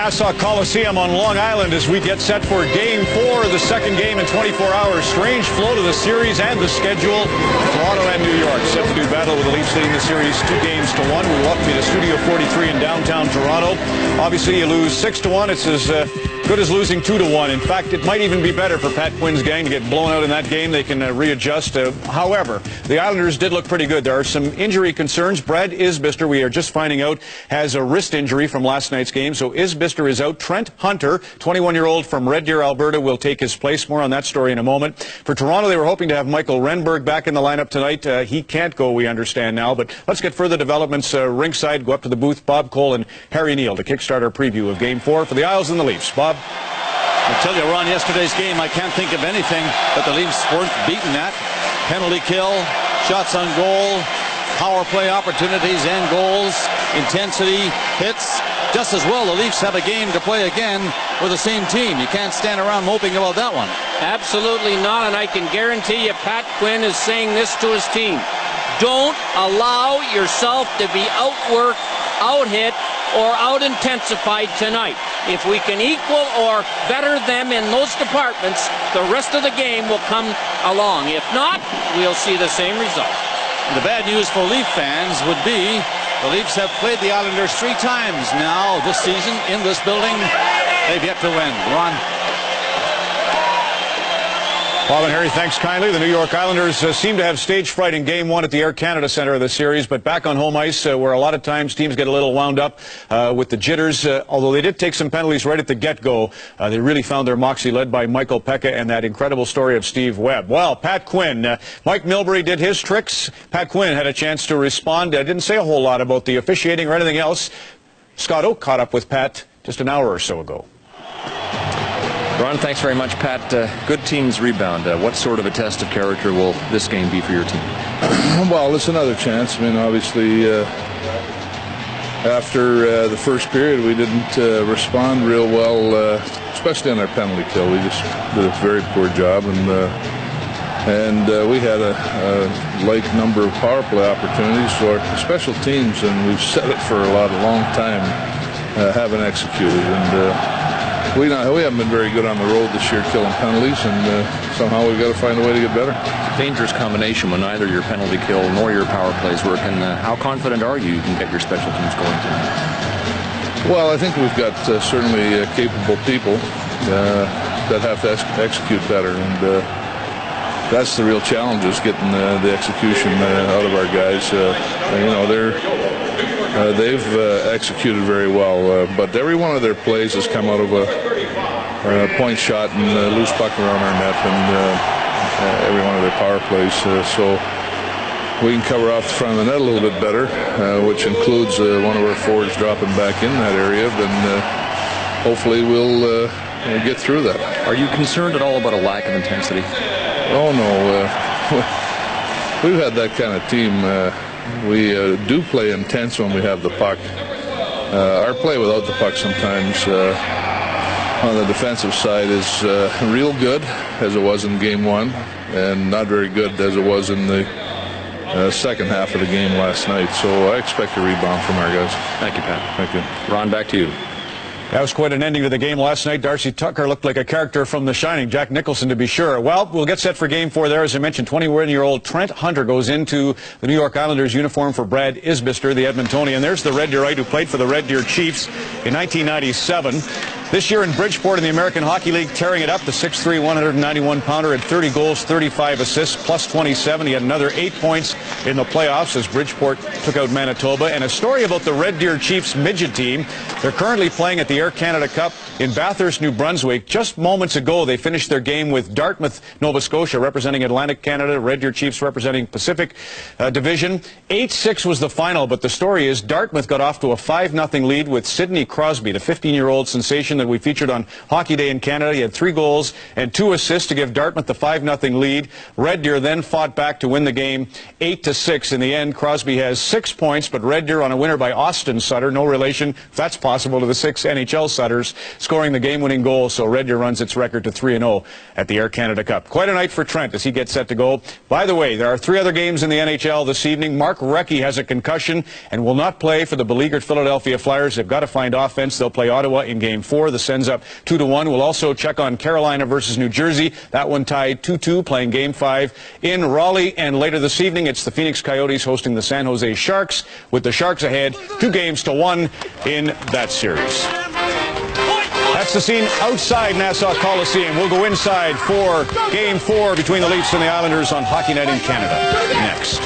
Nassau Coliseum on Long Island as we get set for Game 4, the second game in 24 hours. Strange flow to the series and the schedule. Toronto and New York set to do battle with the Leafs leading the series 2-1. We welcome you to Studio 43 in downtown Toronto. Obviously, you lose 6-1. It's as good as losing 2-1. In fact, it might even be better for Pat Quinn's gang to get blown out in that game. They can readjust. However, the Islanders did look pretty good. There are some injury concerns. Brad Isbister, we are just finding out, has a wrist injury from last night's game. So Isbister is out. Trent Hunter, 21-year-old from Red Deer, Alberta, will take his place. More on that story in a moment. For Toronto, they were hoping to have Michael Renberg back in the lineup tonight. He can't go, we understand now. But let's get further developments ringside. Go up to the booth. Bob Cole and Harry Neal to kickstart our preview of Game 4 for the Isles and the Leafs. Bob? I'll tell you, Ron, yesterday's game, I can't think of anything that the Leafs weren't beaten at. Penalty kill, shots on goal, power play opportunities and goals, intensity, hits. Just as well, the Leafs have a game to play again with the same team. You can't stand around moping about that one. Absolutely not, and I can guarantee you Pat Quinn is saying this to his team. Don't allow yourself to be outworked, out-hit, or out-intensified tonight. If we can equal or better them in those departments, the rest of the game will come along. If not, we'll see the same result. And the bad news for Leaf fans would be the Leafs have played the Islanders 3 times now this season in this building. They've yet to win. Ron? Bob and Harry, thanks kindly. The New York Islanders seem to have stage fright in Game 1 at the Air Canada Centre of the series, but back on home ice where a lot of times teams get a little wound up with the jitters. Although they did take some penalties right at the get-go, they really found their moxie led by Michael Pekka and that incredible story of Steve Webb. Well, Pat Quinn, Mike Milbury did his tricks. Pat Quinn had a chance to respond. Didn't say a whole lot about the officiating or anything else. Scott Oake caught up with Pat just an hour or so ago. Ron, thanks very much, Pat. Good teams rebound. What sort of a test of character will this game be for your team? Well, it's another chance. I mean, obviously, after the first period, we didn't respond real well, especially on our penalty kill. We just did a very poor job, and we had a like number of power play opportunities for special teams, and we've said it for a long time, haven't executed. And we haven't been very good on the road this year killing penalties, and somehow we've got to find a way to get better. It's a dangerous combination when neither your penalty kill nor your power plays work. And how confident are you can get your special teams going tonight? Well, I think we've got certainly capable people that have to execute better, and that's the real challenge, is getting the execution out of our guys. They've executed very well, but every one of their plays has come out of a point shot and a loose puck around our net, and every one of their power plays. So we can cover off the front of the net a little bit better, which includes one of our forwards dropping back in that area, then hopefully we'll get through that. Are you concerned at all about a lack of intensity? Oh, no. We've had that kind of team. We do play intense when we have the puck. Our play without the puck sometimes on the defensive side is real good, as it was in Game 1, and not very good as it was in the second half of the game last night. So I expect a rebound from our guys. Thank you, Pat. Thank you. Ron, back to you. That was quite an ending to the game last night. Darcy Tucker looked like a character from The Shining, Jack Nicholson to be sure. Well, we'll get set for Game 4 there. As I mentioned, 21-year-old Trent Hunter goes into the New York Islanders uniform for Brad Isbister, the Edmontonian. There's the Red Deerite who played for the Red Deer Chiefs in 1997. This year in Bridgeport in the American Hockey League, tearing it up, the 6'3", 191-pounder had 30 goals, 35 assists, plus 27. He had another 8 points in the playoffs as Bridgeport took out Manitoba. And a story about the Red Deer Chiefs midget team. They're currently playing at the Air Canada Cup in Bathurst, New Brunswick. Just moments ago, they finished their game with Dartmouth, Nova Scotia, representing Atlantic Canada, Red Deer Chiefs representing Pacific Division. 8-6 was the final, but the story is Dartmouth got off to a 5-0 lead with Sidney Crosby, the 15-year-old sensation. that we featured on Hockey Day in Canada. He had 3 goals and 2 assists to give Dartmouth the 5-0 lead. Red Deer then fought back to win the game 8-6. In the end, Crosby has 6 points, but Red Deer on a winner by Austin Sutter, no relation, if that's possible, to the 6 NHL Sutters, scoring the game-winning goal. So Red Deer runs its record to 3-0 at the Air Canada Cup. Quite a night for Trent as he gets set to go. By the way, there are 3 other games in the NHL this evening. Mark Recchi has a concussion and will not play for the beleaguered Philadelphia Flyers. They've got to find offense. They'll play Ottawa in Game 4. The Sens up 2-1. We'll also check on Carolina versus New Jersey. That one tied 2-2, playing Game 5 in Raleigh. And later this evening, it's the Phoenix Coyotes hosting the San Jose Sharks, with the Sharks ahead 2-1 in that series. That's the scene outside Nassau Coliseum. We'll go inside for Game 4 between the Leafs and the Islanders on Hockey Night in Canada next.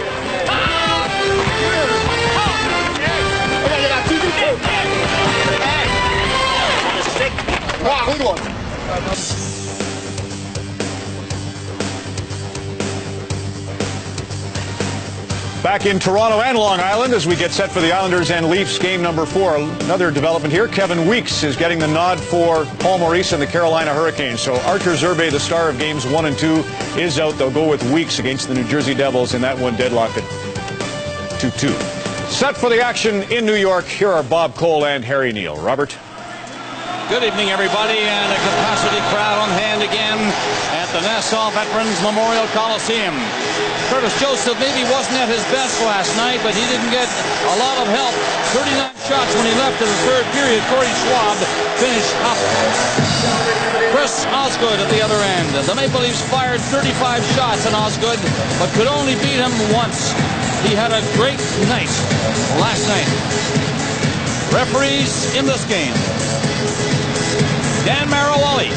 Back in Toronto and Long Island as we get set for the Islanders and Leafs game number 4. Another development here. Kevin Weeks is getting the nod for Paul Maurice and the Carolina Hurricanes. So Artur Zerbe, the star of games 1 and 2, is out. They'll go with Weeks against the New Jersey Devils in that one deadlocked at 2-2. Set for the action in New York. Here are Bob Cole and Harry Neal. Robert? Good evening, everybody, and a capacity crowd on hand again at the Nassau Veterans Memorial Coliseum. Curtis Joseph maybe wasn't at his best last night, but he didn't get a lot of help. 39 shots when he left in the third period. Corey Schwab finished up. Chris Osgood at the other end. The Maple Leafs fired 35 shots on Osgood, but could only beat him once. He had a great night last night. Referees in this game: Dan Marawali.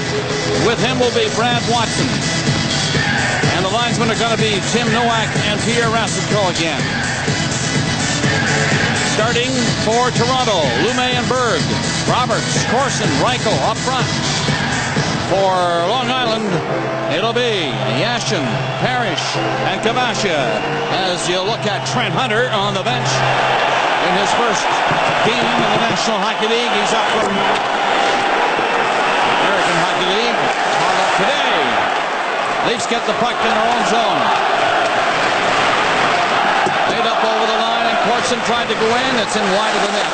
With him will be Brad Watson. And the linesmen are going to be Tim Nowak and Pierre Racicot again. Starting for Toronto, Lumet and Berg, Roberts, Corson, Reichel up front. For Long Island, it'll be Yashin, Parrish, and Kabasha. As you look at Trent Hunter on the bench in his first game in the National Hockey League. He's up from American Hockey League. Hard up today. Leafs get the puck in their own zone. Laid up over the line, and Corson tried to go in. It's in wide of the net.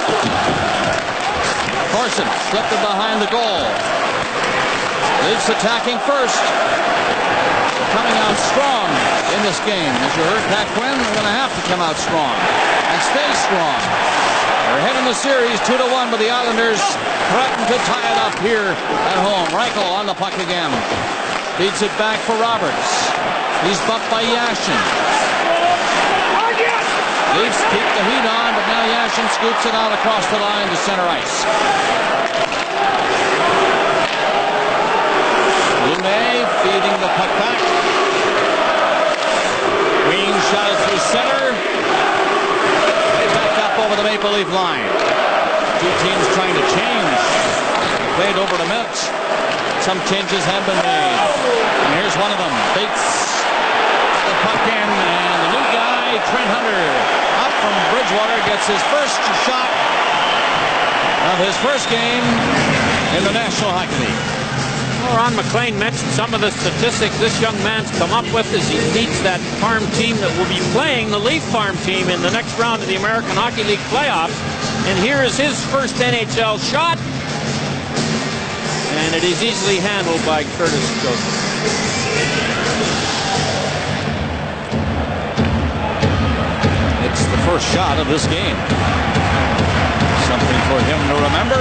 Corson slipped it behind the goal. Leafs attacking first. Coming out strong in this game. As you heard Pat Quinn, they're going to have to come out strong and stay strong. They're ahead in the series 2-1, but the Islanders threaten to tie it up here at home. Reichel on the puck again. Feeds it back for Roberts. He's bumped by Yashin. Leafs keep the heat on, but now Yashin scoops it out across the line to center ice. Lumet feeding the puck back. Green shot it through center. They back up over the Maple Leaf line. Two teams trying to change. Played over the minute. Some changes have been made. And here's one of them. Bates the puck in, and the new guy, Trent Hunter, up from Bridgewater, gets his first shot of his first game in the National Hockey League. Well, Ron McLean mentioned some of the statistics this young man's come up with as he meets that farm team that will be playing the Leaf farm team in the next round of the American Hockey League playoffs. And here is his first NHL shot. And it is easily handled by Curtis Joseph. It's the first shot of this game. Something for him to remember.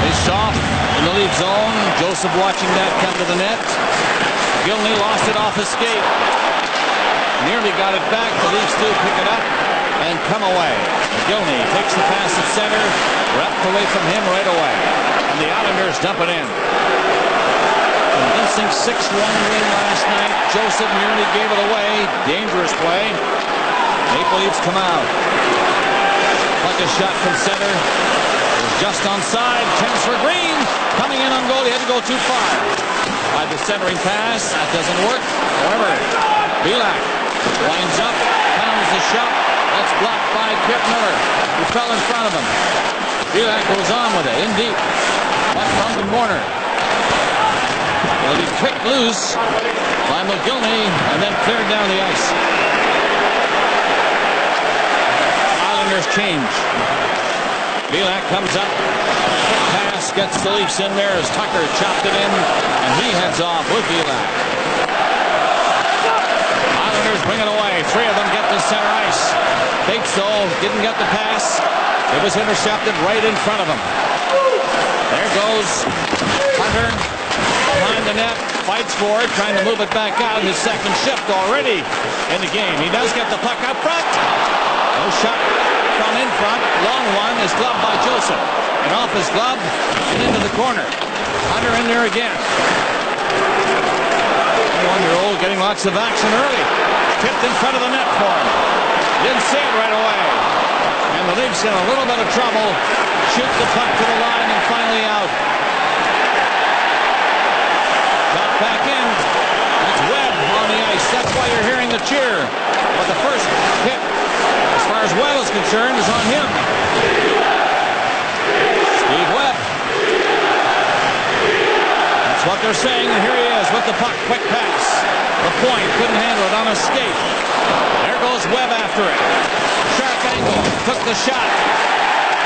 Face off in the Leaf zone. Joseph watching that come to the net. Gilney lost it off his skate. Nearly got it back. The Leafs do pick it up and come away. Gilney takes the pass at center. Wrapped away from him right away. And the Islanders dump it in. Convincing 6-1 win last night. Joseph nearly gave it away. Dangerous play. Maple Leafs come out. Like a shot from center. It was just onside. Chance for Green. Coming in on goal. He had to go too far. By the centering pass. That doesn't work. However, Belak winds up. Pounds the shot. That's blocked by Kip Miller, who fell in front of him. Belak goes on with it, in deep. But from the corner. It'll be kicked loose by McGillney and then cleared down the ice. Islanders change. Belak comes up. Pass gets the Leafs in there as Tucker chopped it in, and he heads off with Belak. Islanders bring it away. Three of them get to center ice. Bates, though, didn't get the pass. It was intercepted right in front of him. There goes Hunter behind the net, fights for it, trying to move it back out. His second shift already in the game. He does get the puck up front. No shot from in front. Long one is gloved by Joseph. And off his glove and into the corner. Hunter in there again. 21-year-old getting lots of action early. Tipped in front of the net for him. Didn't see it right away. And the Leafs in a little bit of trouble. Shoot the puck to the line and finally out. Got back in. It's Webb on the ice. That's why you're hearing the cheer. But the first hit, as far as Webb is concerned, is on him. Steve Webb. That's what they're saying, and here he is with the puck. Quick pass. The point, couldn't handle it on a skate. There goes Webb after it. Sharp angle, took the shot.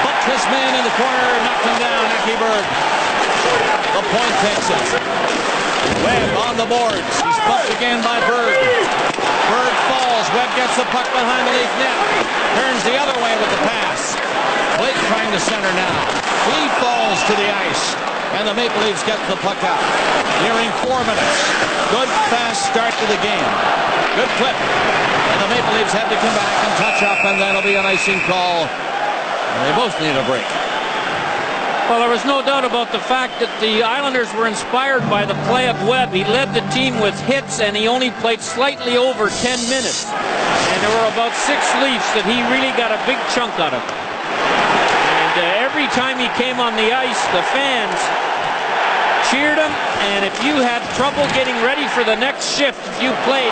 Bucked his man in the corner, knocked him down, Ekeberg. The point takes it. Webb on the boards. He's bumped again by Berg. Berg falls. Webb gets the puck behind the Leaf net. Turns the other way with the pass. Blake trying to center now. He falls to the ice. And the Maple Leafs get the puck out. Nearing 4 minutes. Good fast start to the game. Good clip. And the Maple Leafs had to come back and touch up, and that'll be an icing call. And they both need a break. Well, there was no doubt about the fact that the Islanders were inspired by the play of Webb. He led the team with hits, and he only played slightly over 10 minutes. And there were about 6 Leafs that he really got a big chunk out of. And every time he came on the ice, the fans cheered him. And if you had trouble getting ready for the next shift, if you played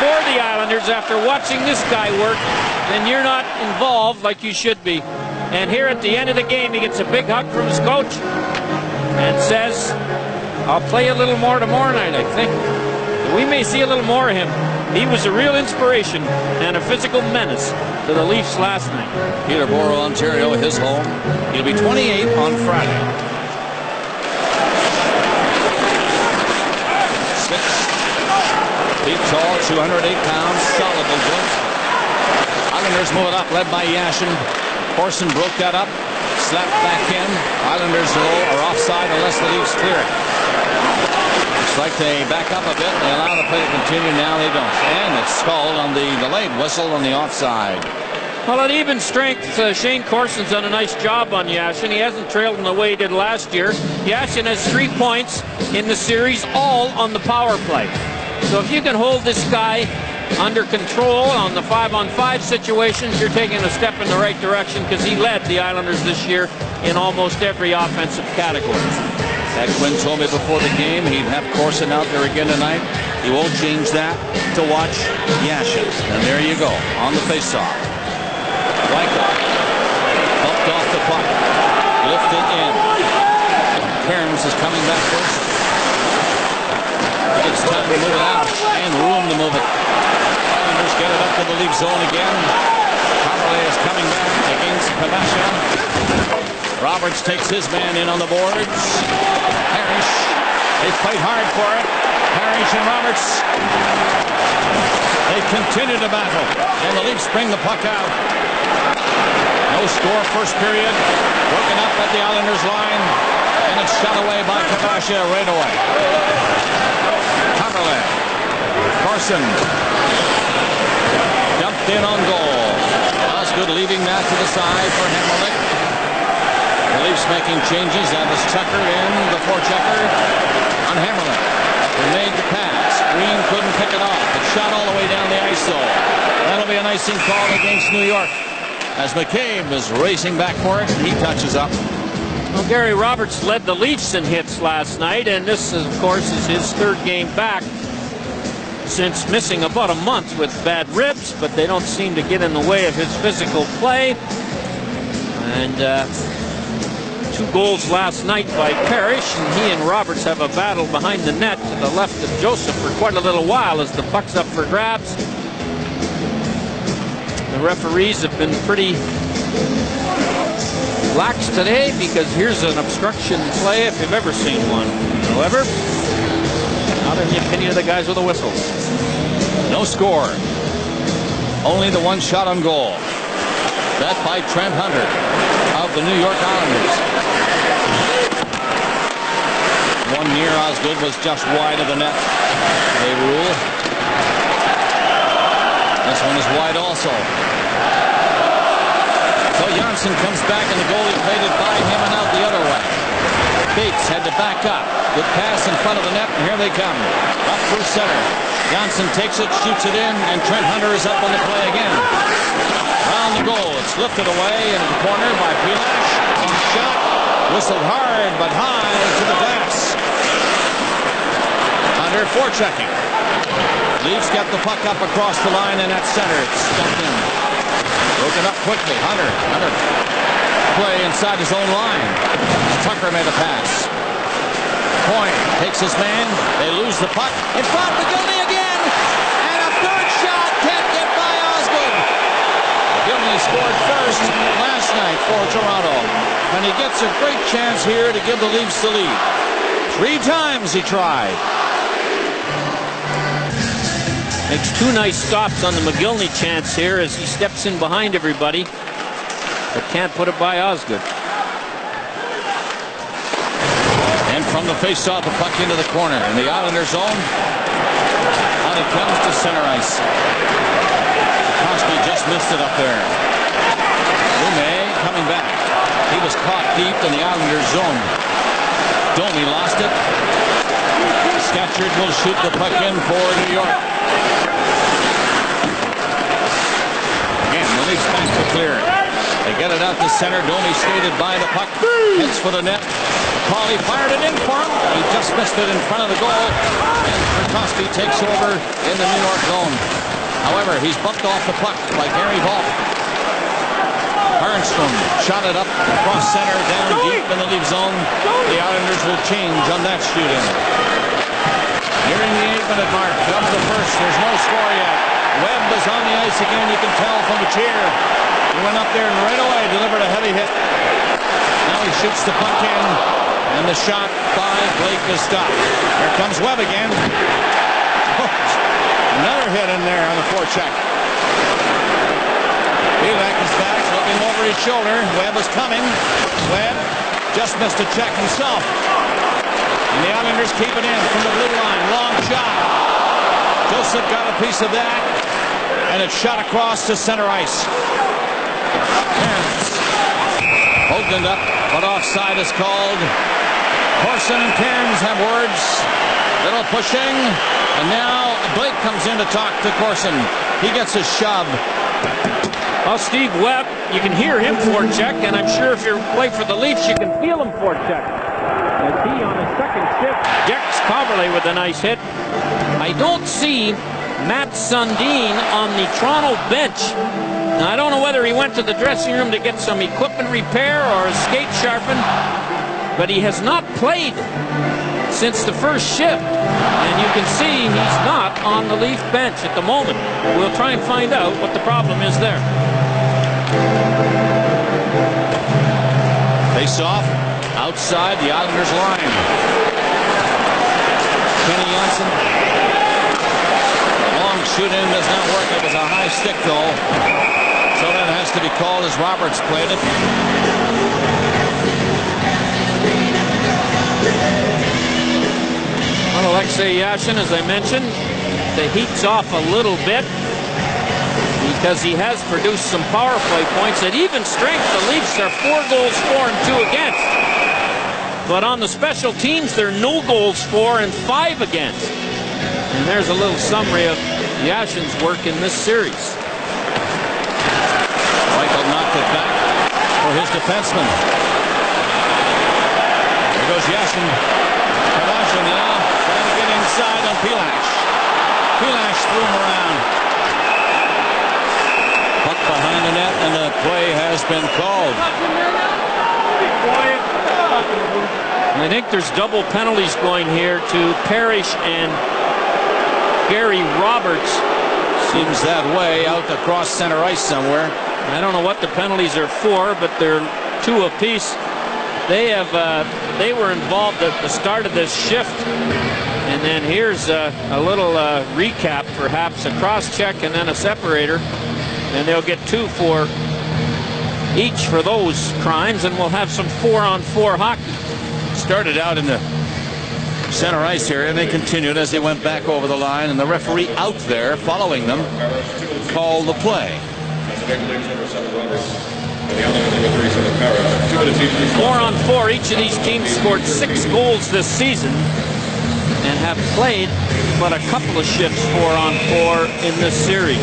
for the Islanders after watching this guy work, then you're not involved like you should be. And here at the end of the game, he gets a big hug from his coach and says, I'll play a little more tomorrow night, I think. We may see a little more of him. He was a real inspiration and a physical menace to the Leafs last night. Peterborough, Ontario, his home. He'll be 28 on Friday. 6 feet tall, 208 pounds, solidly built. Islanders move it up, led by Yashin. Corson broke that up, slapped back in. Islanders are offside unless the Leafs clear it. Looks like they back up a bit. They allow the play to continue. Now they don't. And it's called on the delayed whistle on the offside. Well, at even strength, Shane Corson's done a nice job on Yashin. He hasn't trailed in the way he did last year. Yashin has 3 points in the series, all on the power play. So if you can hold this guy under control on the 5-on-5 situations, you're taking a step in the right direction, because he led the Islanders this year in almost every offensive category. Ed Quinn told me before the game he'd have Corson out there again tonight. He won't change that to watch Yashin. And there you go, on the faceoff. Wyckoff bumped off the puck, lifted in. Cairns is coming back first. It's time to move it out and room to move it. Islanders get it up to the Leaf zone again. Pomerley is coming back against Kabasha. Roberts takes his man in on the boards. Parrish, they fight hard for it. Parrish and Roberts, they continue to battle, and the Leafs bring the puck out. No score first period. Broken up at the Islanders line, and it's shot away by Kabasha right away. Pomerley, Carson, dumped in on goal. Osgood leaving that to the side for Hammerlick. The Leafs making changes. That was Tucker in the forechecker on Hammerlick. He made the pass. Green couldn't pick it off. It shot all the way down the ice though. That'll be an icing call against New York, as McCabe is racing back for it. He touches up. Well, Gary Roberts led the Leafs in hits last night, and this, of course, is his 3rd game back since missing about a month with bad ribs, but they don't seem to get in the way of his physical play. And 2 goals last night by Parrish, and he and Roberts have a battle behind the net to the left of Joseph for quite a little while as the puck's up for grabs. The referees have been pretty lax today, because here's an obstruction play if you've ever seen one. However, not in the opinion of the guys with the whistles. No score. Only the 1 shot on goal. That by Trent Hunter of the New York Islanders. One near Osgood was just wide of the net. They rule. This one is wide also. So Janssen comes back, and the goalie played it by him and out the other way. Bates had to back up. Good pass in front of the net, and here they come. Up through center. Janssen takes it, shoots it in, and Trent Hunter is up on the play again. Round the goal. It's lifted away into the corner by Pilash. One shot. Whistled hard, but high to the glass. Hunter forechecking. Leafs get the puck up across the line, and at center it's stuffed in. Broken up quickly. Hunter play inside his own line. Tucker made a pass. Point takes his man. They lose the puck. In front, McGillney again. And a third shot. Can't get by Osgood. McGillney scored first last night for Toronto. And he gets a great chance here to give the Leafs the lead. 3 times he tried. Makes 2 nice stops on the McGillney chance here as he steps in behind everybody, but can't put it by Osgood. And from the face-off, the puck into the corner in the Islanders' zone. Out it comes to center ice. Koski just missed it up there. Lume coming back. He was caught deep in the Islanders' zone. Domi lost it. Scatchard will shoot the puck in for New York. Again, the Leafs managed to clear it. They get it out to center. Domi skated by the puck. Heads for the net. Paulie fired it in for him. He just missed it in front of the goal. And Koski takes over in the New York zone. However, he's bumped off the puck by Gary Volk. Arnstrom shot it up across center, down deep in the Leaf zone. The Islanders will change on that shooting. Nearing the 8-minute mark of the first. There's no score yet. Webb is on the ice again. You can tell from the cheer. He went up there and right away delivered a heavy hit. Now he shoots the puck in, and the shot by Blake is stopped. Here comes Webb again. Another hit in there on the forecheck. Belak is back, looking over his shoulder. Webb is coming. Webb just missed a check himself. And the Islanders keep it in from the blue line. Long shot. Joseph got a piece of that. And it's shot across to center ice. Cairns. Hoagland up, but offside is called. Corson and Cairns have words. Little pushing. And now Blake comes in to talk to Corson. He gets a shove. Well, Steve Webb, you can hear him forecheck, and I'm sure if you play for the Leafs, you can feel him forecheck. As he on his second shift, Jex Coverley with a nice hit. I don't see Matt Sundin on the Toronto bench. Now, I don't know whether he went to the dressing room to get some equipment repair or his skate sharpened, but he has not played since the first shift. And you can see he's not on the Leaf bench at the moment. We'll try and find out what the problem is there. Face off outside the Islanders line. Kenny Janssen. Long shoot in does not work. It was a high stick though. So that has to be called as Roberts played it. Well, Alexei Yashin, as I mentioned, the heat's off a little bit because he has produced some power play points. At even strength, the Leafs are 4 goals for and 2 against. But on the special teams, they're no goals for and 5 against. And there's a little summary of Yashin's work in this series. Michael knocked it back for his defenseman. There goes Yashin. Kavashin now trying to get inside on Pilash. Pilash threw him around. Puck behind the net, and the play has been called. I think there's double penalties going here to Parrish and Gary Roberts. Seems that way out across center ice somewhere. I don't know what the penalties are for, but they're 2 apiece. They were involved at the start of this shift. And then here's a little recap, perhaps a cross-check and then a separator. And they'll get 2 for each for those crimes, and we'll have some 4-on-4 hockey. Started out in the center ice area, and they continued as they went back over the line, and the referee out there following them called the play. 4-on-4. Each of these teams scored 6 goals this season and have played but a couple of shifts 4-on-4 in this series.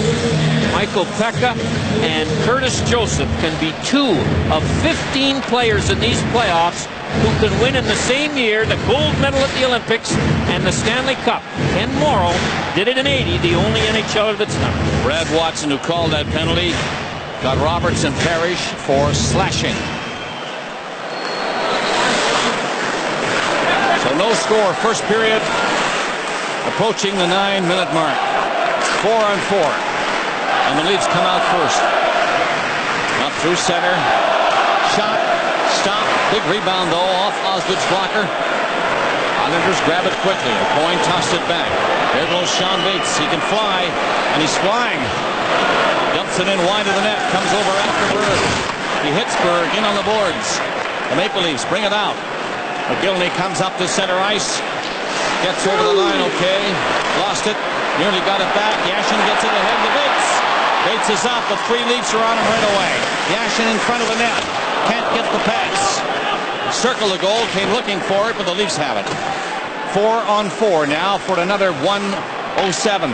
Michael Pekka and Curtis Joseph can be 2 of 15 players in these playoffs who can win in the same year the gold medal at the Olympics and the Stanley Cup. Ken Morrow did it in '80, the only NHLer that's done it. Brad Watson, who called that penalty, got Roberts and Parrish for slashing. So no score, first period, approaching the 9-minute mark. 4-on-4, and the Leafs come out first. Up through center, shot, stop, big rebound though off Osgood's blocker. Islanders grab it quickly. Coyne tossed it back. There goes Sean Bates. He can fly, and he's flying. Dumps it in wide of the net. Comes over after Berg. He hits Berg in on the boards. The Maple Leafs bring it out. McGillney comes up to center ice. Gets over the line okay. Lost it. Nearly got it back. Yashin gets it ahead to Bates. Bates is up, but 3 Leafs are on him right away. Yashin in front of the net. Can't get the pass. Circle the goal. Came looking for it, but the Leafs have it. 4-on-4 now for another 1:07.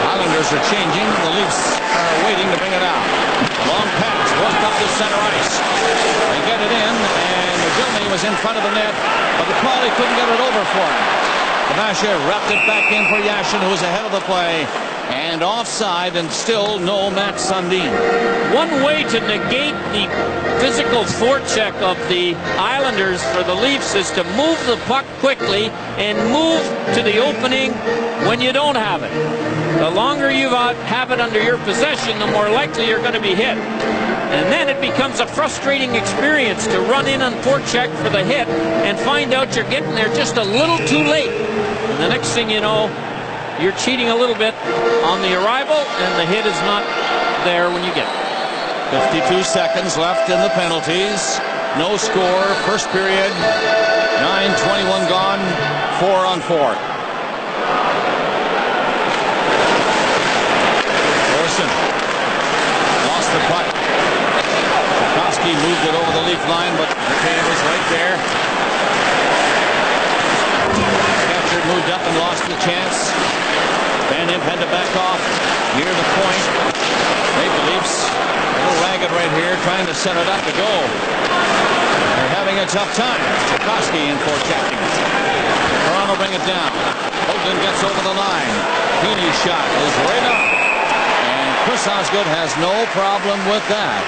Islanders are changing. The Leafs are waiting to bring it out. Long pass, worked up to center ice. They get it in, and McGillney was in front of the net, but the Paulie couldn't get it over for him. Kabasha wrapped it back in for Yashin, who was ahead of the play, and offside, and still no Matt Sundin. One way to negate the physical forecheck of the Islanders for the Leafs is to move the puck quickly and move to the opening when you don't have it. The longer you have it under your possession, the more likely you're going to be hit. And then it becomes a frustrating experience to run in on forecheck for the hit and find out you're getting there just a little too late. And the next thing you know, you're cheating a little bit on the arrival, and the hit is not there when you get it. 52 seconds left in the penalties. No score. First period. 9:21 gone. 4-on-4. Orson lost the puck. Koski moved it over the Leaf line, but McCabe was right there. Catcher moved up and lost the chance. Van Imp had to back off near the point. Maple Leafs a little ragged right here, trying to set it up to go. They're having a tough time. Koski in for checking. Toronto bring it down. Hoagland gets over the line. Heaney's shot is right up. And Chris Osgood has no problem with that.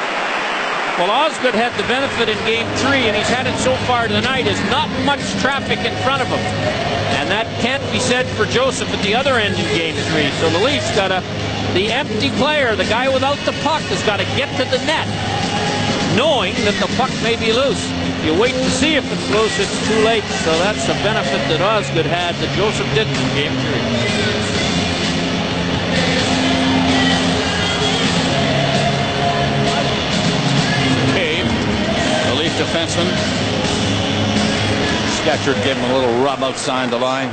Well, Osgood had the benefit in Game 3, and he's had it so far tonight, is not much traffic in front of him. And that can't be said for Joseph at the other end in Game 3. So the Leafs got the empty player, the guy without the puck, has got to get to the net, knowing that the puck may be loose. If you wait to see if it's loose, it's too late. So that's the benefit that Osgood had that Joseph didn't in Game 3. Defenseman. Sketcher gave him a little rub outside the line.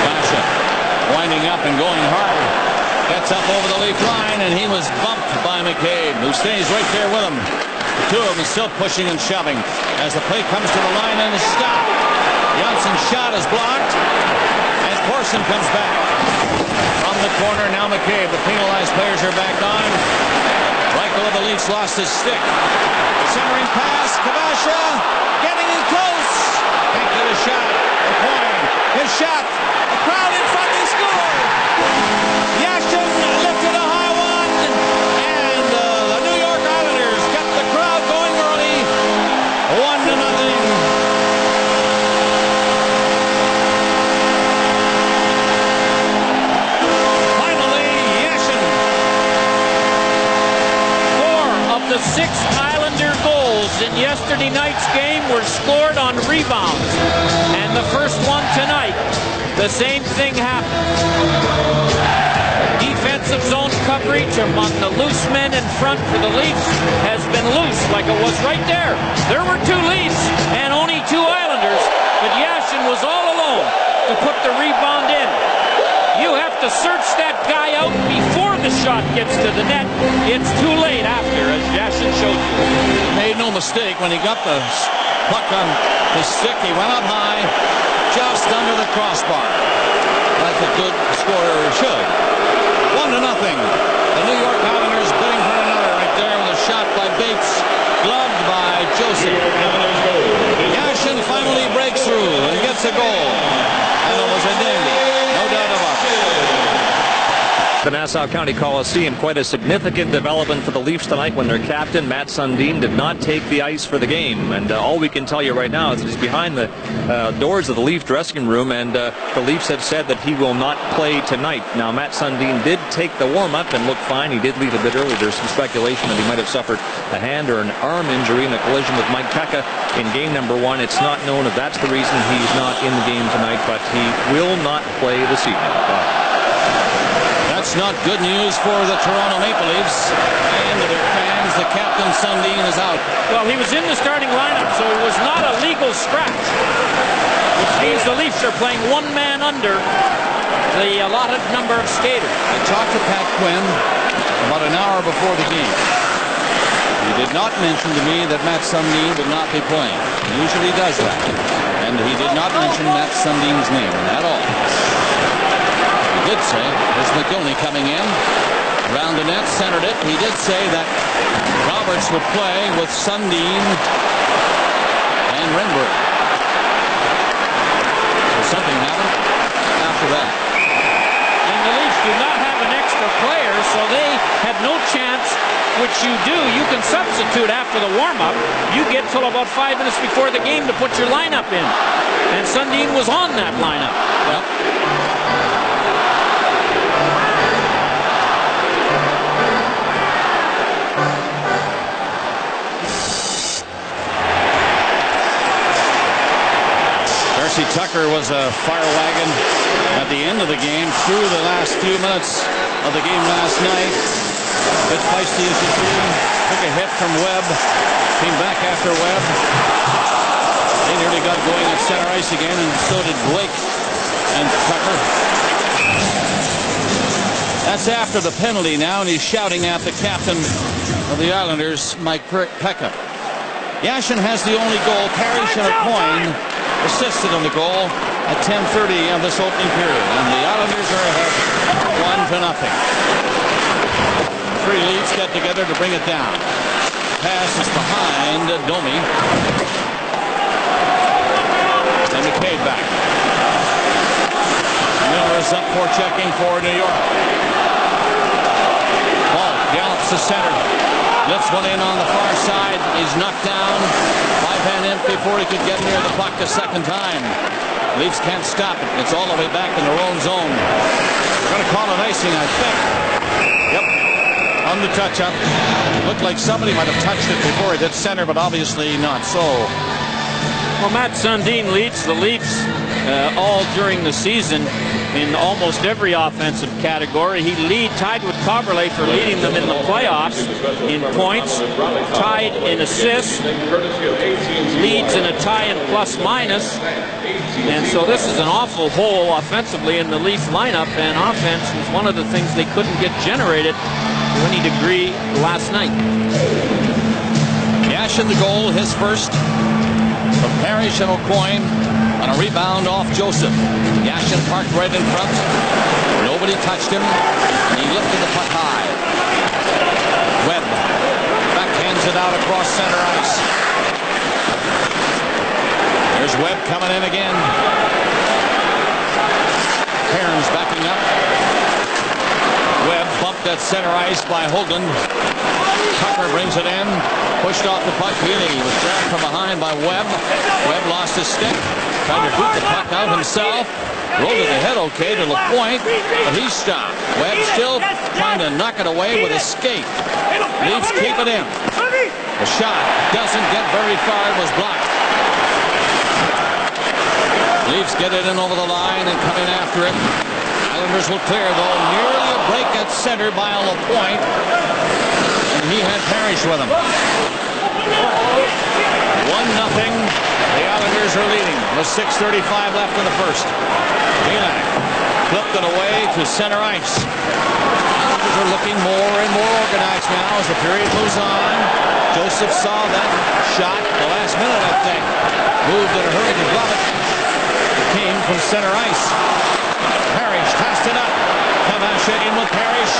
Basha winding up and going hard. Gets up over the Leaf line, and he was bumped by McCabe, who stays right there with him. The two of them still pushing and shoving as the play comes to the line and is stopped. Johnson's shot is blocked, and Corson comes back from the corner. Now McCabe, the penalized players are back on. Reichel of the Leafs lost his stick. Centering pass. Kabasha getting in close. Can't get a shot. The point. His shot. A crowd in front. He scored. Yashin lifted up. Monday night's game were scored on rebounds. And the first one tonight, the same thing happened. Defensive zone coverage among the loose men in front for the Leafs has been loose, like it was right there. There were 2 Leafs and only 2 Islanders, but Yashin was all alone to put the rebound in. You have to search that guy out before the shot gets to the net. It's too late after, as Yashin showed you. Made no mistake when he got the puck on his stick. He went up high, just under the crossbar. Like a good scorer should. 1-0. The New York Islanders bidding for another right there with a shot by Bates, gloved by Joseph. Yashin finally breaks through and gets a goal. And it was a dandy, no doubt about it. The Nassau County Coliseum, quite a significant development for the Leafs tonight when their captain, Matt Sundin, did not take the ice for the game. And all we can tell you right now is that he's behind the doors of the Leaf dressing room, and the Leafs have said that he will not play tonight. Now, Matt Sundin did take the warm-up and looked fine. He did leave a bit early. There's some speculation that he might have suffered a hand or an arm injury in a collision with Mike Pekka in game number 1. It's not known if that's the reason he's not in the game tonight, but he will not play this evening. That's not good news for the Toronto Maple Leafs and their fans. The captain, Sundin, is out. Well, he was in the starting lineup, so it was not a legal scratch, which means the Leafs are playing 1 man under the allotted number of skaters. I talked to Pat Quinn about an hour before the game. He did not mention to me that Matt Sundin would not be playing. He usually does that. And he did not mention Matt Sundin's name at all. He did say, there's McGillney coming in, around the net, centered it. He did say that Roberts would play with Sundin and Renberg. So something happened after that. And the Leafs do not have an extra player, so they had no chance, which you do. You can substitute after the warm-up. You get till about 5 minutes before the game to put your lineup in. And Sundin was on that lineup. Yep. Tucker was a fire wagon at the end of the game, through the last few minutes of the game last night. Bit feisty as you see. Took a hit from Webb. Came back after Webb. They nearly got going at center ice again, and so did Blake and Tucker. That's after the penalty now, and he's shouting at the captain of the Islanders, Mike Pekka. Yashin has the only goal. Parrish and a coin assisted on the goal at 10:30 of this opening period, and the Islanders are ahead 1-0. 3 Leafs get together to bring it down. Pass is behind Domi, and McCabe back. Miller is up for checking for New York. Ball gallops to center, lifts one in on the far side. He's knocked down. 5-hand imp before he could get near the puck a second time. Leafs can't stop it. It's all the way back in their own zone. They're going to call it icing, I think. Yep. On the touch-up. Looked like somebody might have touched it before it hit center, but obviously not so. Well, Matt Sundin leads the Leafs all during the season in almost every offensive category. He tied with Coberley for leading them in the playoffs in points, tied in assists, leads in a tie in plus-minus. And so this is an awful hole offensively in the Leaf lineup, and offense was one of the things they couldn't get generated to any degree last night. Yashin the goal, his first. From Parrish and O'Coin on a rebound off Joseph. Yashin parked right in front. Nobody touched him, and he lifted the puck high. Webb backhands it out across center ice. There's Webb coming in again. Cairns backing up. Webb bumped at center ice by Hoagland. Tucker brings it in. Pushed off the puck. Healy was grabbed from behind by Webb. Webb lost his stick. Tried to boot the puck out himself. Rolled it ahead okay to LaPointe, but he's stopped. Webb still trying to knock it away with a skate. Leafs keep it in. The shot doesn't get very far. It was blocked. Leafs get it in over the line and come in after it. Islanders will clear, though. Nearly a break at center by LaPointe. And he had Parrish with him. 1-0. The Islanders are leading with 6:35 left in the first. Elak flipped it away to center ice. Islanders are looking more and more organized now as the period moves on. Joseph saw that shot the last minute, I think. Moved in a hurry to glove it. It came from center ice. Parrish tossed it up. Kavasha in with Parrish.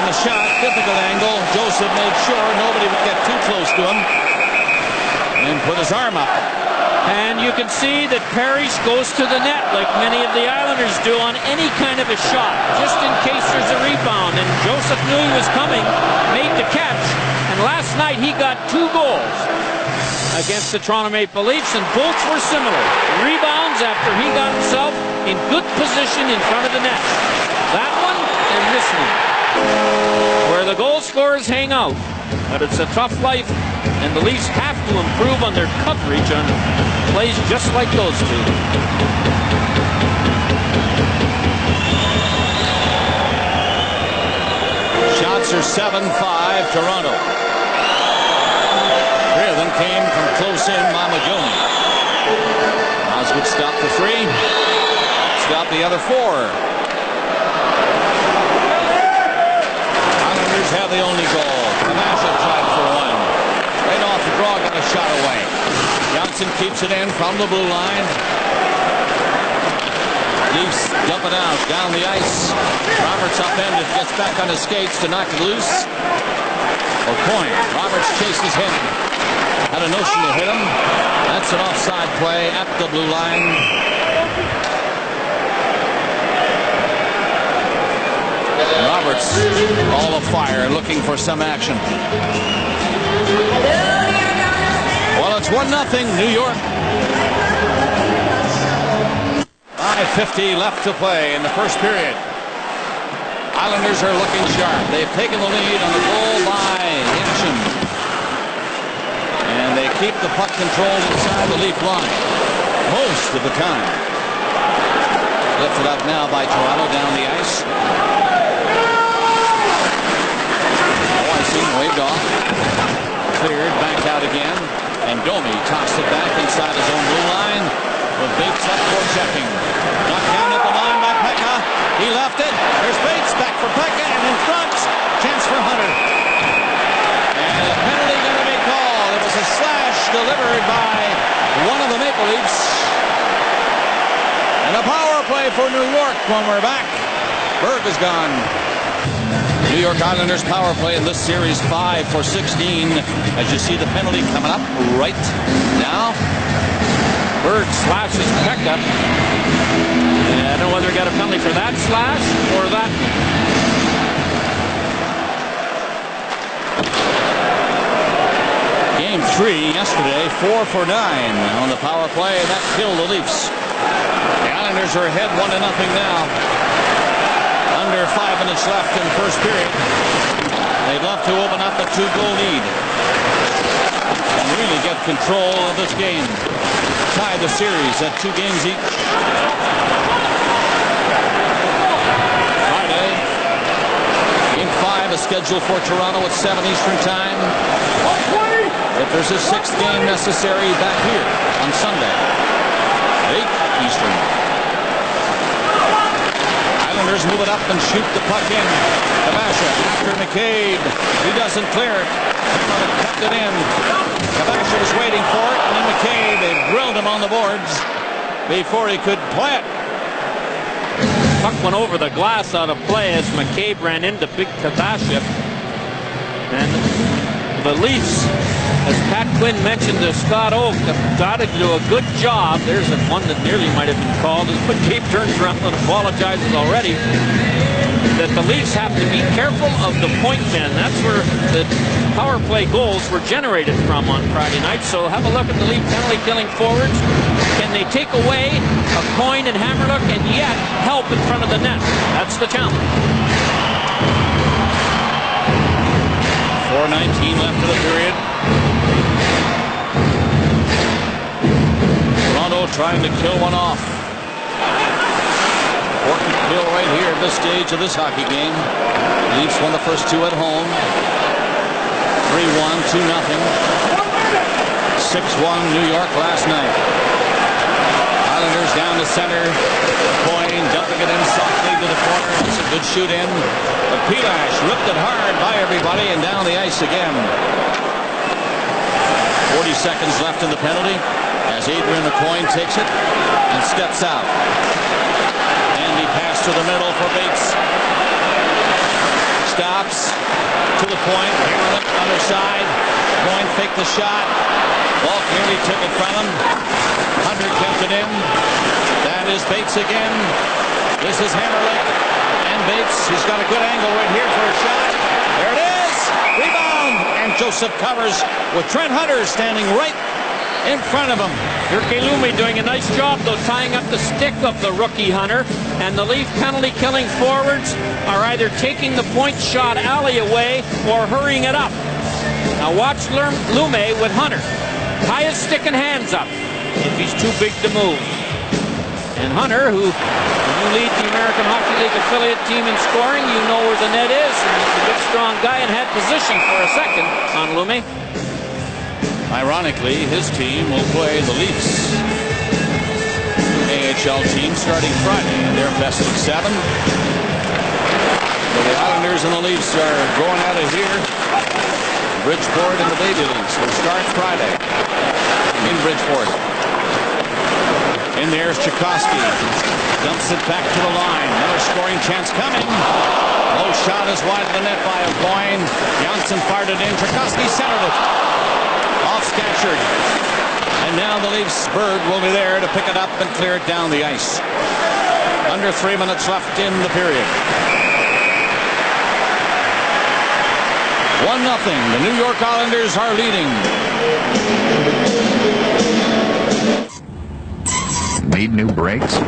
And the shot, difficult angle. Joseph made sure nobody would get too close to him. And put his arm up. And you can see that Parrish goes to the net like many of the Islanders do on any kind of a shot, just in case there's a rebound. And Joseph knew he was coming, made the catch. And last night he got 2 goals against the Toronto Maple Leafs, and both were similar. Rebounds after he got himself in good position in front of the net. That one and this one, where the goal scorers hang out. But it's a tough life, and the Leafs have to improve on their coverage on plays just like those two. Shots are 7-5 Toronto. 3 of them came from close in by McGillney. Osgood stopped for 3. Stopped the other 4. Islanders have the only goal. Kavasha tried for 1. Right off the draw, got a shot away. Johnson keeps it in from the blue line. Leafs dump it out down the ice. Roberts upended, gets back on his skates to knock it loose. O'Coin. Roberts chases him. Had a notion to hit him. That's an offside play at the blue line. Roberts all afire, looking for some action. Well, it's 1-0 New York. 5:50 left to play in the first period. Islanders are looking sharp. They've taken the lead on the goal by Hitchin. And they keep the puck controlled inside the Leaf line most of the time. Lifted up now by Toronto down the ice. Waved off. Cleared, backed out again. And Domi tossed it back inside his own blue line. With Bates up for checking. Knocked down at the line by Pekka. He left it. There's Bates back for Pekka. And in front. Chance for Hunter. And a penalty going to be called. It was a slash delivered by one of the Maple Leafs. And a power play for New York when we're back. Berg is gone. New York Islanders power play in this series 5 for 16. As you see the penalty coming up right now. Berg slashes Pekka. And I don't know whether he got a penalty for that slash or that. Game 3 yesterday, 4 for 9 on the power play, and that killed the Leafs. The Islanders are ahead 1-0 now. Under 5 minutes left in the first period. They'd love to open up a 2-goal lead and really get control of this game. Tie the series at 2 games each. Friday, Game 5 is scheduled for Toronto at 7 Eastern Time. If there's a 6th game necessary, back here on Sunday, 8 Eastern. Islanders move it up and shoot the puck in. Kavasha after McCabe. He doesn't clear it. Kept it in. Kavasha was waiting for it, and then McCabe, they drilled him on the boards before he could play it. Puck went over the glass out of play as McCabe ran into big Kavasha. And the Leafs, as Pat Quinn mentioned to Scott Oak, have got to do a good job. There's one that nearly might have been called as McCabe turns around and apologizes already. That the Leafs have to be careful of the point men. That's where the power play goals were generated from on Friday night. So have a look at the Leaf penalty killing forwards. Can they take away a Coin and Hammerlock and yet help in front of the net? That's the challenge. 4:19 left of the period. trying to kill one off. Important kill right here at this stage of this hockey game. Leafs won the first two at home. 3-1, 2-0. 6-1 New York last night. Islanders down to center. Coyne dumping it in softly to the corner. It's a good shoot in. But Pilash ripped it hard by everybody and down the ice again. 40 seconds left in the penalty as Adrian Coyne takes it and steps out. Andy pass to the middle for Bates. Stops to the point. Hammerlick other side. Coyne faked the shot. Walk nearly took it from him. Hunter kept it in. That is Bates again. This is Hammerlick and Bates. He's got a good angle right here for a shot. There it is. Rebound. And Joseph covers with Trent Hunter standing right in front of him. Jyrki Lumme doing a nice job, though, tying up the stick of the rookie Hunter. And the Leaf penalty-killing forwards are either taking the point shot alley away or hurrying it up. Now watch Lumme with Hunter. Tie his stick and hands up if he's too big to move. And Hunter, who lead the American Hockey League affiliate team in scoring, you know where the net is. And he's a big, strong guy and had position for a second on Lumme. Ironically, his team will play the Leafs AHL team starting Friday in their best of 7. So the Islanders and the Leafs are going at it here. Bridgeport and the Baby Leafs will start Friday in Bridgeport. In there's Tchaikovsky. Dumps it back to the line. Another scoring chance coming. Low shot is wide of the net by Coyne. Janssen fired it in. Tchaikovsky centered it. Off Scatchard. And now the Leafs bird will be there to pick it up and clear it down the ice. Under 3 minutes left in the period. 1-0. The New York Islanders are leading. Need new brakes?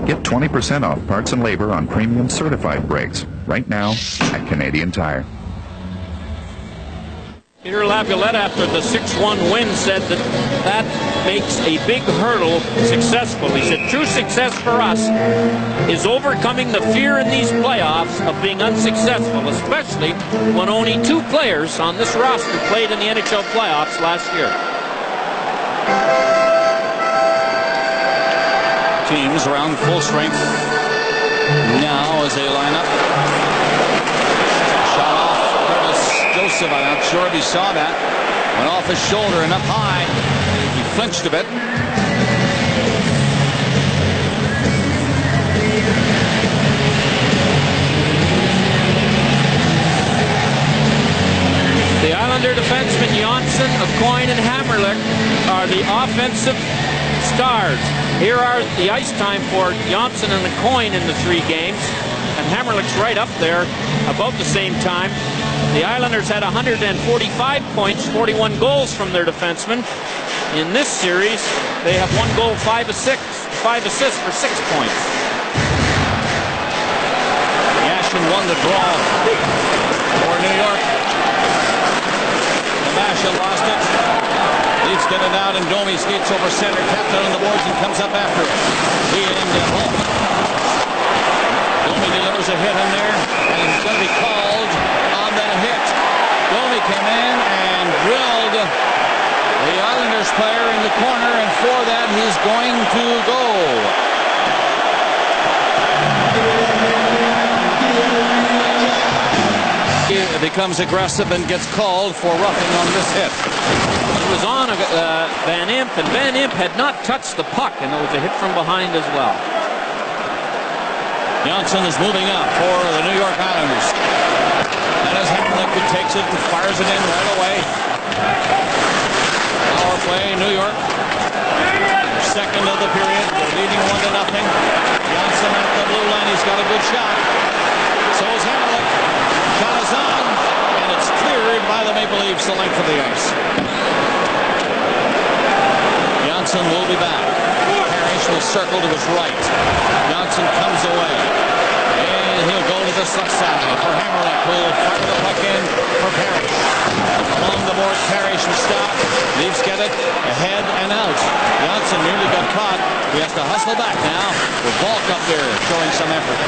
Get 20% off parts and labor on premium certified brakes right now at Canadian Tire. Peter Laviolette, after the 6-1 win, said that makes a big hurdle successful. He said, true success for us is overcoming the fear in these playoffs of being unsuccessful, especially when only 2 players on this roster played in the NHL playoffs last year. Teams around full strength now as they line up. Shot off Joseph. I'm not sure if he saw that. Went off his shoulder and up high. He flinched a bit. The Islander defensemen Janssen, Coyne, and Hammerlick are the offensive stars. Here are the ice time for Janssen and Coyne in the 3 games. And Hammerlick's right up there, about the same time. The Islanders had 145 points, 41 goals from their defensemen. In this series, they have 1 goal, 5 assists for 6 points. Yashin won the draw for New York. Namasha lost it. Leafs get it out, and Domi skates over center, tapped it on the boards, and comes up after it. He and Hulk. Domi delivers a hit in there, and he's going to be called on that hit. Domi came in and drilled the Islanders player in the corner, and for that he's going to go. He becomes aggressive and gets called for roughing on this hit. It was on Van Imp, and Van Imp had not touched the puck, and it was a hit from behind as well. Janssen is moving up for the New York Islanders. That is Hammerlick who takes it and fires it in right away. Power play, New York. Second of the period. They're leading 1-0. Janssen at the blue line. He's got a good shot. So is Hammerlick. Shot is on, and it's cleared by the Maple Leafs the length of the ice. Janssen will be back. Parrish will circle to his right. Janssen comes away. And he'll go to this left side for Hammerlick, who will fire the puck in for Parrish. Along the board, Parrish will stop. Leafs get it ahead and out. Johnson nearly got caught. He has to hustle back now with Volk up there showing some effort.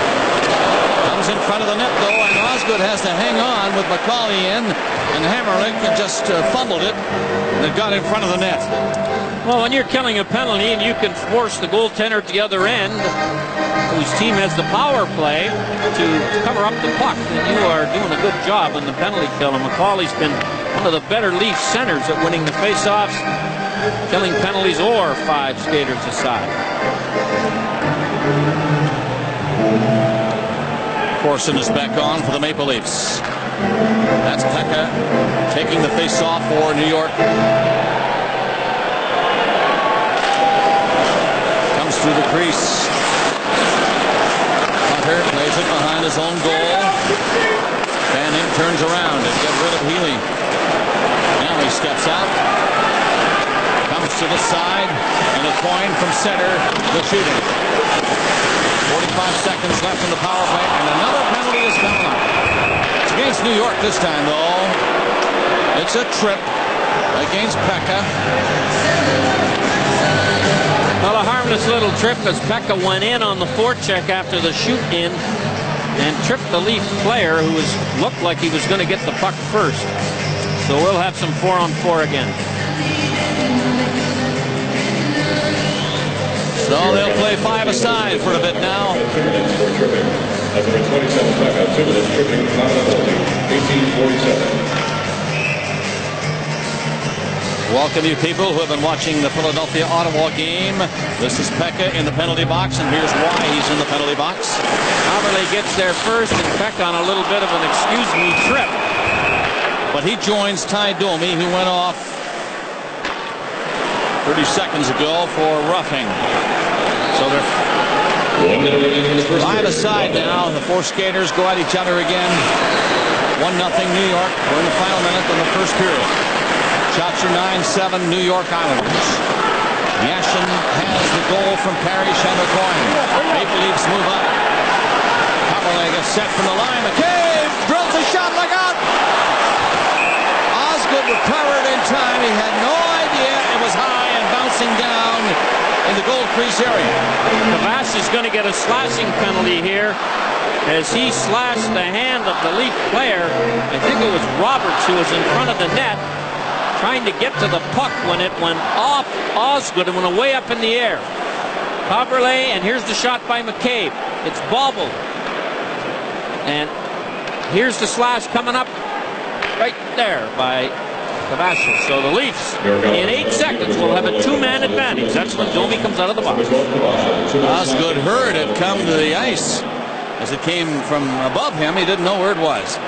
Comes in front of the net though, and Osgood has to hang on with McCauley in, and Hammerlick just fumbled it and it got in front of the net. Well, when you're killing a penalty and you can force the goaltender at the other end, whose team has the power play, to cover up the puck, then you are doing a good job in the penalty kill. And McCauley's been one of the better Leaf centers at winning the faceoffs, killing penalties or 5 skaters aside. Corson is back on for the Maple Leafs. That's Pekka taking the face-off for New York. Comes through the crease. Hunter plays it behind his own goal. Fanning turns around and gets rid of Healy. Now he steps out. Comes to the side, and a coin from center, the shooting. 45 seconds left in the power play, and another penalty is coming up. It's against New York this time, though. It's a trip against Pekka. Well, a harmless little trip as Pekka went in on the forecheck after the shoot in and tripped the Leaf player who looked like he was going to get the puck first. So we'll have some 4-on-4 again. So they'll play 5 aside for a bit now. Welcome you people who have been watching the Philadelphia-Ottawa game. This is Pekka in the penalty box, and here's why he's in the penalty box. Haverley gets there first, and Pekka on a little bit of an excuse-me trip. But he joins Ty Domi, who went off 30 seconds ago for roughing. So they're 5 aside now. The 4 skaters go at each other again. 1-0 New York. We're in the final minute of the first period. Shots are 9-7 New York Islanders. Yashin has the goal from Parrish and O'Coin. Maple Leafs move up. Haverley gets set from the line. McCabe drills a shot, look out! Osgood recovered in time. He had no idea it was high and bouncing down in the goal crease area. Kavash is going to get a slashing penalty here as he slashed the hand of the Leaf player. I think it was Roberts who was in front of the net trying to get to the puck when it went off Osgood and went way up in the air. Haverley, and here's the shot by McCabe. It's bobbled. And here's the slash coming up right there by Kavash. So the Leafs, in 8 seconds, will have a 2-man advantage. That's when Domi comes out of the box. Osgood heard it come to the ice. As it came from above him, he didn't know where it was.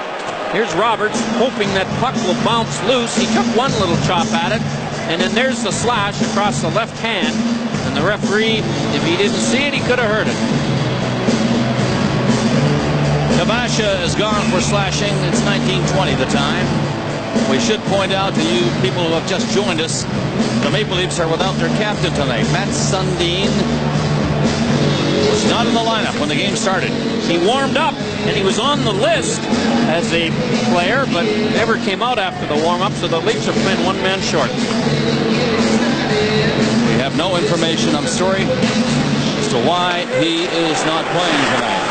Here's Roberts, hoping that puck will bounce loose. He took one little chop at it, and then there's the slash across the left hand. And the referee, if he didn't see it, he could have heard it. Kavasha is gone for slashing. It's 1920 the time. We should point out to you people who have just joined us, the Maple Leafs are without their captain tonight. Matt Sundin was not in the lineup when the game started. He warmed up, and he was on the list as a player, but never came out after the warm-up, so the Leafs are playing 1 man short. We have no information, I'm sorry, as to why he is not playing tonight.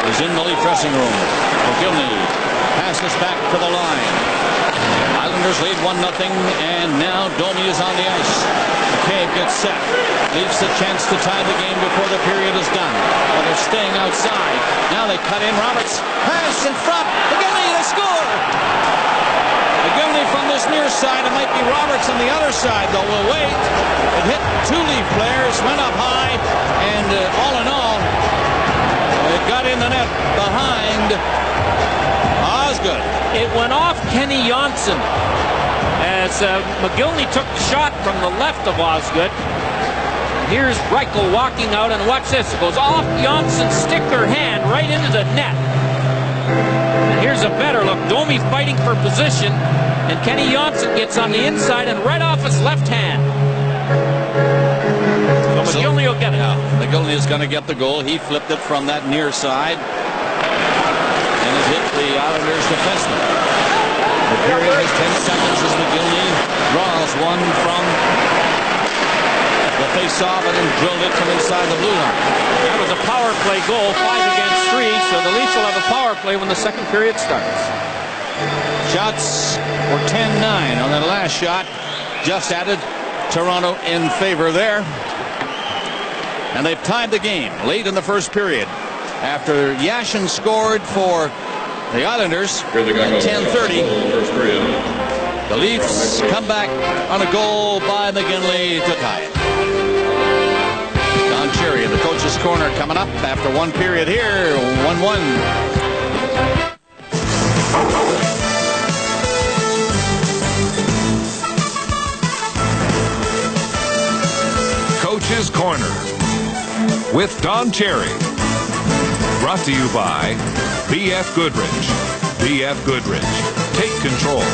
He's in the Leaf dressing room. McGillney passes back to the line. Islanders lead 1-0, and now Domi is on the ice. McCabe gets set. Leaves a chance to tie the game before the period is done. But they're staying outside. Now they cut in. Roberts. Pass in front. McGillney to score. McGillney from this near side. It might be Roberts on the other side, though. We'll wait. It hit 2 Leaf players. Went up high. And all in all, it got in the net behind Osgood. It went off Kenny Johnson as McGillney took the shot from the left of Osgood. Here's Reichel walking out, and watch this. It goes off Johnson's stick or hand right into the net. And here's a better look. Domi fighting for position, and Kenny Johnson gets on the inside and right off his left hand. So McGillney will get it. The McGillney is going to get the goal. He flipped it from that near side. And it hit the Islanders defenseman. The period has 10 seconds as McGillney draws one from the face-off and then drilled it from inside the blue line. That was a power play goal, 5 against 3, so the Leafs will have a power play when the second period starts. Shots were 10-9 on that last shot. Just added Toronto in favor there. And they've tied the game late in the first period after Yashin scored for the Islanders at 10:30. The Leafs come back on a goal by McGinley to tie it. Don Cherry in the coach's corner coming up after one period here, 1-1. Coach's Corner with Don Cherry. Brought to you by B.F. Goodrich. B.F. Goodrich. Take control.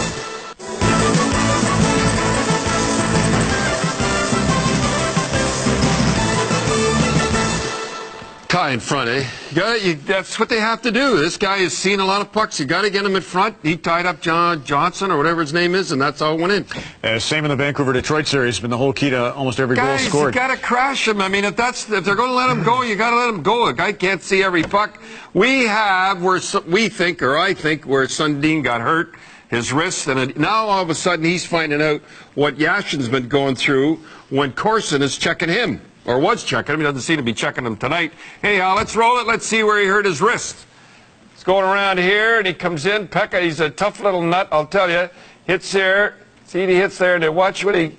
Guy in front, eh? That's what they have to do. This guy has seen a lot of pucks. You got to get him in front. He tied up John Johnson or whatever his name is, and that's how it went in. Same in the Vancouver-Detroit series. Been the whole key to almost every goal scored. You got to crash him. I mean, if they're going to let him go, you got to let him go. A guy can't see every puck. I think, where Sundin got hurt, his wrist, and now all of a sudden he's finding out what Yashin's been going through when Corson is checking him. Or was checking him. He doesn't seem to be checking him tonight. Hey, let's roll it. Let's see where he hurt his wrist. He's going around here, and he comes in. Pekka, he's a tough little nut, I'll tell you. Hits there. See, he hits there, and then watch what I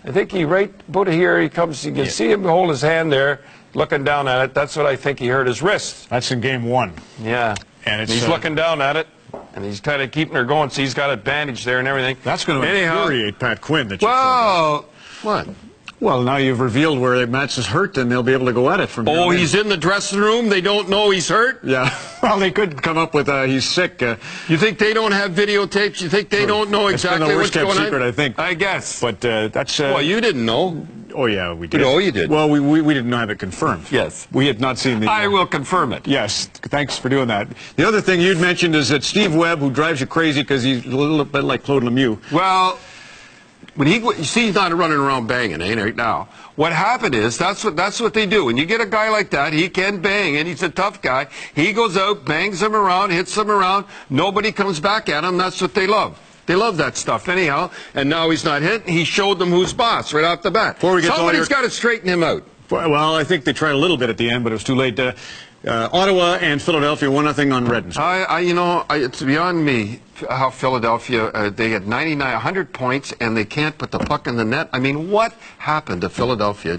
think he right about here. He comes. You can see him hold his hand there, looking down at it. That's what I think he hurt his wrist. That's in game 1. Yeah. And he's looking down at it, and he's kind of keeping her going, so he's got a bandage there and everything. That's going to infuriate Pat Quinn. What? Well, now you've revealed where Mats is hurt, and they'll be able to go at it from here. Oh, he's in the dressing room? They don't know he's hurt? Yeah. Well, they could come up with he's sick. You think they don't have videotapes? You think they don't know exactly what's going on? It's been the worst kept secret, I think. I guess. But that's... well, you didn't know. Oh, yeah, we did. Oh, you did. Well, we didn't have it confirmed. Yes. We had not seen the... I will confirm it. Yes. Thanks for doing that. The other thing you'd mentioned is that Steve Webb, who drives you crazy because he's a little bit like Claude Lemieux. Well... you see, he's not running around banging, right now. What happened is, that's what they do. When you get a guy like that, he can bang, and he's a tough guy. He goes out, bangs them around, hits them around. Nobody comes back at him. That's what they love. They love that stuff anyhow. And now he's not hitting. He showed them who's boss right off the bat. Somebody's got to straighten him out. Well, I think they tried a little bit at the end, but it was too late. Ottawa and Philadelphia 1-0 on Redden. It's beyond me how Philadelphia, they had 100 points, and they can't put the puck in the net. I mean, what happened to Philadelphia?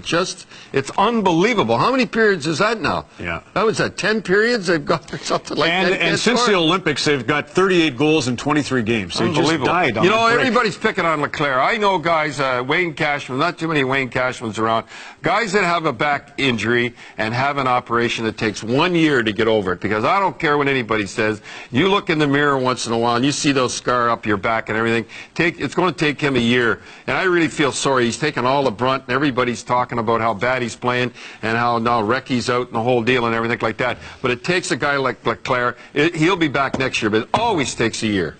It's unbelievable. How many periods is that now? Yeah. That was 10 periods they've got or something like that. And since the Olympics, they've got 38 goals in 23 games. So unbelievable. Just died on everybody's picking on Leclerc. I know guys, Wayne Cashman, not too many Wayne Cashmans around, guys that have a back injury and have an operation that takes 1 year to get over it, because I don't care what anybody says. You look in the mirror once in a while and you see those scars up your back and everything. It's going to take him a year, and I really feel sorry. He's taking all the brunt, and everybody's talking about how bad he's playing and how now Recky's out and the whole deal and everything like that. But it takes a guy like Leclerc. He'll be back next year, but it always takes a year.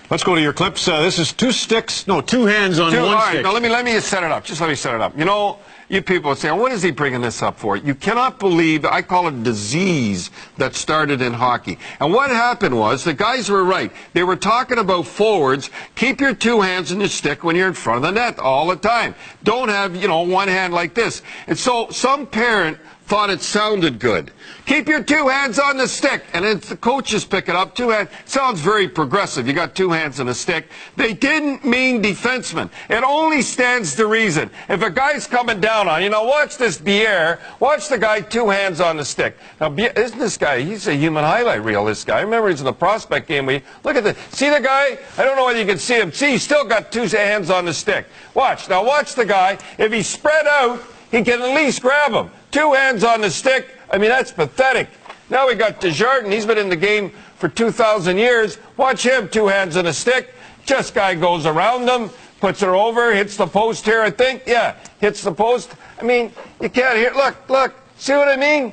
Let's go to your clips. This is two hands on one all right, stick. now let me set it up. Just let me set it up. You know, you people are saying, what is he bringing this up for? You cannot believe, I call it a disease that started in hockey. And what happened was, the guys were right. They were talking about forwards. Keep your two hands on your stick when you're in front of the net all the time. Don't have, one hand like this. And so some parent thought it sounded good. Keep your two hands on the stick. And then the coaches pick it up. Two hands. Sounds very progressive. You got two hands on a stick. They didn't mean defenseman. It only stands to reason. If a guy's coming down on, watch this Bière. Watch the guy, two hands on the stick. Now, isn't this guy, he's a human highlight reel, this guy. I remember he's in the prospect game. Look at this. See the guy? I don't know whether you can see him. See, he's still got two hands on the stick. Watch. Now, watch the guy. If he's spread out, he can at least grab him. Two hands on the stick. I mean, that's pathetic. Now we got Desjardins. He's been in the game for 2,000 years. Watch him, two hands on a stick. Just guy goes around them, puts her over, hits the post here, I think. Yeah, hits the post. I mean, you can't hear. Look. See what I mean?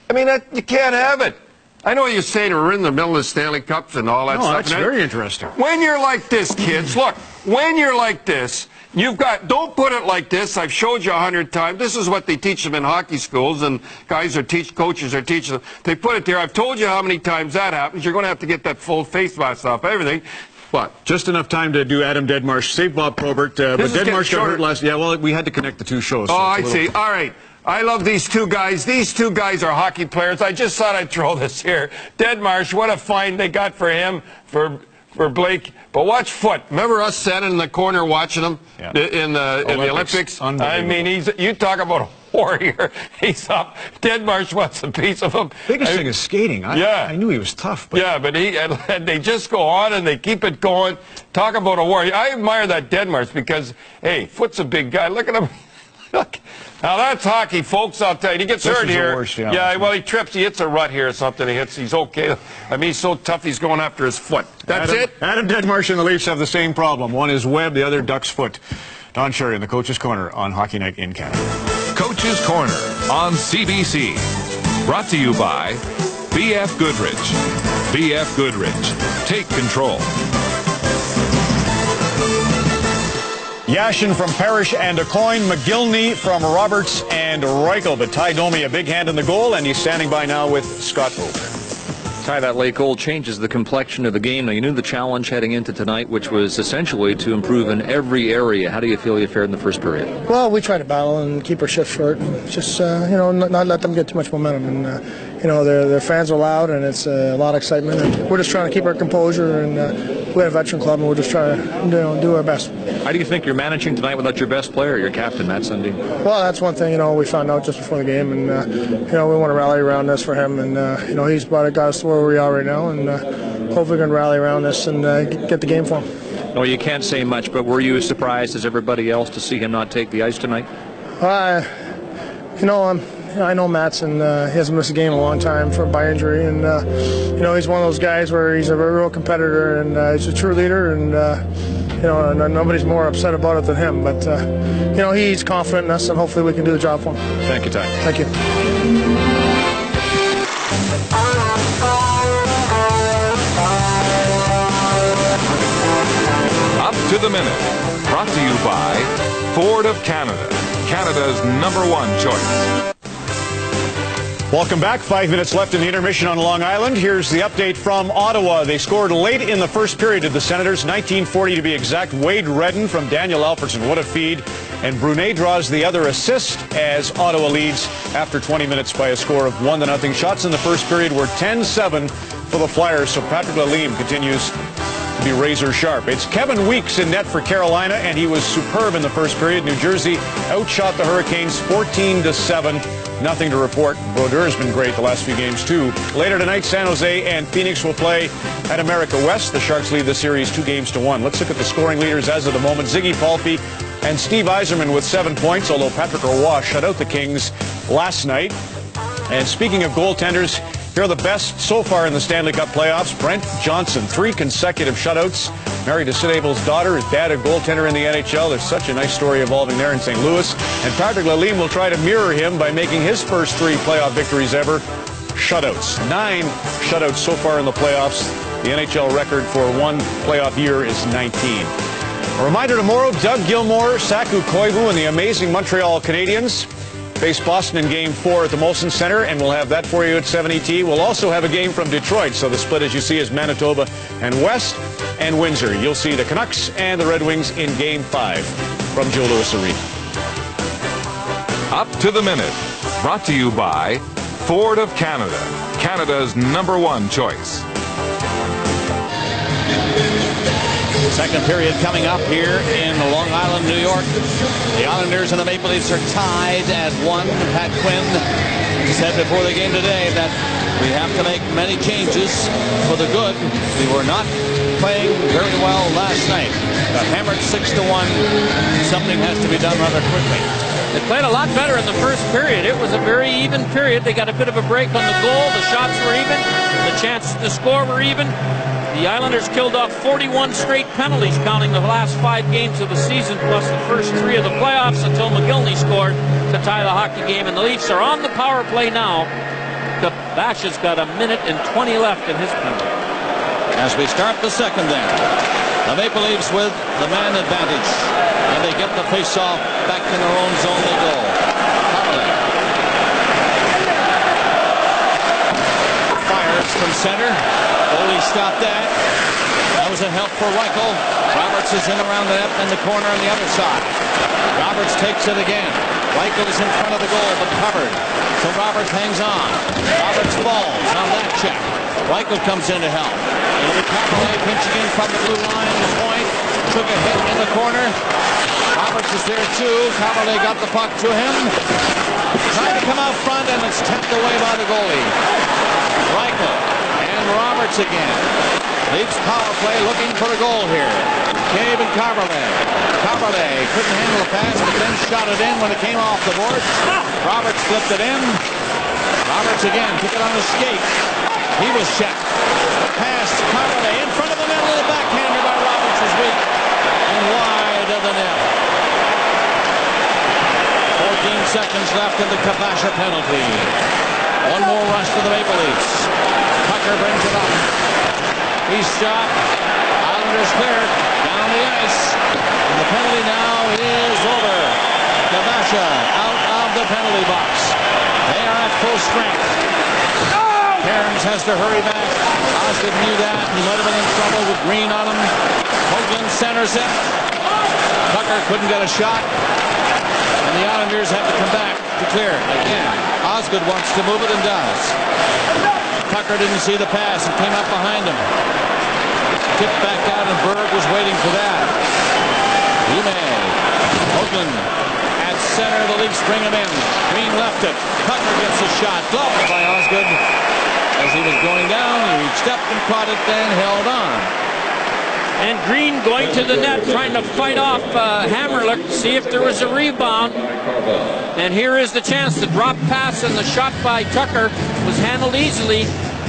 I mean, you can't have it. I know you're saying we're in the middle of the Stanley Cups and all that stuff. That's very interesting. When you're like this, kids, look, when you're like this, don't put it like this. I've showed you 100 times. This is what they teach them in hockey schools, and coaches are teaching them. They put it there. I've told you how many times that happens. You're going to have to get that full face mask off everything. What? Just enough time to do Adam Deadmarsh, save Bob Probert, but Deadmarsh got hurt last. Yeah, well, we had to connect the two shows. Oh, I see. All right. I love these two guys. These two guys are hockey players. I just thought I'd throw this here. Deadmarsh, what a find they got for him, for Blake. But watch Foot. Remember us standing in the corner watching him in the Olympics? I mean, you talk about a warrior. He's up. Deadmarsh wants a piece of him. Biggest thing is skating. I knew he was tough. But. Yeah, but and they just go on and they keep it going. Talk about a warrior. I admire that Deadmarsh because, hey, Foot's a big guy. Look at him. Look. Now that's hockey, folks. I'll tell you. He gets hurt here. Worst, well, he trips. He hits a rut here or something. He's okay. I mean, he's so tough. He's going after his foot. That's it. Adam Deadmarsh and the Leafs have the same problem. One is Webb, the other Duck's foot. Don Cherry in the Coach's Corner on Hockey Night in Canada. Coach's Corner on CBC. Brought to you by BF Goodrich. BF Goodrich. Take control. Yashin from Parrish and Aucoin, McGillney from Roberts and Reichel. But Ty Domi, a big hand in the goal, and he's standing by now with Scott Pope. Ty, that late goal changes the complexion of the game. Now, you knew the challenge heading into tonight, which was essentially to improve in every area. How do you feel you fared in the first period? Well, we tried to battle and keep our shift short and just, not let them get too much momentum. And, their fans are loud and it's a lot of excitement. And we're just trying to keep our composure. And we're a veteran club and we're just trying to do our best. How do you think you're managing tonight without your best player, your captain, Matt Sundin? Well, that's one thing, we found out just before the game. And, we want to rally around this for him. And, he's got us to where we are right now. And hopefully we can rally around this and get the game for him. No, you can't say much, but were you as surprised as everybody else to see him not take the ice tonight? I know Matt's and he hasn't missed a game in a long time by injury, and he's one of those guys where he's a real competitor and he's a true leader, and nobody's more upset about it than him. But he's confident in us, and hopefully we can do the job for him. Thank you, Ty. Thank you. Up to the minute. Brought to you by Ford of Canada, Canada's #1 choice. Welcome back. 5 minutes left in the intermission on Long Island. Here's the update from Ottawa. They scored late in the first period of the Senators, 19:40 to be exact. Wade Redden from Daniel Alfredson. What a feed. And Brunet draws the other assist as Ottawa leads after 20 minutes by a score of 1-0. Shots in the first period were 10-7 for the Flyers, so Patrick Lalime continues to be razor sharp. It's Kevin Weeks in net for Carolina, and he was superb in the first period. New Jersey outshot the Hurricanes 14-7. Nothing to report. Brodeur's been great the last few games, too. Later tonight, San Jose and Phoenix will play at America West. The Sharks lead the series 2-1. Let's look at the scoring leaders as of the moment. Ziggy Palffy and Steve Yzerman with 7 points, although Patrick Roy shut out the Kings last night. And speaking of goaltenders, here are the best so far in the Stanley Cup playoffs. Brent Johnson, 3 consecutive shutouts. Married to Sid Abel's daughter, his dad a goaltender in the NHL. There's such a nice story evolving there in St. Louis. And Patrick Lalime will try to mirror him by making his first 3 playoff victories ever shutouts. 9 shutouts so far in the playoffs. The NHL record for one playoff year is 19. A reminder tomorrow, Doug Gilmour, Saku Koivu, and the amazing Montreal Canadiens face Boston in Game 4 at the Molson Center, and we'll have that for you at 7 ET. We'll also have a game from Detroit, so the split, as you see, is Manitoba and West and Windsor. You'll see the Canucks and the Red Wings in Game 5 from Joe Louis Arena. Up to the minute. Brought to you by Ford of Canada, Canada's #1 choice. Second period coming up here in Long Island, New York. The Islanders and the Maple Leafs are tied at 1. Pat Quinn said before the game today that we have to make many changes for the good. We were not playing very well last night. Got hammered 6-1. Something has to be done rather quickly. They played a lot better in the first period. It was a very even period. They got a bit of a break on the goal. The shots were even. The chances to score were even. The Islanders killed off 41 straight penalties, counting the last 5 games of the season, plus the first 3 of the playoffs until McGillney scored to tie the hockey game. And the Leafs are on the power play now. Kabasha's got 1 minute and 20 left in his penalty. As we start the second then, the Maple Leafs with the man advantage. And they get the face-off back in their own zone. They go. Fires from center. Foley stopped that. That was a help for Reichel. Roberts is in around the net in the corner on the other side. Roberts takes it again. Reichel is in front of the goal but covered. So Roberts hangs on. Roberts falls on that check. Reichel comes in to help. It'll be Caberlet pinching in from the blue line. The point took a hit in the corner. Roberts is there too. Caberlet got the puck to him. Trying to come out front, and it's tapped away by the goalie. Reichel and Roberts again. Leafs power play looking for a goal here. Cave and Caberlet. Caberlet couldn't handle the pass, but then shot it in when it came off the board. Roberts flipped it in. Roberts again took it on his skate. He was checked. Pass Caberlet in front of the net. A little backhander by Roberts is weak and wide of the net. 14 seconds left in the Kabasha penalty. One more rush for the Maple Leafs. Tucker brings it up. He's shot. Islanders cleared down the ice. And the penalty now is over. Kabasha out of the penalty box. They are at full strength. Cairns has to hurry back. Osgood knew that. He might have been in trouble with Green on him. Hoagland centers it. Tucker couldn't get a shot. And the Islanders have to come back to clear it again. Osgood wants to move it and does. Tucker didn't see the pass and came up behind him. Tipped back out and Berg was waiting for that. Hoagland at center. The Leafs bring him in. Green left it. Tucker gets a shot. Blocked by Osgood. As he was going down, he reached up and caught it, then held on. And Green going to the net, trying to fight off Hammerlick, see if there was a rebound. And here is the chance. The drop pass and the shot by Tucker was handled easily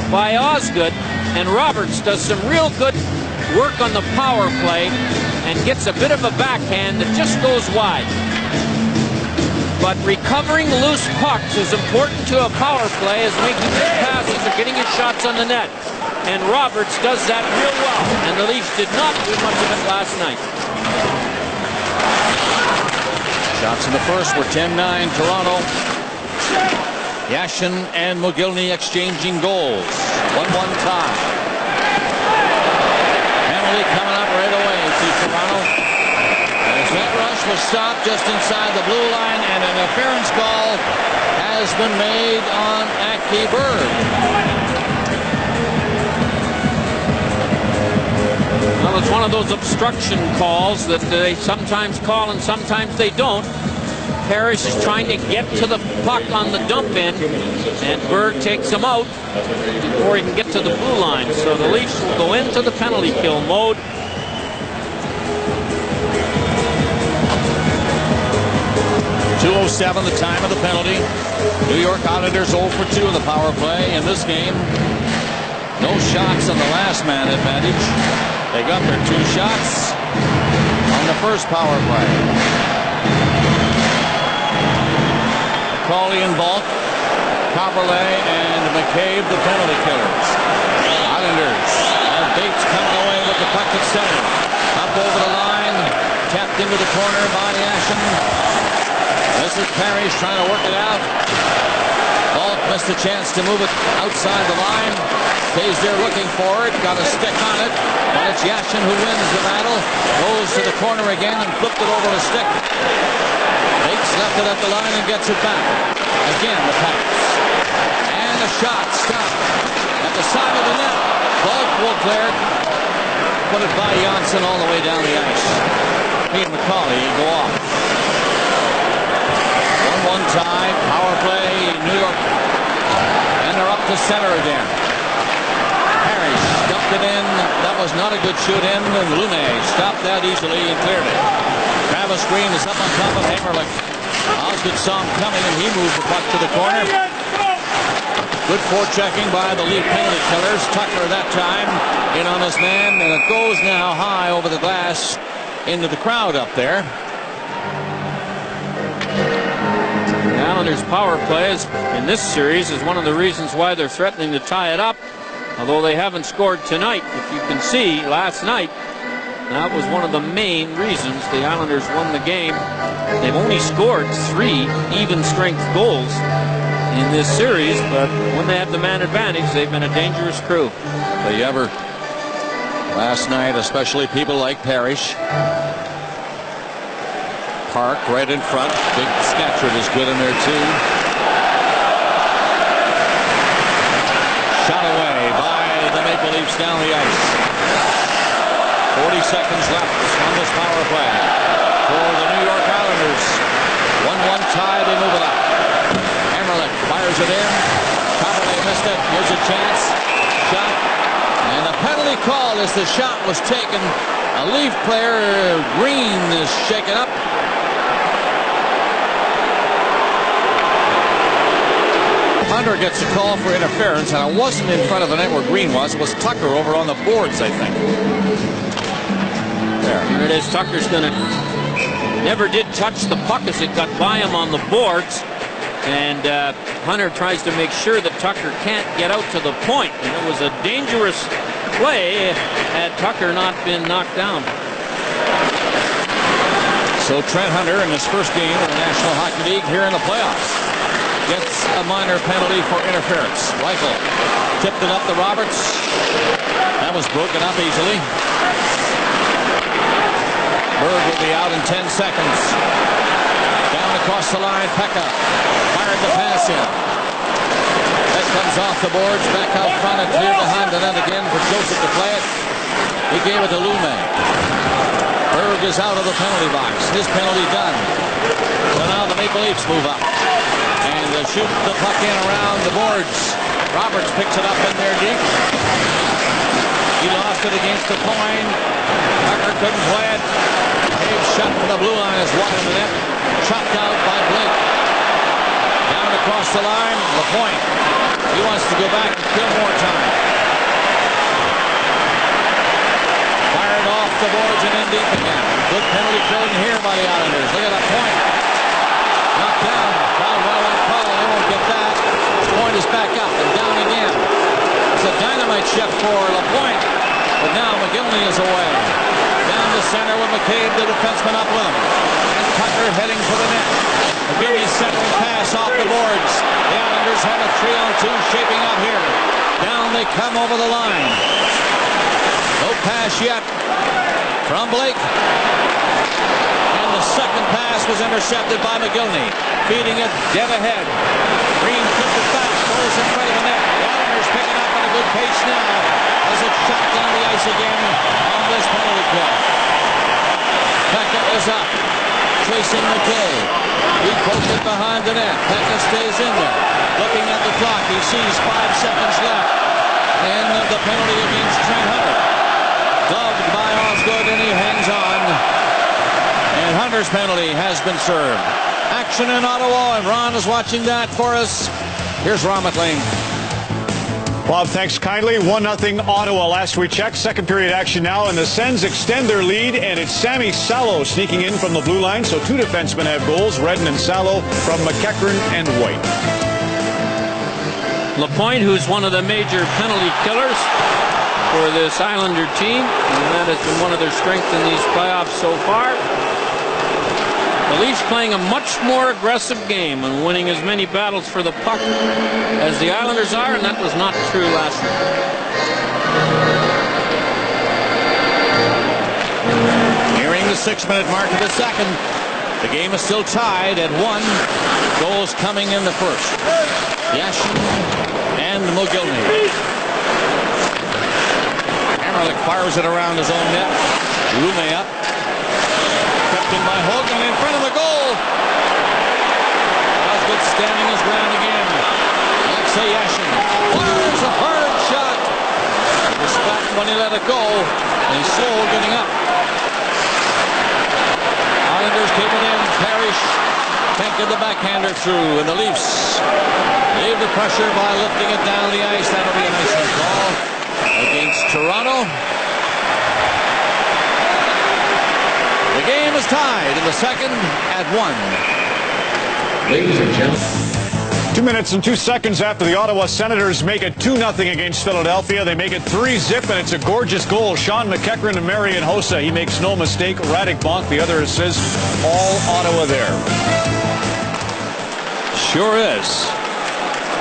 by Osgood. And Roberts does some real good work on the power play and gets a bit of a backhand that just goes wide. But recovering loose pucks is important to a power play, as making good passes or getting his shots on the net. And Roberts does that real well. And the Leafs did not do much of it last night. Shots in the first were 10-9 Toronto. Yashin and McGillney exchanging goals. 1-1 tie. Penalty coming up right away to Toronto. As that rush was stopped just inside the blue line, and an interference call has been made on Aki Berg. Well, it's one of those obstruction calls that they sometimes call and sometimes they don't. Parrish is trying to get to the puck on the dump in, and Berg takes him out before he can get to the blue line. So the Leafs will go into the penalty kill mode. .207 the time of the penalty. New York Islanders 0 for 2 in the power play in this game. No shots on the last man advantage. They got their 2 shots on the first power play. McCauley and Balk, Caberlet and McCabe, the penalty killers. Islanders have Bates coming away with the puck at center. Up over the line, tapped into the corner by Yashin. This is Parrish trying to work it out. Balk missed a chance to move it outside the line. Stays there looking for it. Got a stick on it. But it's Yashin who wins the battle. Goes to the corner again and flipped it over the stick. Bates left it at the line and gets it back. Again the pass. And a shot stopped at the side of the net. Balk will clear it. Put it by Janssen all the way down the ice. He and McCauley go off. 1-1 tie, power play, New York, and they're up to center again. Parrish dumped it in. That was not a good shoot in, and Lume stopped that easily and cleared it. Travis Green is up on top of Hammerlick. Osgood saw him coming, and he moved the puck to the corner. Good forechecking by the Leaf penalty killers. Tucker that time in on his man, and it goes now high over the glass into the crowd up there. The Islanders' power plays in this series is one of the reasons why they're threatening to tie it up, although they haven't scored tonight. If you can see, last night, that was one of the main reasons the Islanders won the game. They've only scored 3 even-strength goals in this series, but when they have the man advantage, they've been a dangerous crew. They ever last night, especially people like Parrish. Park right in front. Big Scatcherd is good in there too. Shot away by the Maple Leafs down the ice. 40 seconds left on this power play for the New York Islanders. 1-1 tie, they move it up. Fires it in. Probably missed it. Here's a chance. Shot. And a penalty call as the shot was taken. A Leaf player, Green, is shaken up. Hunter gets a call for interference, and it wasn't in front of the net where Green was. It was Tucker over on the boards, I think. There. Here it is. Tucker's going to... Never did touch the puck as it got by him on the boards. And Hunter tries to make sure that Tucker can't get out to the point. And it was a dangerous play had Tucker not been knocked down. So Trent Hunter in his first game in the National Hockey League here in the playoffs gets a minor penalty for interference. Reichel tipped it up to Roberts. That was broken up easily. Berg will be out in 10 seconds. Down across the line, Pekka fired the pass in. That comes off the boards, back out front and clear behind the net again for Joseph to play it. He gave it to Lume. Berg is out of the penalty box. His penalty done. So now the Maple Leafs move up. And shoot the puck in around the boards. Roberts picks it up in there deep. He lost it against the point. Tucker couldn't play it. Dave shot from the blue line is wide in the net. Chopped out by Blake. Down across the line, LaPointe. He wants to go back and kill more time. Fired off the boards and in deep again. Good penalty kill in here by the Islanders. Look at LaPointe. Knocked down. Caldwell on call. They won't get that. Point is back up and down again. It's a dynamite shift for LaPointe. But now McGillney is away. Down the center with McCabe, the defenseman up with him. And Tucker heading for the net. McGillney's second pass off the boards. The Islanders have a 3-on-2 shaping up here. Down they come over the line. No pass yet from Blake. And the second pass was intercepted by McGillney. Feeding it dead ahead. Green flips it back, goes in front of the net. The Islanders picking up at a good pace now as it's shot down the ice again on this penalty kill. Pekka is up, chasing McCabe. He pokes it behind the net. Pekka stays in there. Looking at the clock, he sees 5 seconds left. And the penalty against Trent Hunter. Gloved by Osgood, and he hangs on. And Hunter's penalty has been served. Action in Ottawa, and Ron is watching that for us. Here's Ron McLean. Bob, thanks kindly. 1-0 Ottawa last we checked. Second period action now, and the Sens extend their lead, and it's Sammy Salo sneaking in from the blue line. So 2 defensemen have goals, Redden and Salo, from McEachern and White. LaPointe, who's one of the major penalty killers for this Islander team, and that has been one of their strengths in these playoffs so far. The Leafs playing a much more aggressive game and winning as many battles for the puck as the Islanders are, and that was not true last night. Nearing the 6-minute mark of the second. The game is still tied at 1. Goals coming in the first. Yashin and Mogilny. Hammerlick fires it around his own net. Lume up. Kept in by Hogan in front of the goal. Osgood standing his ground again. Alexei Yashin fires a hard shot. He was flattened when he let it go, and he's slow getting up. Islanders keep it in. Parrish Can't get the backhander through, and the Leafs leave the pressure by lifting it down the ice. That'll be a nice call against Toronto. The game is tied in the second at 1. Ladies and gentlemen. 2 minutes and 2 seconds after the Ottawa Senators make it 2-0 against Philadelphia. They make it 3-zip, and it's a gorgeous goal. Sean McEachran and Marian Hossa. He makes no mistake. Radek Bonk, the other assist. All Ottawa there. Sure is.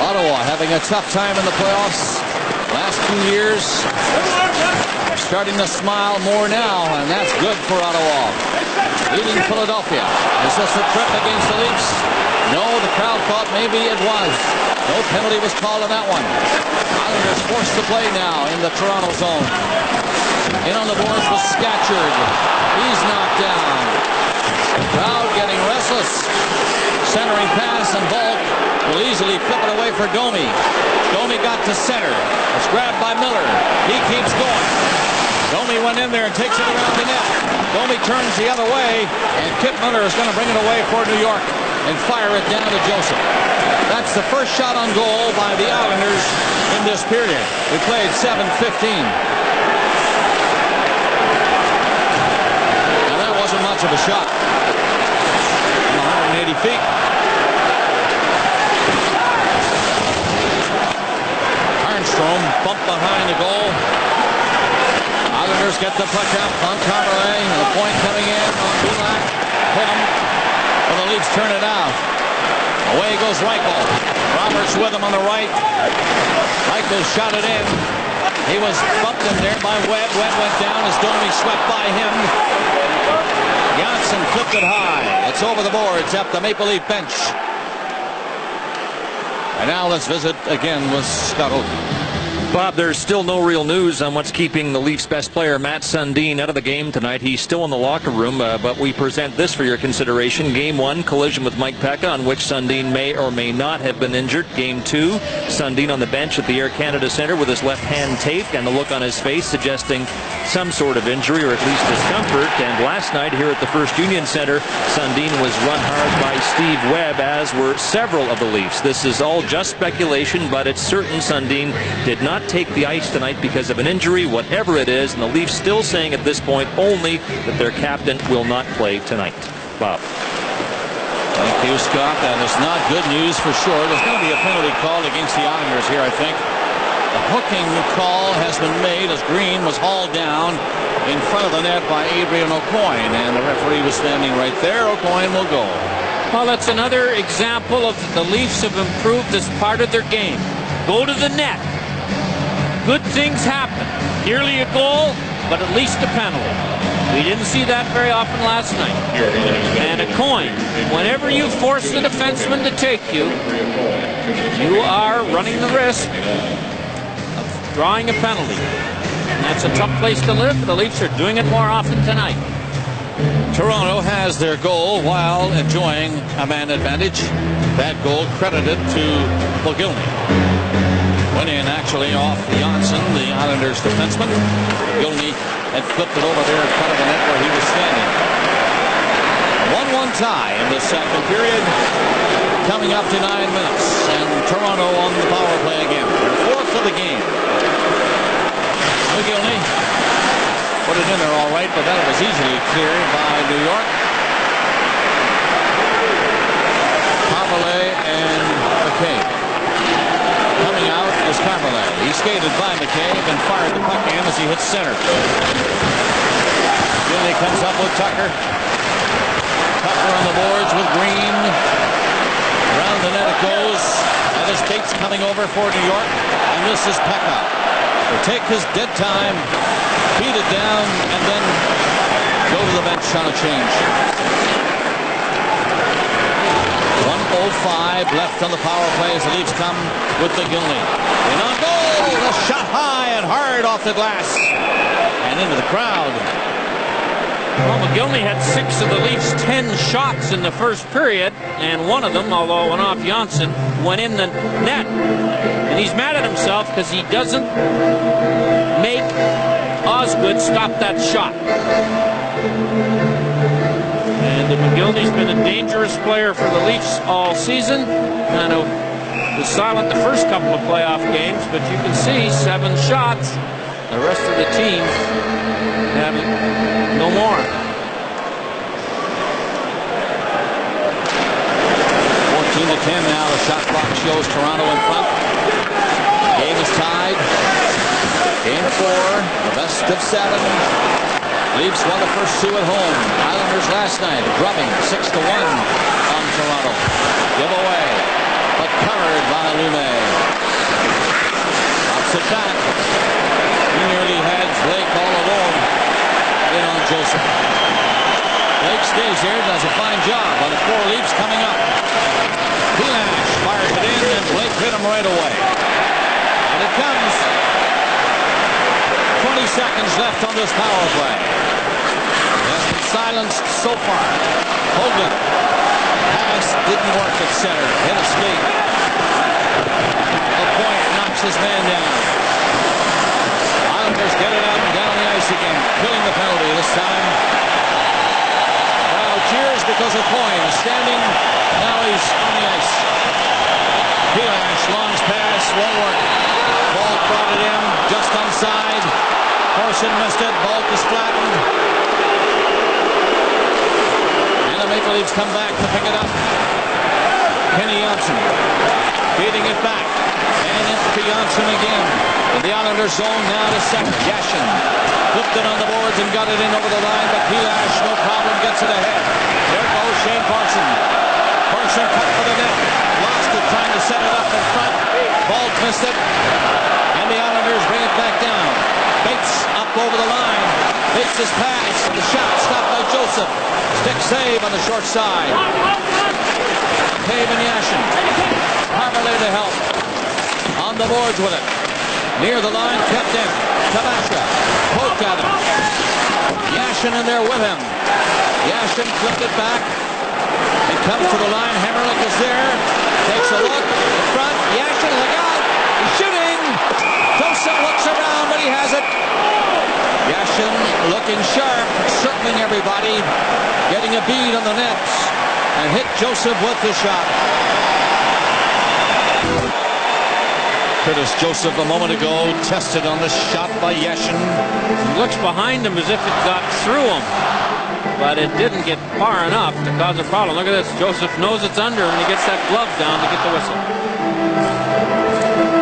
Ottawa having a tough time in the playoffs. Last 2 years. Starting to smile more now, and that's good for Ottawa. Leading Philadelphia. Is this a trip against the Leafs? No, the crowd thought maybe it was. No penalty was called on that one. Islanders forced to play now in the Toronto zone. In on the boards was Scatchard. He's knocked down. The crowd getting restless. Centering pass, and Volk will easily flip it away for Domi. Domi got to center. It's grabbed by Miller. He keeps going. Domi went in there and takes it around the net. Domi turns the other way, and Kip Miller is going to bring it away for New York and fire it down to Joseph. That's the first shot on goal by the Islanders in this period. We played 7:15. And that wasn't much of a shot. From 180 feet. Armstrong bumped behind the goal. Islanders get the puck up on Carberlay. The point coming in on Kulak. Hit him. Well, the Leafs turn it out. Away goes Reichel. Roberts with him on the right. Reichel shot it in. He was bumped in there by Webb. Webb went down as Domi swept by him. Janssen flipped it high. It's over the boards at the Maple Leaf bench. And now let's visit again with Scott Oakley. Bob, there's still no real news on what's keeping the Leafs' best player, Matt Sundin, out of the game tonight. He's still in the locker room, but we present this for your consideration. Game 1, collision with Mike Pekka, on which Sundin may or may not have been injured. Game 2, Sundin on the bench at the Air Canada Centre with his left hand taped and the look on his face suggesting some sort of injury or at least discomfort. And last night here at the First Union Centre, Sundin was run hard by Steve Webb, as were several of the Leafs. This is all just speculation, but it's certain Sundin did not take the ice tonight because of an injury, whatever it is, and the Leafs still saying at this point only that their captain will not play tonight. Bob. Thank you, Scott. That is not good news for sure. There's going to be a penalty called against the Islanders here, I think. The hooking call has been made as Green was hauled down in front of the net by Adrian Aucoin, and the referee was standing right there. Aucoin will go. Well, that's another example of the Leafs have improved this part of their game. Go to the net. Good things happen. Nearly a goal, but at least a penalty. We didn't see that very often last night. And a coin. Whenever you force the defenseman to take you, you are running the risk of drawing a penalty. And that's a tough place to live. The Leafs are doing it more often tonight. Toronto has their goal while enjoying a man advantage. That goal credited to Mogilny. Went in actually off Janssen, the Islanders defenseman. Gilney had flipped it over there in front of the net where he was standing. 1-1 tie in the second period. Coming up to 9 minutes. And Toronto on the power play again. Their fourth of the game. Gilney put it in there all right, but that was easily cleared by New York. Carberlay and McCabe. Coming out is Carberlay. He skated by McCabe and fired the puck in as he hits center. Gilney comes up with Tucker. Tucker on the boards with Green. Around the net it goes. That is Bates coming over for New York. And this is Pekka. He'll take his dead time, beat it down, and then go to the bench on a change. 1:05 left on the power play as the Leafs come with the Gilney. In on goal! A shot high and hard off the glass. And into the crowd. Well, McGillney had 6 of the Leafs' 10 shots in the first period, and one of them, although it went off Janssen, went in the net. And he's mad at himself because he doesn't make Osgood stop that shot. And McGildy's been a dangerous player for the Leafs all season. Kind of was silent the first couple of playoff games, but you can see 7 shots. The rest of the team having no more. 14-10 now. The shot clock shows Toronto in front. Game is tied. Game 4, the best of 7. Leafs won the first 2 at home. Islanders last night drubbing 6-1 on Toronto. Giveaway, but covered by Lume. Pops it back. He nearly had Blake all alone in on Joseph. Blake stays here, does a fine job on the 4 Leafs coming up. Pilash fires it in, and Blake hit him right away. And it comes. 20 seconds left on this power play. Has been silenced so far. Hoagland. Pass didn't work at center. Hit a skate. The point knocks his man down. Islanders get it out and down the ice again. Killing the penalty this time. Crowd cheers because of Coyne standing. Now he's on the ice. Pilash, long pass, won't work. Ball brought it in, just onside. Corson missed it. Ball is flattened. And the Maple Leafs come back to pick it up. Kenny Johnson feeding it back. And into Johnson again. In the Islanders zone now to second. Yashin flipped it on the boards and got it in over the line. But Pilash, no problem, gets it ahead. There goes Shane Parson. Parson cut for the net. Lost it trying to set it up in front. Ball missed it. And the Islanders bring it back down. Bates up over the line. Bates his pass. The shot stopped by Joseph. Stick save on the short side. Cave and Yashin. Harberley to help. On the boards with it. Near the line, kept in. Tabasha. Poked at him. Yashin in there with him. Yashin flipped it back. It comes to the line. Hammerlick is there. Takes a look. In front. Yashin, look out. He's shooting. Joseph looks around, but he has it. Yashin looking sharp, circling everybody, getting a bead on the nets, and hit Joseph with the shot. Curtis Joseph a moment ago tested on the shot by Yashin. He looks behind him as if it got through him, but it didn't get far enough to cause a problem. Look at this. Joseph knows it's under, and he gets that glove down to get the whistle.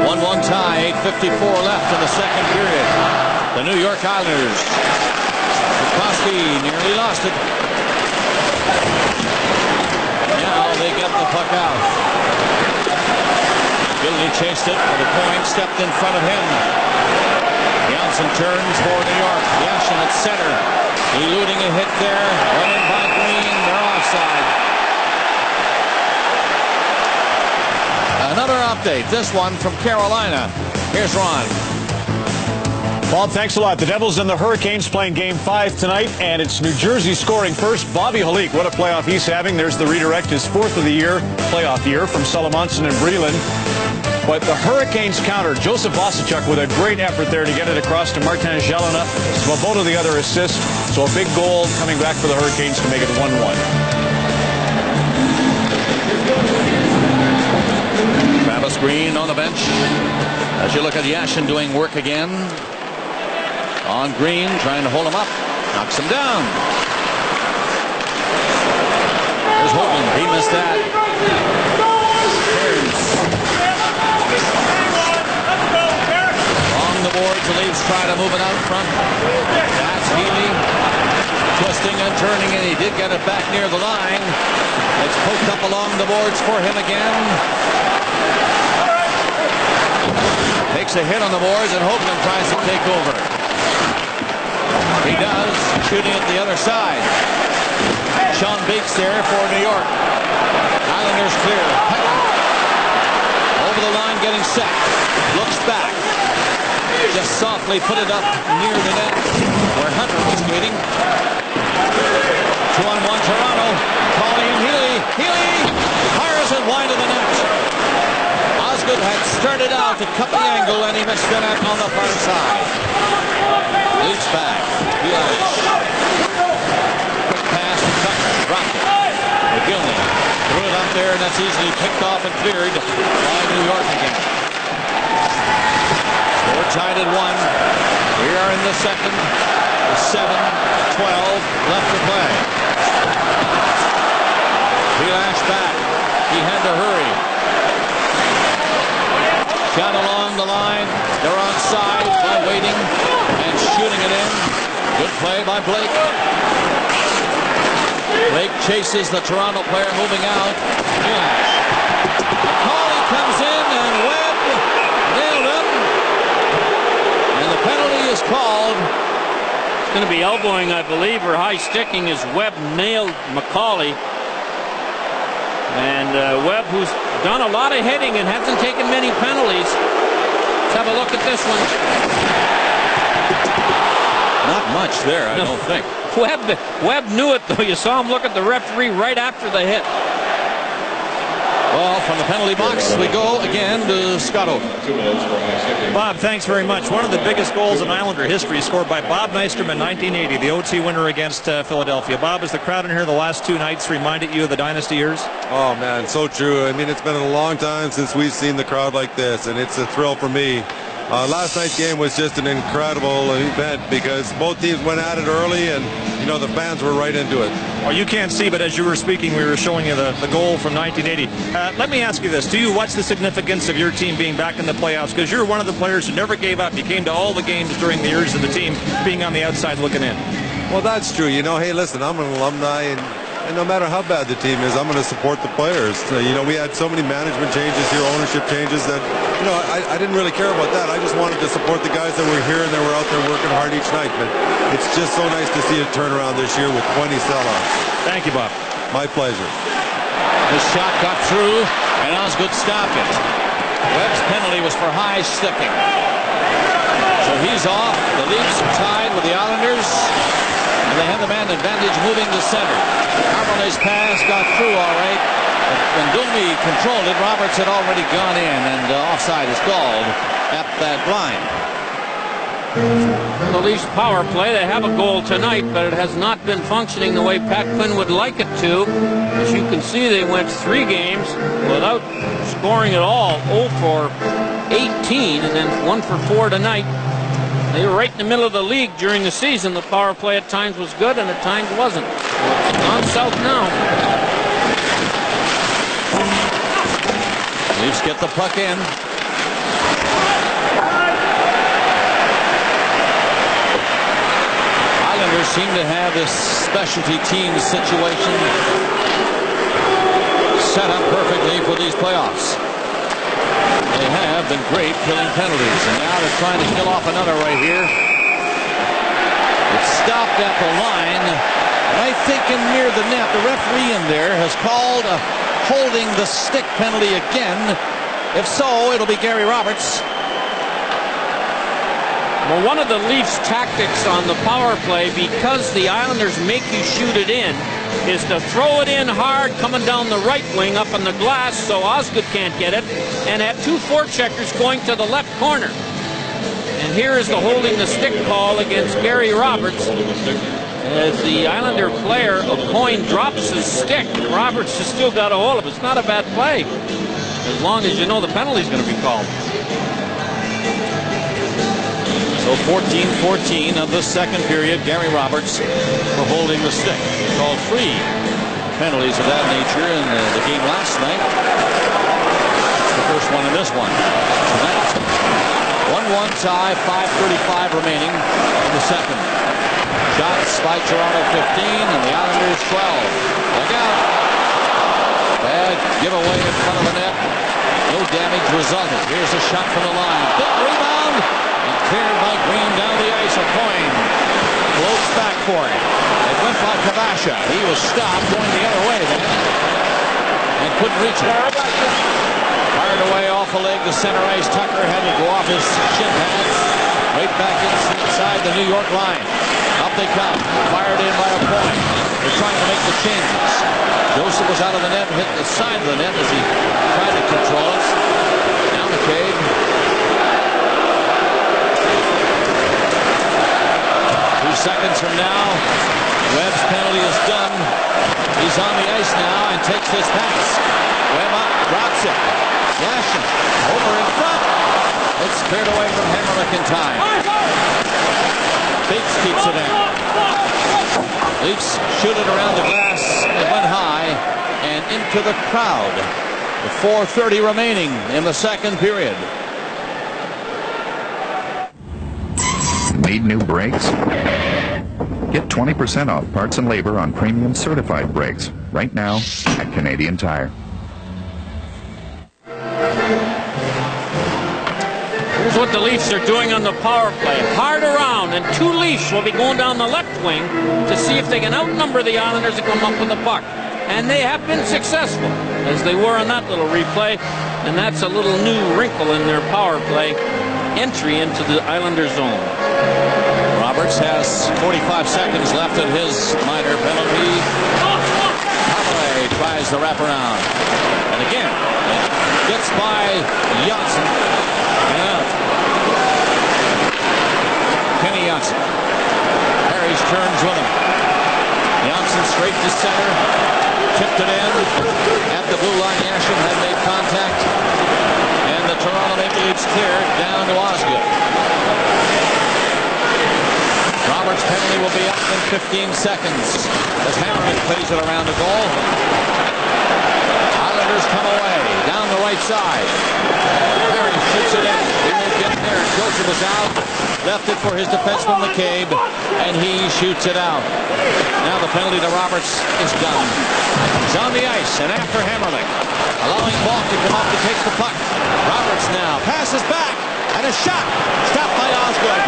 1-1 tie, 8:54 left in the second period. The New York Islanders. Koski nearly lost it. Now they get the puck out. Gilney chased it, but the point stepped in front of him. Johnson turns for New York. Yashin at center. Eluding a hit there. Running by Green. They're offside. Another update, this one from Carolina. Here's Ron. Bob, thanks a lot. The Devils and the Hurricanes playing Game 5 tonight, and it's New Jersey scoring first. Bobby Halik, what a playoff he's having. There's the redirect, his 4th of the year, playoff year, from Solomonson and Breland. But the Hurricanes counter, Joseph Osachuk with a great effort there to get it across to Martin Jalona. Svoboda the other assist. So a big goal coming back for the Hurricanes to make it 1-1. Travis Green on the bench. As you look at Yashin doing work again. On Green, trying to hold him up. Knocks him down. There's Hoagland. He missed that. Along the boards, the Leafs try to move it out front. That's Healy. Twisting and turning, and he did get it back near the line. It's poked up along the boards for him again. Takes a hit on the boards, and Hoagland tries to take over. He does, shooting at the other side. Sean Bates there for New York. Islanders clear. Over the line, getting set. Looks back. Just softly put it up near the net where Hunter was waiting. 2-on-1 Toronto. Calling in Healy. Healy fires it wide of the net. Osgood had started out to cut the angle, and he missed the net on the far side. Leafs back. Quick pass to Tucker. Dropped it. there, and that's easily picked off and cleared by New York again. We're tied at 1. We are in the second. 7-12 left to play. He lashed back. He had to hurry. Shot along the line. They're onside by waiting and shooting it in. Good play by Blake. Blake chases the Toronto player moving out. McCauley comes in and Webb nailed him. And the penalty is called. It's going to be elbowing, I believe, or high sticking as Webb nailed McCauley. And Webb, who's done a lot of hitting and hasn't taken many penalties. Let's have a look at this one. Not much there, I don't think. Webb knew it, though. You saw him look at the referee right after the hit. Well, from the penalty box, we go again to Scott Oak. Bob, thanks very much. One of the biggest goals in Islander history scored by Bob Nystrom in 1980, the OT winner against Philadelphia. Bob, has the crowd in here the last 2 nights reminded you of the dynasty years? Oh, man, so true. I mean, it's been a long time since we've seen the crowd like this, and it's a thrill for me. Last night's game was just an incredible event because both teams went at it early, and, you know, the fans were right into it. Well, you can't see, but as you were speaking, we were showing you the goal from 1980. Let me ask you this. To you, what's the significance of your team being back in the playoffs? Because you're one of the players who never gave up. You came to all the games during the years of the team, being on the outside looking in. Well, that's true. You know, hey, listen, I'm an alumni, and no matter how bad the team is, I'm going to support the players. You know, we had so many management changes here, ownership changes that, you know, I didn't really care about that. I just wanted to support the guys that were here and that were out there working hard each night. But it's just so nice to see a turnaround this year with 20 sellouts. Thank you, Bob. My pleasure. The shot got through, and Osgood stopped it. Webb's penalty was for high sticking. So he's off. The Leafs are tied with the Islanders. And they have the man advantage moving to center. Carbone's pass got through all right. But when Domi controlled it, Roberts had already gone in, and offside is called at that line. The Leafs power play, they have a goal tonight, but it has not been functioning the way Pat Quinn would like it to. As you can see, they went 3 games without scoring at all. 0 for 18, and then 1 for 4 tonight. They were right in the middle of the league during the season. The power play at times was good and at times wasn't. On south now. Leafs get the puck in. Islanders seem to have this specialty teams situation set up perfectly for these playoffs. They have been great killing penalties, and now they're trying to kill off another right here. It's stopped at the line, and I think in near the net, the referee in there has called a holding the stick penalty again. If so, it'll be Gary Roberts. Well, one of the Leafs' tactics on the power play, because the Islanders make you shoot it in, is to throw it in hard coming down the right wing up on the glass so Osgood can't get it, and have 2 forecheckers going to the left corner. And here is the holding the stick call against Gary Roberts. As the Islander player, O'Coin, drops his stick, Roberts has still got a hold of it. It's not a bad play, as long as you know the penalty's going to be called. So 14-14 of the second period. Gary Roberts for holding the stick. He called 3 penalties of that nature in the game last night. The first one in this one tonight. 1-1 tie, 5:35 remaining in the second. Shots by Toronto 15 and the Islanders 12. Look out. Bad giveaway in front of the net. No damage resulted. Here's a shot from the line. Big rebound. Cleared by Green down the ice. O'Coin floats back for it. It went by Kavasha. He was stopped going the other way then and couldn't reach it. Fired away off the leg to center ice. Tucker had to go off his shin pads. Right back inside the New York line. Up they come. Fired in by O'Coin. They're trying to make the changes. Joseph was out of the net and hit the side of the net as he tried to control it. Now McCabe. 2 seconds from now, Webb's penalty is done. He's on the ice now and takes this pass. Wema drops it. Yashin over in front. It's cleared away from Henrik in time. Bates keeps it in. Leafs shoot it around the glass. It went high and into the crowd. With 4:30 remaining in the second period. Need new brakes? Get 20% off parts and labor on premium certified brakes right now at Canadian Tire. Here's what the Leafs are doing on the power play. Hard around, and two Leafs will be going down the left wing to see if they can outnumber the Islanders and come up with the puck. And they have been successful, as they were on that little replay. And that's a little new wrinkle in their power play entry into the Islander zone. Roberts has 45 seconds left at his minor penalty. Holloway tries the wraparound. And again, it gets by Johnson. Kenny Johnson. Harry's turns with him. Johnson straight to center. Tipped it in. At the blue line, Yashin had made contact. And the Toronto Maple Leafs cleared down to Osgood. Roberts' penalty will be up in 15 seconds as Hammerman plays it around the goal. Islanders come away down the right side. Harry shoots it in. He won't get there. Joseph is out. Left it for his defenseman McCabe, and he shoots it out. Now the penalty to Roberts is done. He's on the ice, and after Hammerman, allowing Falk to come up to take the puck. Roberts now passes back, and a shot stopped by Osgood.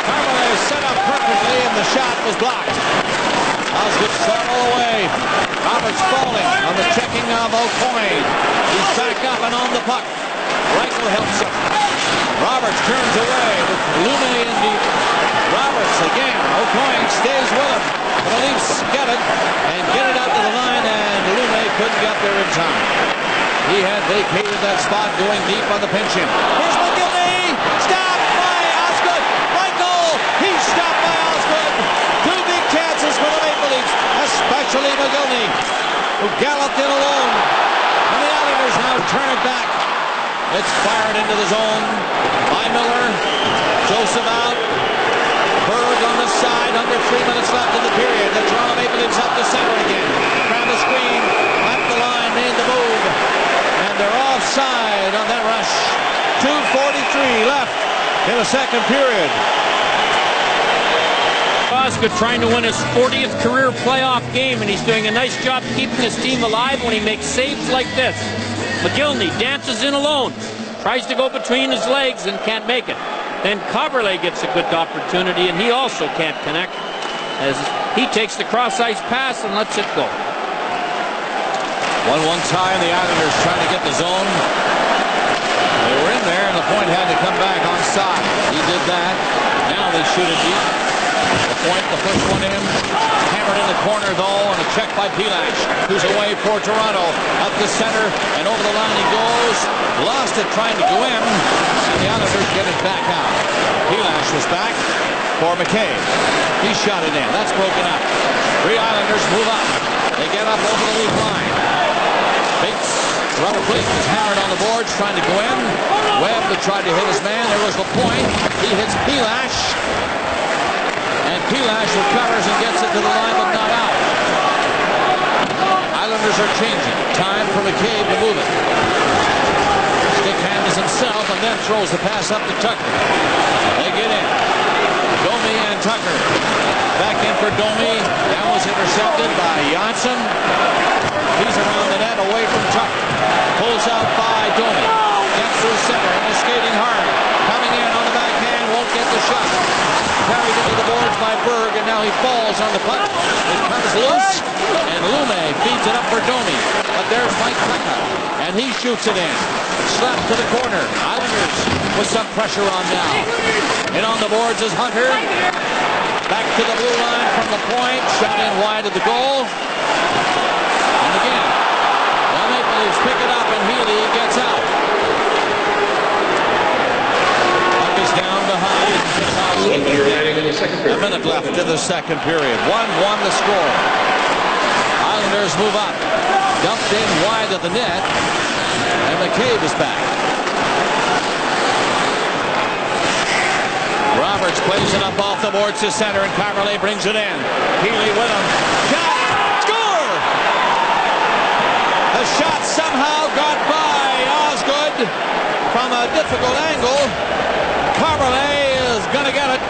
Carmele set up perfectly, and the shot was blocked. Osgood shot all the way. Roberts falling on the checking of O'Coin. He's back up and on the puck. Reichel helps him. Roberts turns away with Lume in deep. Roberts again. O'Coin stays with him. The Leafs get it and get it out to the line, and Lume couldn't get there in time. He had vacated that spot going deep on the pinch in. Here's McGillney. Stopped by Osgood. Reichel. He's stopped by Osgood. Two big chances for the Maple Leafs, especially McGillney, who galloped in alone. And the Islanders now turn it back. It's fired into the zone by Miller. Joseph out. Berg on the side. Under 3 minutes left in the period. The Toronto Maple Leafs up to center again. Found the screen. Left the line. Made the move. And they're offside on that rush. 2:43 left in the second period. Osgood trying to win his 40th career playoff game, and he's doing a nice job keeping his team alive when he makes saves like this. McGillney dances in alone, tries to go between his legs and can't make it. Then Coverley gets a good opportunity, and he also can't connect as he takes the cross-ice pass and lets it go. 1-1 tie, and the Islanders trying to get the zone. They were in there, and the point had to come back on side. He did that. Now they shoot it deep. The point, the first one in. Hammered in the corner, though, and a check by Pilash, who's away for Toronto. Up the center, and over the line he goes. Lost it trying to go in, and the Islanders get it back out. Pilash was back for McCabe. He shot it in. That's broken up. Three Islanders move up. They get up over the Leaf line. Bates, rubber plate is hammered on the boards, trying to go in. Webb tried to hit his man. There was the point. He hits Pilash. And Pilash recovers and gets it to the line, but not out. Islanders are changing. Time for McCabe to move it. Stick handles himself and then throws the pass up to Tucker. They get in. Domi and Tucker. Back in for Domi. That was intercepted by Johnson. He's around the net away from Tucker. Pulls out by Domi. Gets to the center and is skating hard. Coming in on the backhand. Won't get the shot. Carried into the boards by Berg, and now he falls on the puck. It comes loose, and Lume feeds it up for Domi. But there's Mike Tucker, and he shoots it in. Slapped to the corner. Islanders with some pressure on now. And on the boards is Hunter. Back to the blue line from the point. Shot in wide of the goal. And again, the Maple Leafs pick it up, and Healy gets out. Puck is down behind. A minute left in the second period. 1-1 the score. Islanders move up. Dumped in wide of the net. And McCabe is back. Roberts plays it up off the boards to center, and Carverlay brings it in. Healy with him. Shot! Score! The shot somehow got by Osgood from a difficult angle. Carverlay is going to get it.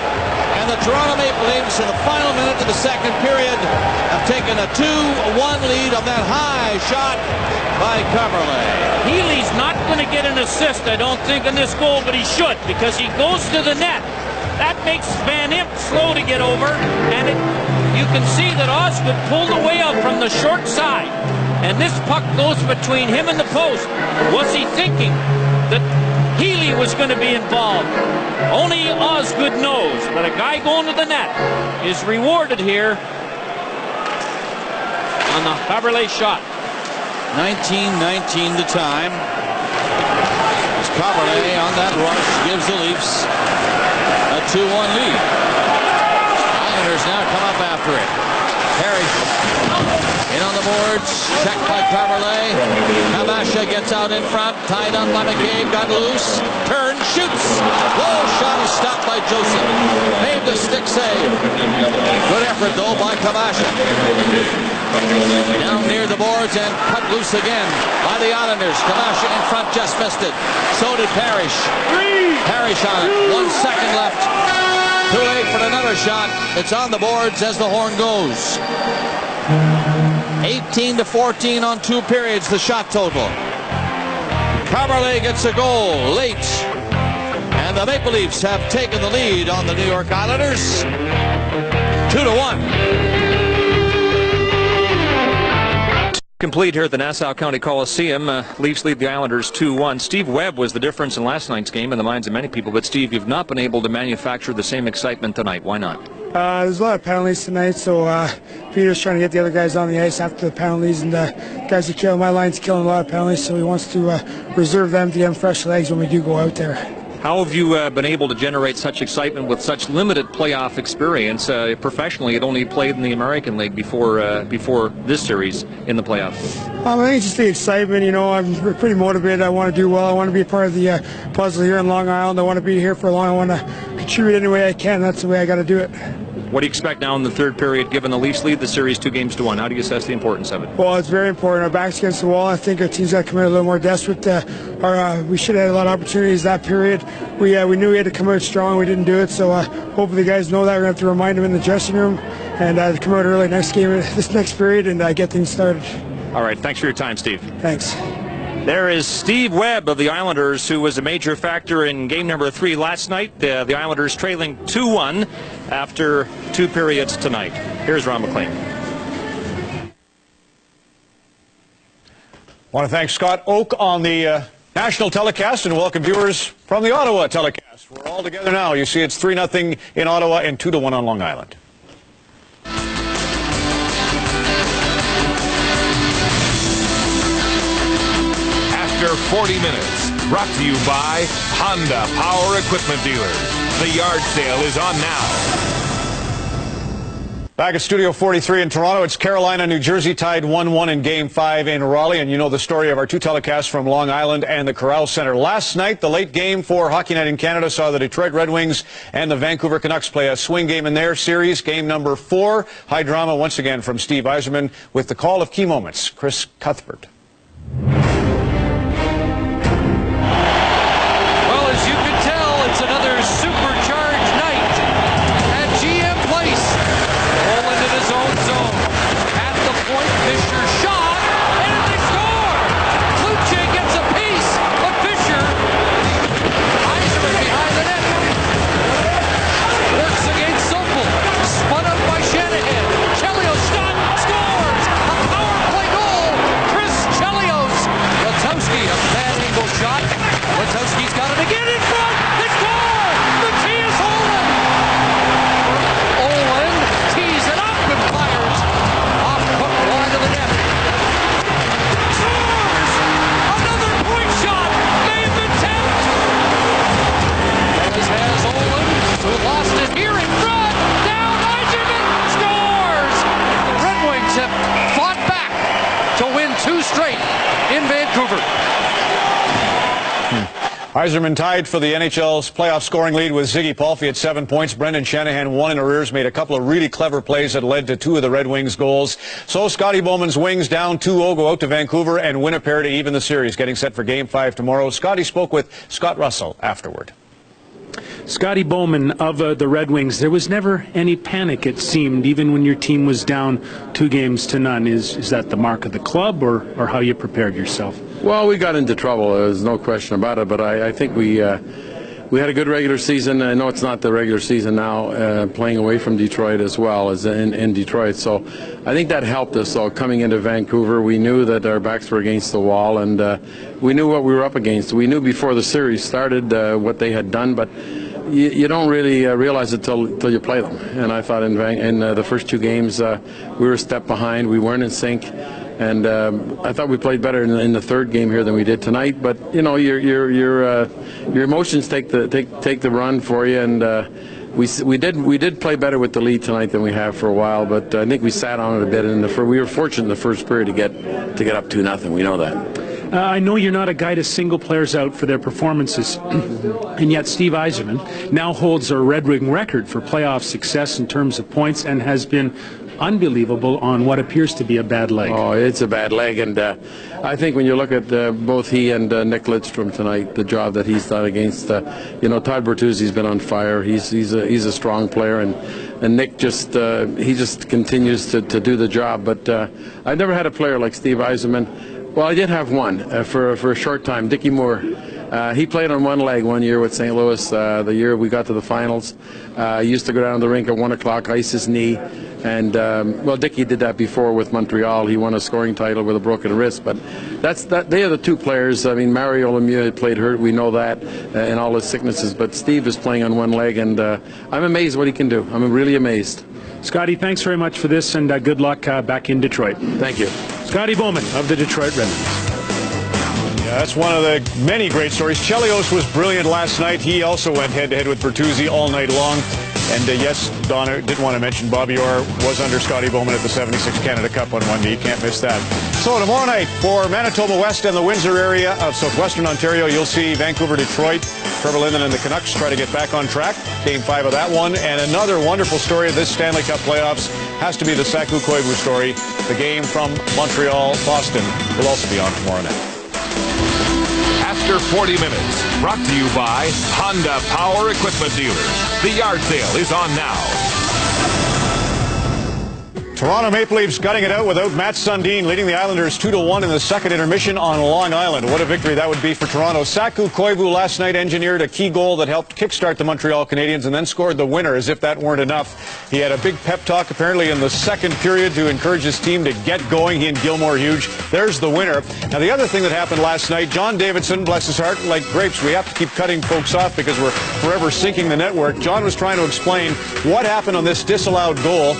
And the Toronto Maple Leafs in the final minute of the second period have taken a 2-1 lead on that high shot by Carverlay. Healy's not going to get an assist, I don't think, in this goal, but he should, because he goes to the net. That makes Van Imp slow to get over, and you can see that Osgood pulled away out from the short side, and this puck goes between him and the post. Was he thinking that Healy was going to be involved? Only Osgood knows, but a guy going to the net is rewarded here on the Carverlay shot. 19-19 the time. As Carverlay on that rush gives the Leafs a 2-1 lead. Islanders now come up after it. Parrish in on the boards, checked by Carverlay. Kamasha gets out in front, tied up by McCabe, got loose, turns, shoots. Low shot is stopped by Joseph. Made the stick save. Good effort though by Kamasha. Down near the boards and cut loose again by the Islanders. Kamasha in front, just missed it. So did Parrish. Parrish on it. 1 second left. Too late for another shot. It's on the boards as the horn goes. 18-14 on 2 periods, the shot total. Carverlay gets a goal late. And the Maple Leafs have taken the lead on the New York Islanders. 2-1. Complete here at the Nassau County Coliseum. Leafs lead the Islanders 2-1. Steve Webb was the difference in last night's game in the minds of many people. But Steve, you've not been able to manufacture the same excitement tonight. Why not? There's a lot of penalties tonight, so Peter's trying to get the other guys on the ice after the penalties, and guys are killing. My line's killing a lot of penalties, so he wants to reserve them to get them fresh legs when we do go out there. How have you been able to generate such excitement with such limited playoff experience? Professionally, you'd only played in the American League before this series in the playoffs. I think it's just the excitement. You know, I'm pretty motivated. I want to do well. I want to be a part of the puzzle here in Long Island. I want to be here for long. I want to contribute any way I can. That's the way I got to do it. What do you expect now in the third period, given the Leafs lead the series 2-1? How do you assess the importance of it? Well, it's very important. Our back's against the wall. I think our team's got to come in a little more desperate. We should have had a lot of opportunities that period. We knew we had to come out strong. We didn't do it. So hopefully the guys know that. We're going to have to remind them in the dressing room and come out early next game, this next period, and get things started. All right. Thanks for your time, Steve. Thanks. There is Steve Webb of the Islanders, who was a major factor in game number 3 last night. The Islanders trailing 2-1 after 2 periods tonight. Here's Ron McLean. I want to thank Scott Oak on the national telecast and welcome viewers from the Ottawa telecast. We're all together now. You see it's 3-0 in Ottawa and 2-1 on Long Island. After 40 minutes, brought to you by Honda Power Equipment Dealers. The yard sale is on now. Back at Studio 43 in Toronto, it's Carolina, New Jersey tied 1-1 in Game 5 in Raleigh. And you know the story of our 2 telecasts from Long Island and the Corral Center. Last night, the late game for Hockey Night in Canada saw the Detroit Red Wings and the Vancouver Canucks play a swing game in their series. Game number 4. High drama once again from Steve Yzerman with the call of key moments. Chris Cuthbert. Chelios scores! A power play goal! Chris Yzerman tied for the NHL's playoff scoring lead with Ziggy Palffy at 7 points. Brendan Shanahan, 1 in arrears, made a couple of really clever plays that led to 2 of the Red Wings' goals. So Scotty Bowman's Wings down 2-0 go out to Vancouver and win a pair to even the series, getting set for Game 5 tomorrow. Scotty spoke with Scott Russell afterward. Scotty Bowman of the Red Wings, there was never any panic, it seemed, even when your team was down 2-0. Is that the mark of the club, or how you prepared yourself? Well, we got into trouble. There's no question about it, but I think we had a good regular season. I know it's not the regular season now, playing away from Detroit as well as in Detroit. So I think that helped us. So coming into Vancouver, we knew that our backs were against the wall, and we knew what we were up against. We knew before the series started what they had done, but you don't really realize it till you play them. And I thought in the first 2 games we were a step behind. We weren't in sync. And I thought we played better in the 3rd game here than we did tonight. But you know, your emotions take the run for you, and we did play better with the lead tonight than we have for a while. But I think we sat on it a bit, and we were fortunate in the first period to get up 2-0. We know that. I know you're not a guy to single players out for their performances, and yet Steve Yzerman now holds a Red Wing record for playoff success in terms of points and has been unbelievable on what appears to be a bad leg. Oh, it's a bad leg, and I think when you look at both he and Nick Lidstrom tonight, the job that he's done against, Todd Bertuzzi's been on fire. He's a strong player, and Nick just continues to do the job. But I've never had a player like Steve Yzerman. Well, I did have one for a short time, Dickie Moore. He played on one leg one year with St. Louis, the year we got to the finals. He used to go down the rink at 1 o'clock, ice his knee. And, Dickie did that before with Montreal. He won a scoring title with a broken wrist. But they are the 2 players. I mean, Mario Lemieux had played hurt. We know that, and all his sicknesses. But Steve is playing on one leg, and I'm amazed what he can do. I'm really amazed. Scotty, thanks very much for this, and good luck back in Detroit. Thank you. Scotty Bowman of the Detroit Red Wings. Yeah, that's one of the many great stories. Chelios was brilliant last night. He also went head-to-head with Bertuzzi all night long. And yes, Donna did want to mention Bobby Orr was under Scotty Bowman at the 76 Canada Cup on Monday. You can't miss that. So tomorrow night for Manitoba West and the Windsor area of southwestern Ontario, you'll see Vancouver-Detroit. Trevor Linden and the Canucks try to get back on track. Game 5 of that one. And another wonderful story of this Stanley Cup playoffs has to be the Saku Koivu story. The game from Montreal-Boston will also be on tomorrow night. After 40 minutes, brought to you by Honda Power Equipment Dealers. The yard sale is on now. Toronto Maple Leafs gutting it out without Matt Sundin, leading the Islanders 2-1 in the second intermission on Long Island. What a victory that would be for Toronto. Saku Koivu last night engineered a key goal that helped kickstart the Montreal Canadiens and then scored the winner as if that weren't enough. He had a big pep talk apparently in the second period to encourage his team to get going. He and Gilmore Hughes. There's the winner. Now the other thing that happened last night, John Davidson, bless his heart, like grapes, we have to keep cutting folks off because we're forever sinking the network. John was trying to explain what happened on this disallowed goal.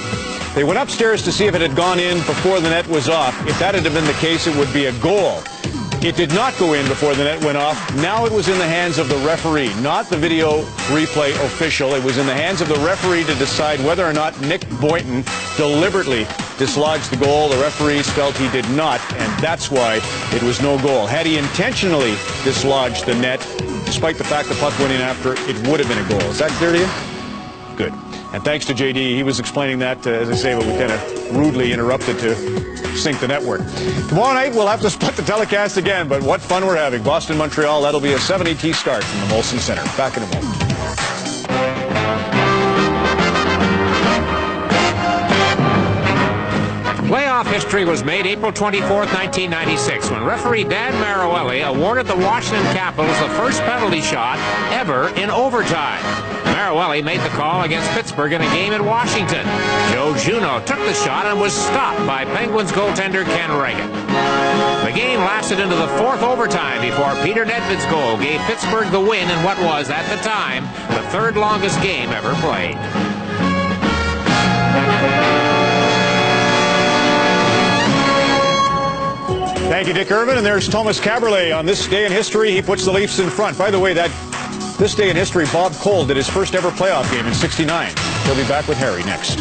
They went upstairs to see if it had gone in before the net was off. If that had been the case, it would be a goal. It did not go in before the net went off. Now it was in the hands of the referee, not the video replay official. It was in the hands of the referee to decide whether or not Nick Boynton deliberately dislodged the goal. The referees felt he did not, and that's why it was no goal. Had he intentionally dislodged the net, despite the fact the puck went in after, it would have been a goal. Is that clear to you? Good. And thanks to JD, he was explaining that, as I say, but we kind of rudely interrupted to sync the network. Tomorrow night, we'll have to split the telecast again, but what fun we're having. Boston-Montreal, that'll be a 7 ET start from the Molson Center. Back in a moment. Playoff history was made April 24th, 1996, when referee Dan Maroelli awarded the Washington Capitals the first penalty shot ever in overtime. Maroelli made the call against Pittsburgh in a game in Washington. Joe Juneau took the shot and was stopped by Penguins goaltender Ken Reagan. The game lasted into the fourth overtime before Peter Nedved's goal gave Pittsburgh the win in what was, at the time, the third longest game ever played. Thank you, Dick Irvin. And there's Thomas Caberlet. On this day in history, he puts the Leafs in front. By the way, this day in history, Bob Cole did his first ever playoff game in '69. He'll be back with Harry next.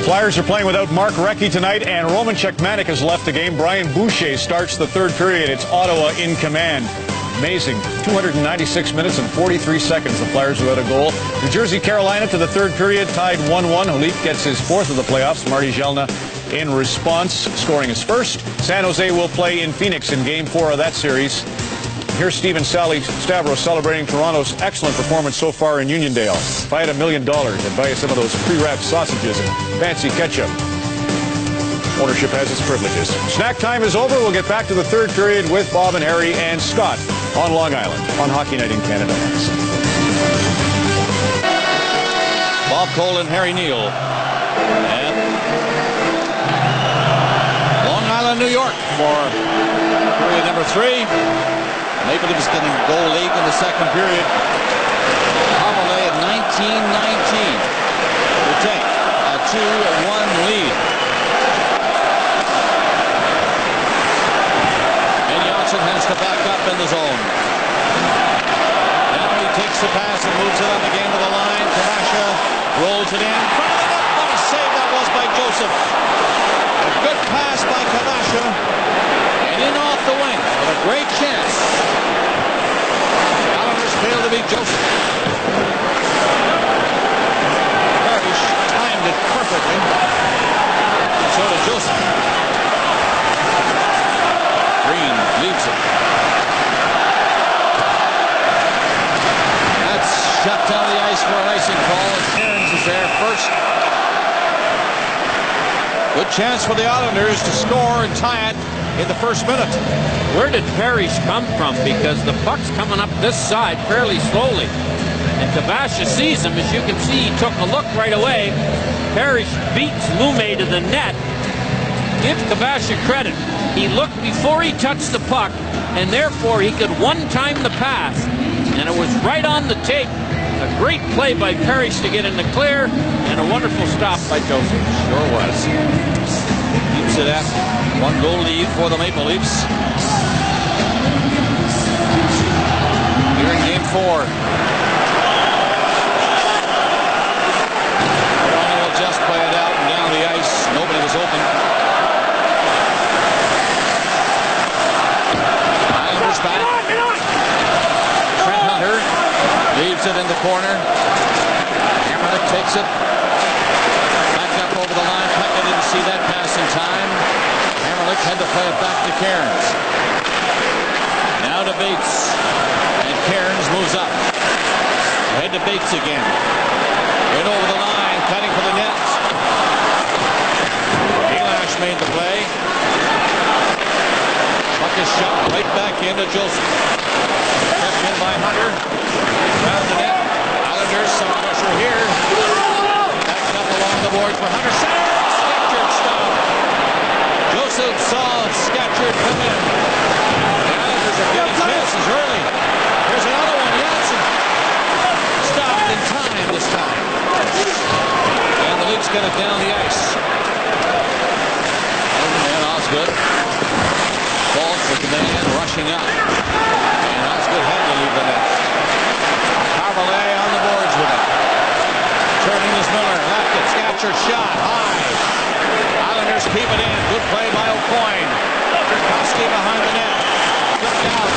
Flyers are playing without Mark Recchi tonight, and Roman Cechmanek has left the game. Brian Boucher starts the third period. It's Ottawa in command. Amazing. 296 minutes and 43 seconds. The Flyers without a goal. New Jersey, Carolina to the third period, tied 1-1. Holik gets his fourth of the playoffs. Marty Jelna in response, scoring his first. San Jose will play in Phoenix in Game 4 of that series. Here's Steve and Sally Stavros celebrating Toronto's excellent performance so far in Uniondale. If I had $1 million, I'd buy you some of those pre-wrapped sausages and fancy ketchup. Ownership has its privileges. Snack time is over. We'll get back to the third period with Bob and Harry and Scott on Long Island on Hockey Night in Canada. Bob Cole and Harry Neal. And Long Island, New York for period number 3. Maple Leafs getting a goal late in the second period. Harvey at 19-19 to take a 2-1 lead. And Johnson has to back up in the zone. Now he takes the pass and moves it up again to the line. Kamasha rolls it in. What a save that was by Joseph. A good pass by Kamasha. And in off the wing with a great chance. Islanders failed to beat Joseph. Parrish timed it perfectly. So did Joseph. Green leaves it. That's shut down the ice for an icing call. Cairns is there first. Good chance for the Islanders to score and tie it in the first minute. Where did Parrish come from? Because the puck's coming up this side fairly slowly. And Kabasha sees him. As you can see, he took a look right away. Parrish beats Lume to the net. Give Kabasha credit. He looked before he touched the puck, and therefore he could one-time the pass. And it was right on the tape. A great play by Parrish to get in the clear, and a wonderful stop by Joseph. Sure was. Keeps it at 1-goal lead for the Maple Leafs. Here in Game 4. Toronto will just play it out and down the ice. Nobody was open. Islanders back. Trent Hunter leaves it in the corner. Hammerlick takes it. Back up over the line. Pekka didn't see that pass in time. Hammerlick had to play it back to Cairns. Now to Bates. And Cairns moves up. Ahead to Bates again. Right over the line. Cutting for the net. Elash made the play. Puck is shot right back into Joseph. Kept in by Hunter. Around the net. Islanders, some pressure here. Backing up along the boards for Hunter. Center. Scatchard stop. Joseph saw Scatchard come in. The Islanders are getting chances early. Here's another one. Janssen. Stopped in time this time. And the Leafs get it down the ice. And Osgood. Falls with the man rushing up. And Osgood had to leave the net. Carvalhay on the boards with it. Turning is Miller. Left it. Scatchard shot. High. Islanders keep it in. Good play by O'Coin. Kowski behind the net. Flipped out.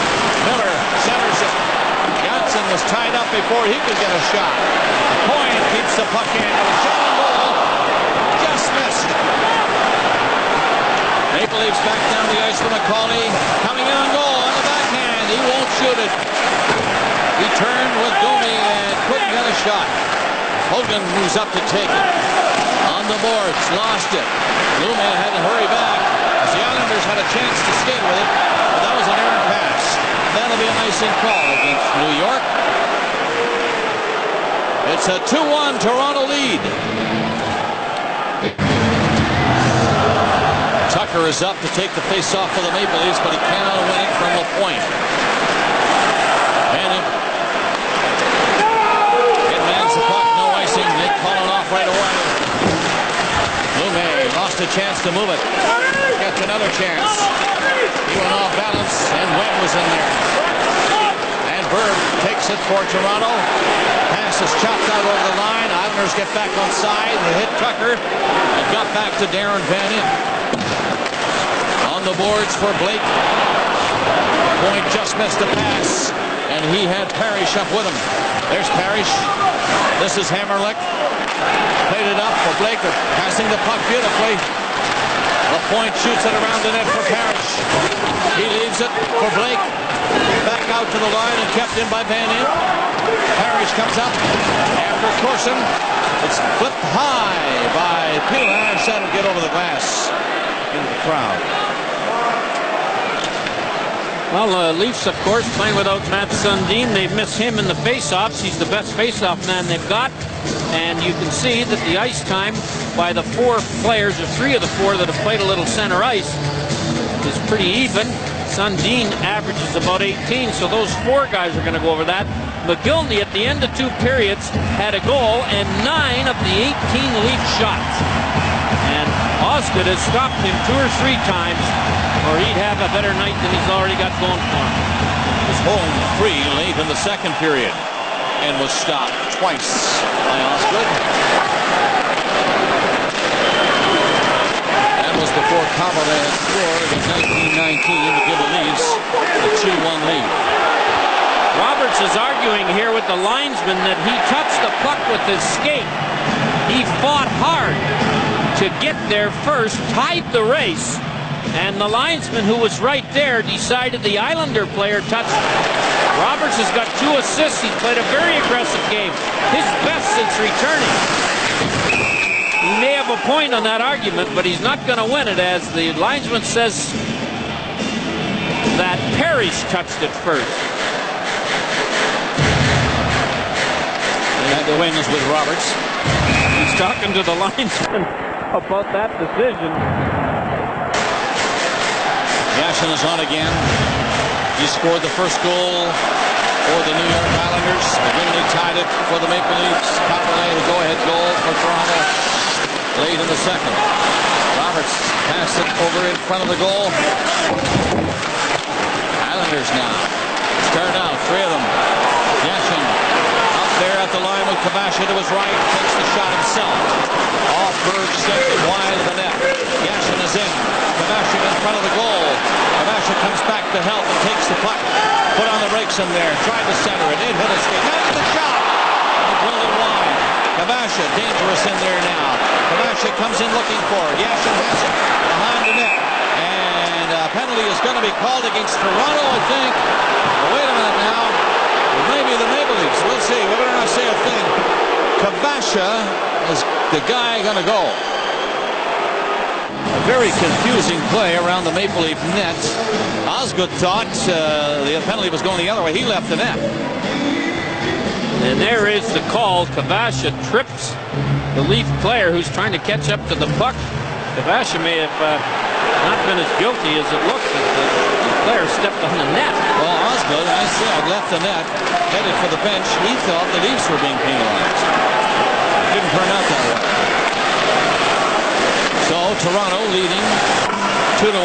Miller centers it. Janssen was tied up before he could get a shot. O'Coin keeps the puck in. It was John Goal. Just missed. Maple Leafs back down the ice for McCauley. Coming in on goal on the backhand. He won't shoot it. He turned with Domi and couldn't get a shot. Hogan moves up to take it. On the boards, lost it. Lume had to hurry back as the Islanders had a chance to skate with it. But that was an errant pass. That'll be an icing call against New York. It's a 2-1 Toronto lead. Tucker is up to take the face-off for the Maple Leafs, but he cannot win it from the point. And Hitman's the puck, no icing. Nick calling off right away. Lume lost a chance to move it. Gets another chance. He went off balance, and Webb was in there. And Berg takes it for Toronto. Pass is chopped out over the line. Islanders get back on side. They hit Tucker and got back to Darren Van Impe. On the boards for Blake. Point just missed the pass, and he had Parrish up with him. There's Parrish. This is Hammerlick. Played it up for Blake. They're passing the puck beautifully. Lapointe shoots it around the net for Parrish. He leaves it for Blake. Back out to the line and kept in by Van Impe. Parrish comes up after Corson. It's flipped high by Pilar. That'll get over the glass into the crowd. Well, Leafs, of course, playing without Matt Sundin. They've missed him in the face-offs. He's the best face-off man they've got. And you can see that the ice time by the 4 players, or 3 of the 4 that have played a little center ice, is pretty even. Sundin averages about 18, so those 4 guys are going to go over that. McGillney at the end of 2 periods had a goal and 9 of the 18 Leaf shots. And Osgood has stopped him 2 or 3 times, or he'd have a better night than he's already got going for him. Was home free late in the second period and was stopped twice by Osgood. That was before Cavalry had scored in 1919 to give the Leafs a 2-1 lead. Roberts is arguing here with the linesman that he touched the puck with his skate. He fought hard to get there first, tied the race, and the linesman who was right there decided the Islander player touched it. Roberts has got 2 assists. He's played a very aggressive game, his best since returning. He may have a point on that argument, but he's not going to win it, as the linesman says that Parrish touched it first. And the win is with Roberts. He's talking to the linesman about that decision. Yashin is on again. He scored the first goal for the New York Islanders. McGillney tied it for the Maple Leafs. Cavalry, the go-ahead goal for Toronto late in the second. Roberts passed it over in front of the goal. Islanders now start out, 3 of them. Yashin up there at the line with Kabasha to his right, takes the shot himself. Off Berg, sent it wide of the net. Yashin is in. Kabasha in front of the goal. Kabasha comes back to help and takes the puck. Put on the brakes in there. Tried to center it. It hit his skate. That's the shot. He pulled it wide. Kabasha dangerous in there now. Kabasha comes in looking for it. Yashin has it behind the net. And a penalty is going to be called against Toronto, I think. But wait a minute now. It may be the Maple Leafs. We'll see. We better not say a thing. Kabasha is the guy going to go. A very confusing play around the Maple Leaf net. Osgood thought the penalty was going the other way. He left the net. And there is the call. Kabasha trips the Leaf player who's trying to catch up to the puck. Kabasha may have not been as guilty as it looks. The player stepped on the net. Well, Osgood, I said, left the net, headed for the bench. He thought the Leafs were being penalized. It didn't turn out that way. So Toronto leading 2-1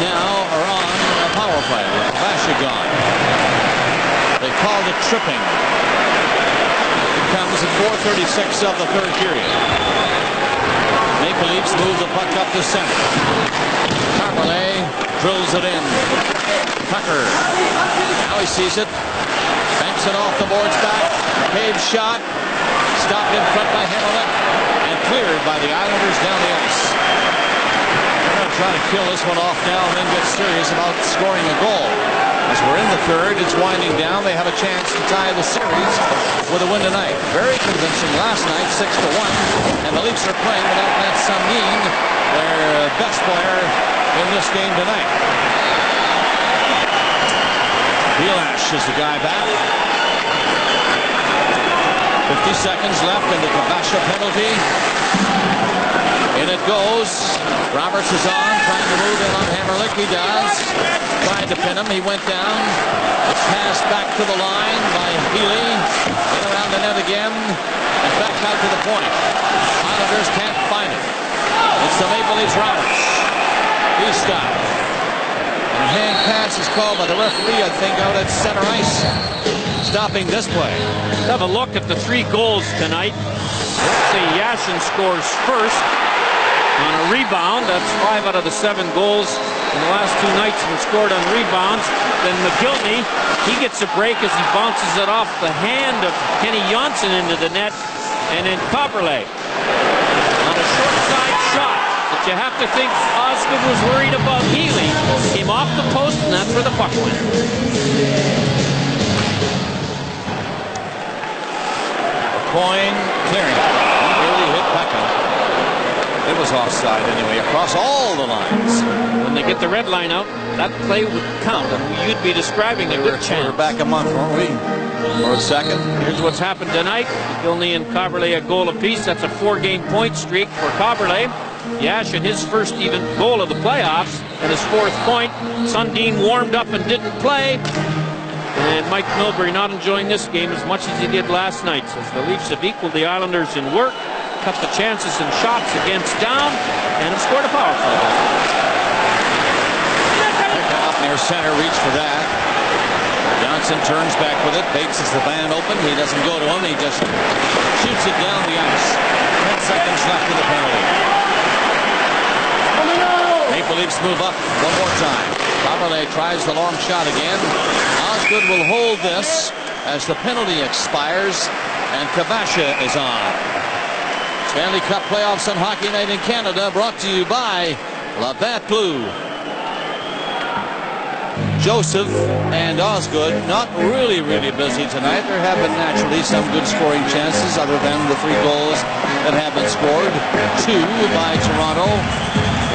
now are on a power play with Kabasha gone. They called it tripping. It comes at 4:36 of the third period. Maple Leafs move the puck up to center. Cavalry drills it in. Tucker. Now he sees it. Banks it off the boards back. Cave shot. Stopped in front by Hammerlick. And cleared by the Islanders down the ice. They're going to try to kill this one off now and then get serious about scoring a goal. As we're in the third, it's winding down. They have a chance to tie the series with a win tonight. Very convincing last night, 6-1. And the Leafs are playing without Matt Sundin, their best player in this game tonight. Bielash is the guy back. 50 seconds left in the Kabasha penalty. In it goes. Roberts is on, trying to move in on Hammerlick. He does. Tried to pin him. He went down. It's passed back to the line by Healy. In around the net again. And back out to the point. Islanders can't find it. It's the Maple Leafs Roberts. He stopped. And a hand pass is called by the referee, I think, out at center ice. stopping this play. Let's have a look at the 3 goals tonight. Let's see, Yashin scores first on a rebound. That's 5 out of the 7 goals in the last 2 nights have been scored on rebounds. Then McGillney, he gets a break as he bounces it off the hand of Kenny Johnson into the net. And then Coberley on a short side shot that you have to think Osgood was worried about Healy. Came off the post, and that's where the puck went. Coin clearing. He really hit Peckham. It was offside anyway, across all the lines. When they get the red line out, that play would count. You'd be describing a good chance. We're back a month, weren't we? For a second. Here's what's happened tonight. McGillney and Coberley a goal apiece. That's a 4-game point streak for Coberley. Yashin, his first even goal of the playoffs, and his 4th point. Sundin warmed up and didn't play. And Mike Milbury not enjoying this game as much as he did last night, as the Leafs have equaled the Islanders in work, cut the chances and shots against down, and have scored a power play. Up near center, reach for that. Johnson turns back with it. Bates is the man open. He doesn't go to him. He just shoots it down the ice. 10 seconds left of the penalty. Maple Leafs move up one more time. Coberley tries the long shot again. Osgood will hold this as the penalty expires, and Kavasha is on. Stanley Cup playoffs on Hockey Night in Canada, brought to you by Labatt Blue. Joseph and Osgood not really busy tonight. There have been naturally some good scoring chances other than the 3 goals that have been scored. 2 by Toronto,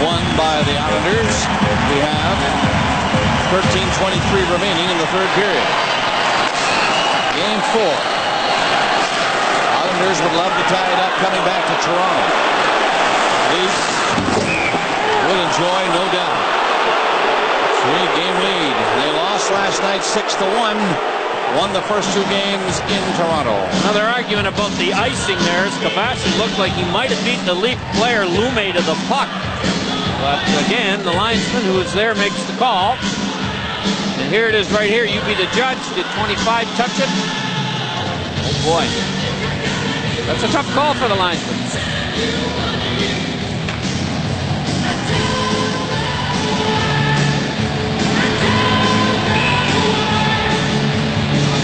1 by the Islanders. We have 13:23 remaining in the 3rd period. Game 4. Islanders would love to tie it up coming back to Toronto. Leafs would enjoy, no doubt. 3-game lead. They lost last night 6-1. Won the first 2 games in Toronto. Another argument about the icing there is Kavasha looked like he might have beaten the Leaf player Lume to the puck. But again, the linesman who was there makes the call. And here it is right here. You be the judge. Did 25 touch it? Oh boy. That's a tough call for the linesman.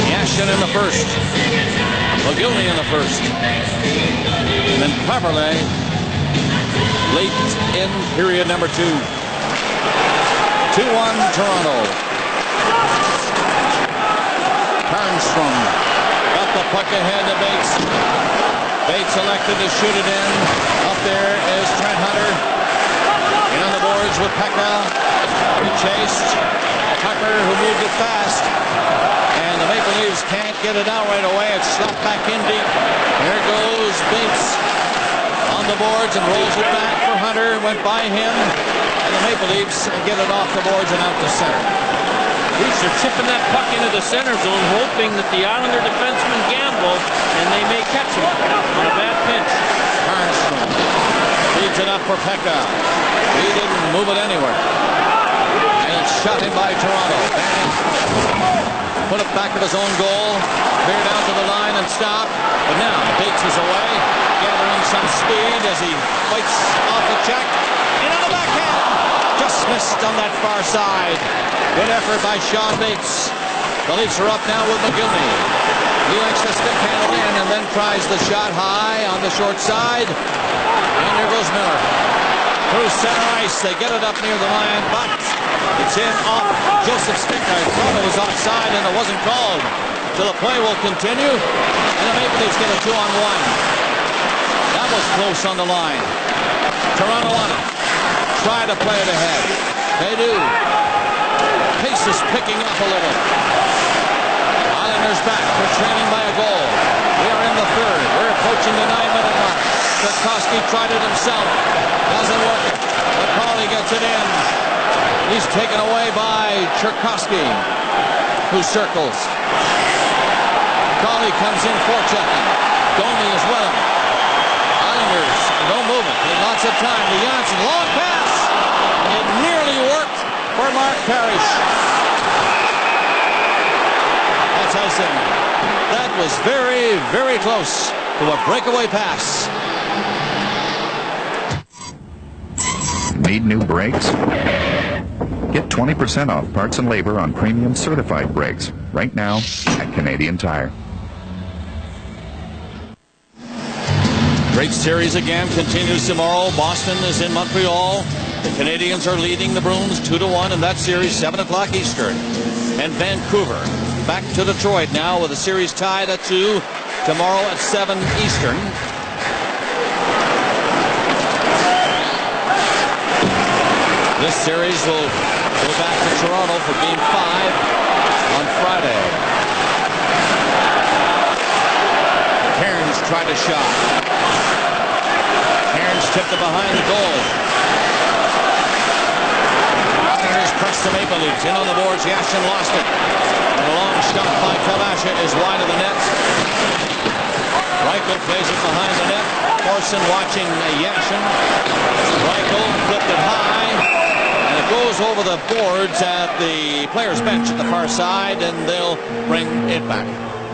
Yashin in the first. McGillney in the first. And then Coberley late in period number 2. 2-1 Toronto. Armstrong got the puck ahead to Bates. Bates elected to shoot it in. Up there is Trent Hunter. In on the boards with Pekka. He chased Tucker, who moved it fast. And the Maple Leafs can't get it out right away. It's slapped back in deep. There goes Bates on the boards and rolls it back for Hunter. Went by him. And the Maple Leafs get it off the boards and out to center. Leafs are chipping that puck into the center zone, hoping that the Islander defensemen gamble, and they may catch him on a bad pinch. Armstrong leads it up for Pekka. He didn't move it anywhere. And it's shot in by Toronto. Banning put it back of his own goal. Cleared out to the line and stopped. But now Bates is away, gathering some speed as he fights off the check. In on the backhand. Just missed on that far side. Good effort by Sean Bates. The Leafs are up now with McGillney. He likes to stick handle in and then tries the shot high on the short side. And there goes Miller. Through center ice. They get it up near the line, but it's in off Joseph's stick. I thought it was offside and it wasn't called. So the play will continue. And the Maple Leafs get a 2-on-1. That was close on the line. Toronto on it. Try to play it ahead. They do. Pace is picking up a little. Islanders back. We're trailing by a goal. We are in the 3rd. We're approaching the 9-minute mark. Cherkasky tried it himself. Doesn't work. McCauley gets it in. He's taken away by Cherkasky, who circles. McCauley comes in forechecking. Domi is with him. Islanders, no movement. Need lots of time. To Janssen. Long pass. It nearly worked for Mark Parrish. That's as Allison. That was very, very close to a breakaway pass. Need new brakes? Get 20% off parts and labor on premium certified brakes right now at Canadian Tire. Great series again continues tomorrow. Boston is in Montreal. The Canadians are leading the Bruins 2-1 in that series, 7 o'clock Eastern. And Vancouver back to Detroit now with the series tied at 2 tomorrow at 7 Eastern. This series will go back to Toronto for Game 5 on Friday. Cairns tried a shot. Cairns tipped it behind the goal. Islanders press the Maple Leafs in on the boards. Yashin lost it. And a long shot by Kabasha is wide of the net. Reichel plays it behind the net. Corson watching Yashin. Reichel flipped it high. It goes over the boards at the players' bench at the far side, and they'll bring it back.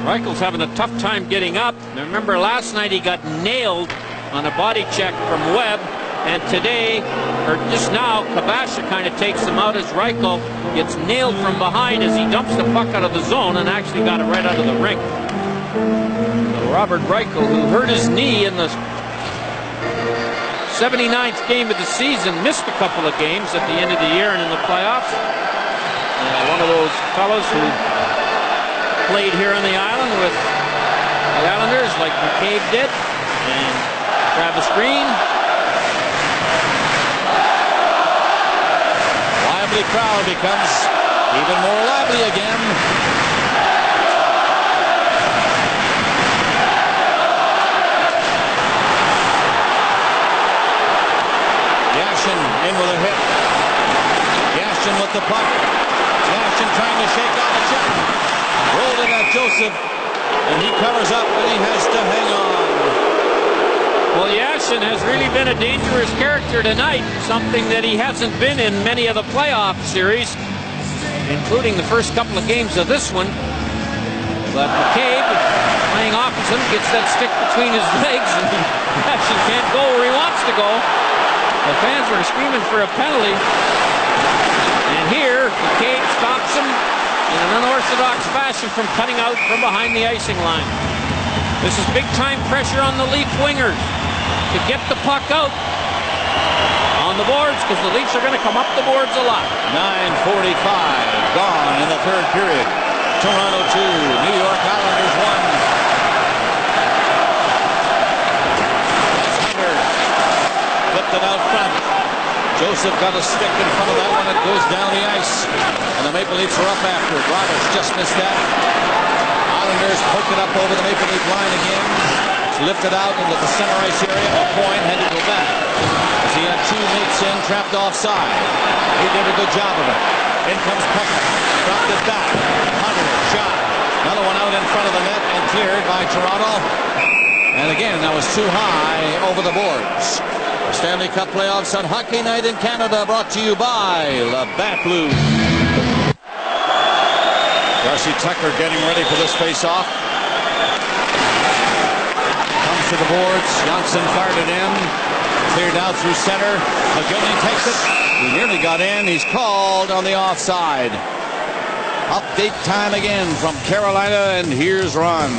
Reichel's having a tough time getting up. Remember last night he got nailed on a body check from Webb, and today, or just now, Kabasha kind of takes him out as Reichel gets nailed from behind as he dumps the puck out of the zone and actually got it right out of the rink. So Robert Reichel, who hurt his knee in the 79th game of the season, missed a couple of games at the end of the year and in the playoffs. One of those fellows who played here on the island with the Islanders like McCabe did, and Travis Green. Lively crowd becomes even more lively again. In with a hit. Yashin with the puck. Yashin trying to shake off a check. Rolled it at Joseph, and he covers up, and he has to hang on. Well, Yashin has really been a dangerous character tonight, something that he hasn't been in many of the playoff series, including the first couple of games of this one. But McCabe, playing opposite him, gets that stick between his legs, and Yashin can't go where he wants to go. The fans were screaming for a penalty. And here, McCabe stops him in an unorthodox fashion from cutting out from behind the icing line. This is big-time pressure on the Leaf wingers to get the puck out on the boards, because the Leafs are going to come up the boards a lot. 9:45 gone in the third period. Toronto 2, New York Islanders 1. Flipped it out front. Joseph got a stick in front of that one. It goes down the ice. And the Maple Leafs are up after it. Roberts just missed that. Islanders poke it up over the Maple Leaf line again. It's lifted out into the center ice area. A point had to go back, as he had two mates in, trapped offside. He did a good job of it. In comes Pekka. Dropped it back. Hunter shot. Another one out in front of the net and cleared by Toronto. And again, that was too high over the boards. Stanley Cup playoffs on Hockey Night in Canada, brought to you by Labatt Blue. Darcy Tucker getting ready for this face-off. Comes to the boards. Johnson fired it in. Cleared out through center. McGillney takes it. He nearly got in. He's called on the offside. Update time again from Carolina, and here's Ron.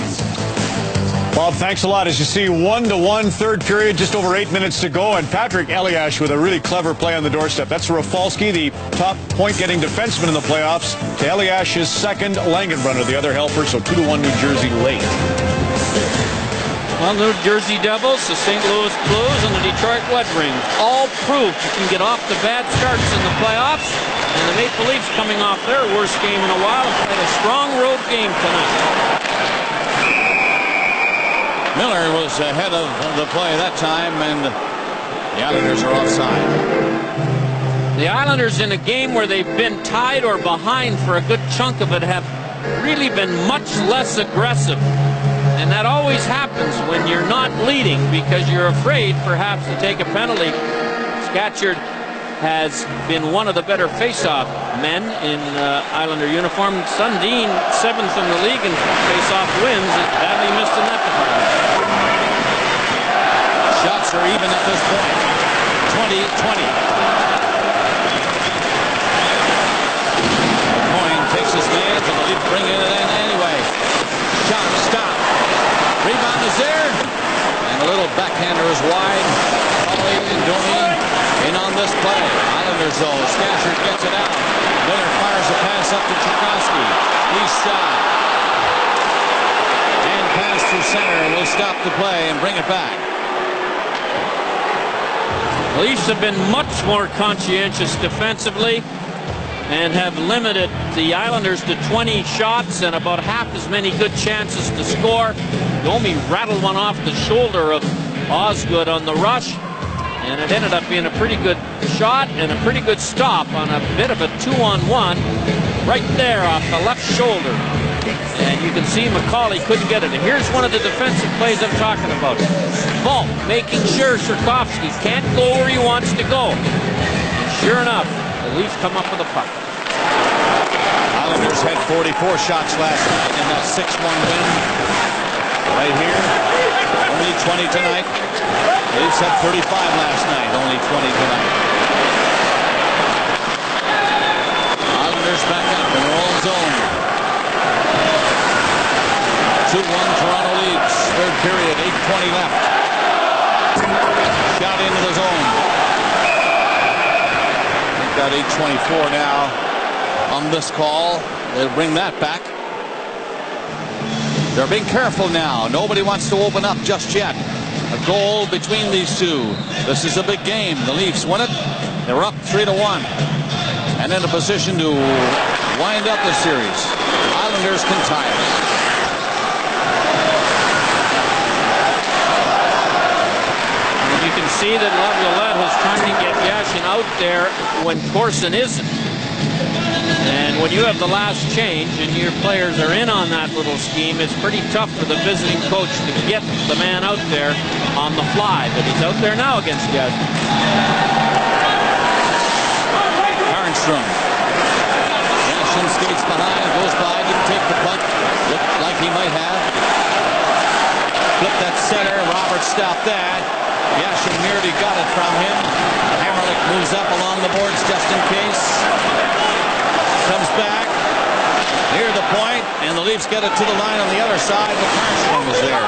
Bob, thanks a lot. As you see, 1-1 third period, just over 8 minutes to go, and Patrick Eliash with a really clever play on the doorstep. That's Rafalski, the top point-getting defenseman in the playoffs, to Eliash's second. Langenbrunner, the other helper, so 2-1 New Jersey late. Well, New Jersey Devils, the St. Louis Blues, and the Detroit Red Wings all prove you can get off the bad starts in the playoffs, and the Maple Leafs coming off their worst game in a while and played a strong road game tonight. Miller was ahead of the play that time, and the Islanders are offside. The Islanders, in a game where they've been tied or behind for a good chunk of it, have really been much less aggressive. And that always happens when you're not leading, because you're afraid perhaps to take a penalty. Scatchard has been one of the better face-off men in Islander uniform. Sundin, 7th in the league in face-off wins, is badly missed in that department. Shots are even at this point. 20-20. Coyne takes his man, but the Leafs bring it in anyway. Shot, stop. Rebound is there. And a little backhander is wide. Foley and Domi in on this play. Islanders though. Skashert gets it out. Miller fires a pass up to Tchaikovsky. He's shot. And pass to center will stop the play and bring it back. The Leafs have been much more conscientious defensively and have limited the Islanders to 20 shots and about half as many good chances to score. Domi rattled one off the shoulder of Osgood on the rush, and it ended up being a pretty good shot and a pretty good stop on a bit of a 2-on-1 right there off the left shoulder. And you can see McCauley couldn't get it. And here's one of the defensive plays I'm talking about. Vault making sure Tchaikovsky can't go where he wants to go. Sure enough, the Leafs come up with a puck. Islanders had 44 shots last night in that 6-1 win. Right here, only 20 tonight. Leafs had 35 last night, only 20 tonight. Islanders back up in their own zone. 2-1 Toronto leads. Third period, 8:20 left. Shot into the zone. They've got 8:24 now on this call. They'll bring that back. They're being careful now. Nobody wants to open up just yet. A goal between these two. This is a big game. The Leafs win it. They're up 3-1. And in a position to wind up the series. Islanders can tie it. You can see that Laviolette was trying to get Yashin out there when Corson isn't. And when you have the last change and your players are in on that little scheme, it's pretty tough for the visiting coach to get the man out there on the fly. But he's out there now against Yashin. Armstrong. Yashin skates behind, goes by, didn't take the puck. Looked like he might have. Flip that center. Roberts stopped that. Yashin nearly got it from him. Hammerlick moves up along the boards just in case. Comes back near the point, and the Leafs get it to the line on the other side, but Armstrong is there.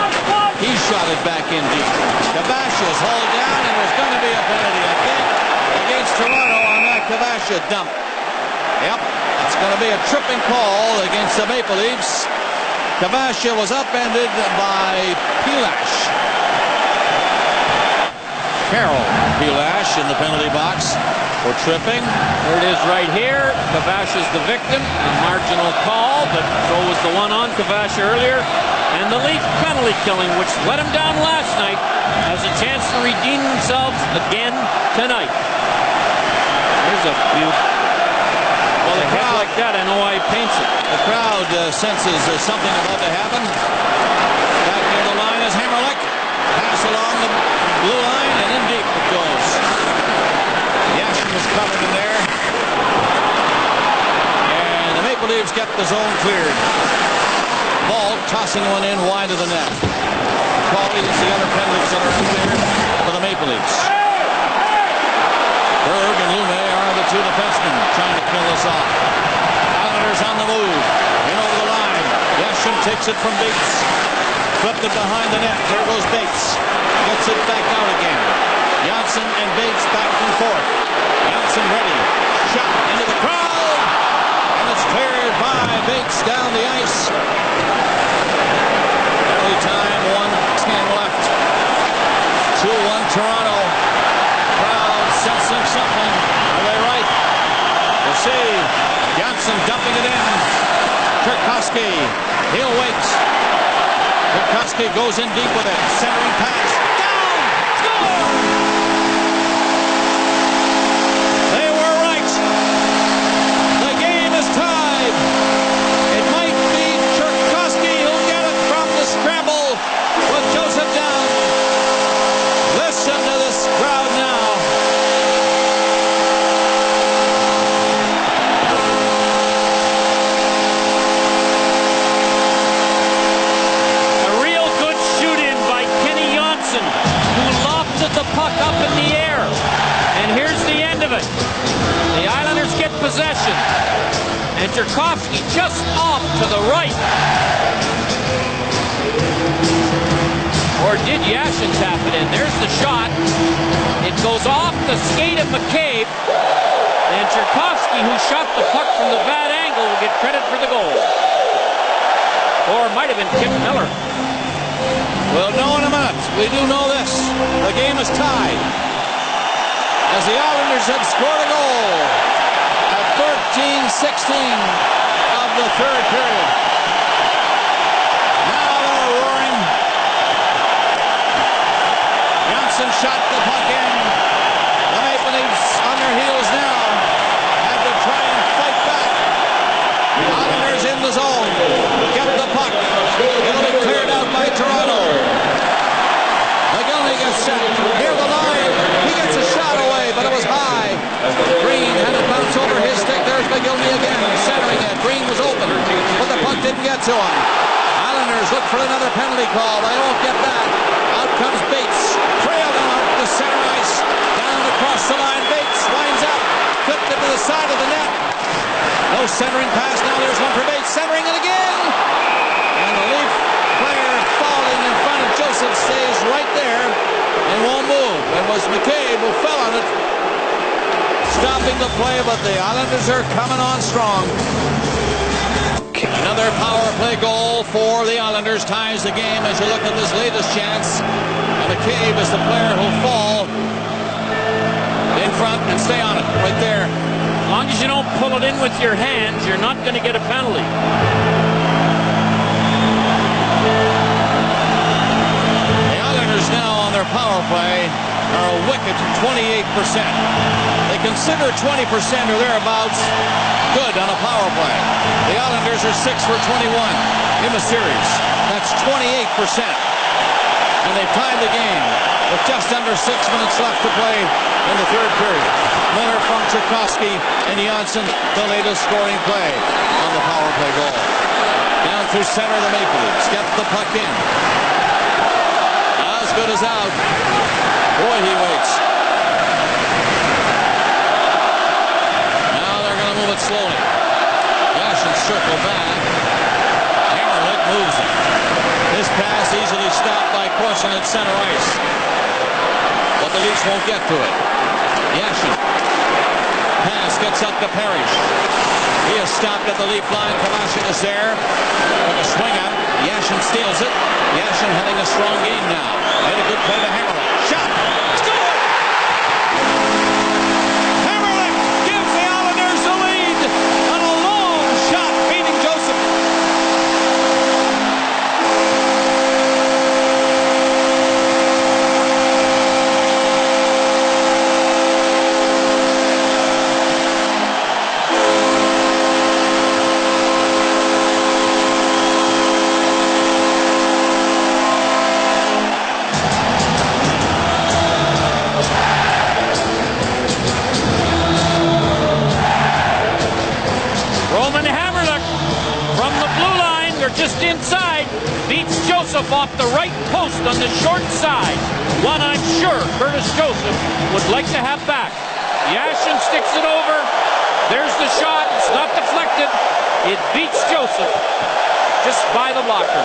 He shot it back in deep. Kavasha is hauled down, and there's going to be a penalty, I think, against Toronto on that Kavasha dump. Yep, it's going to be a tripping call against the Maple Leafs. Kavasha was upended by Pilash. Carroll Pilash in the penalty box for tripping. There it is right here. Kavash is the victim. A marginal call, but so was the one on Kavash earlier. And the Leaf penalty killing, which let him down last night, has a chance to redeem themselves again tonight. There's a few. Well, a crowd like that, I know why he paints it. The crowd senses something about to happen. Back near the line is Hammerlick. Pass along the blue line, and in deep it goes. Yashin was covered in there. And the Maple Leafs get the zone cleared. Ball tossing one in wide of the net. Paulie is the other penalties that are uncleared for the Maple Leafs. Berg and Lume are the two defensemen trying to kill us off. Islanders on the move. In over the line. Yashin takes it from Bates. Flipped it behind the net. There goes Bates. Gets it back out again. Johnson and Bates back and forth. Johnson ready. Shot into the crowd. And it's cleared by Bates down the ice. Early time, 1:10 left. 2-1 Toronto. Crowd sensing something. Are they right? We'll see. Johnson dumping it in. Tchaikovsky. He'll wait. Tchaikovsky goes in deep with it. Centering pass. Down! Score! They were right. The game is tied. It might be Tchaikovsky who'll get it from the scramble with Joseph down. Listen to this crowd now. Jerkovsky just off to the right. Or did Yashin tap it in? There's the shot. It goes off the skate of McCabe. And Jerkovsky, who shot the puck from the bad angle, will get credit for the goal. Or it might have been Tim Miller. We'll know in a minute. We do know this. The game is tied, as the Islanders have scored a goal at 13:16 of the third period. Now they're roaring. Johnson shot the puck in. The Maple Leafs on their heels now. Had to try and fight back. The Islanders in the zone. Get the puck. It'll be cleared out by Toronto. McGillney gets set near the line. He gets a shot away, but it was high. Green had it bounce over his stick. There's McGillney again, centering it. Green was open, but the puck didn't get to him. Islanders look for another penalty call. They won't get that. Out comes Bates. Trailed him out to center ice. Down across the line. Bates winds up. Flipped it to the side of the net. No centering pass. Now there's one for Bates. Centering it again. And the Leaf player falling in front of Joseph stays right there and won't move. It was McCabe who fell on it, stopping the play, but the Islanders are coming on strong. Another power play goal for the Islanders ties the game as you look at this latest chance. And McCabe is the player who'll fall in front and stay on it right there. As long as you don't pull it in with your hands, you're not going to get a penalty. The Islanders now on their power play are a wicked 28%. They consider 20% or thereabouts good on a power play. The Islanders are 6 for 21 in the series. That's 28%. And they've tied the game with just under 6 minutes left to play in the third period. Miller from Jerkovsky and Janssen, the latest scoring play on the power play goal. Down through center of the Maple Leafs. Get the puck in. As good as out. Boy, he waits. Now they're going to move it slowly. Yashin circle back. Hammerlick moves it. This pass easily stopped by Corson at center ice. But the Leafs won't get to it. Yashin. Pass gets up to Parrish. He is stopped at the Leaf line. Kamashik is there. With a swing out. Yashin steals it. Yashin having a strong game now. Made a good play to Hammerlick. Shot. Score! Hammerlick gives the Islanders the lead on a long shot beating Joseph. Just inside, beats Joseph off the right post on the short side. One I'm sure Curtis Joseph would like to have back. Yashin sticks it over. There's the shot. It's not deflected. It beats Joseph just by the blocker.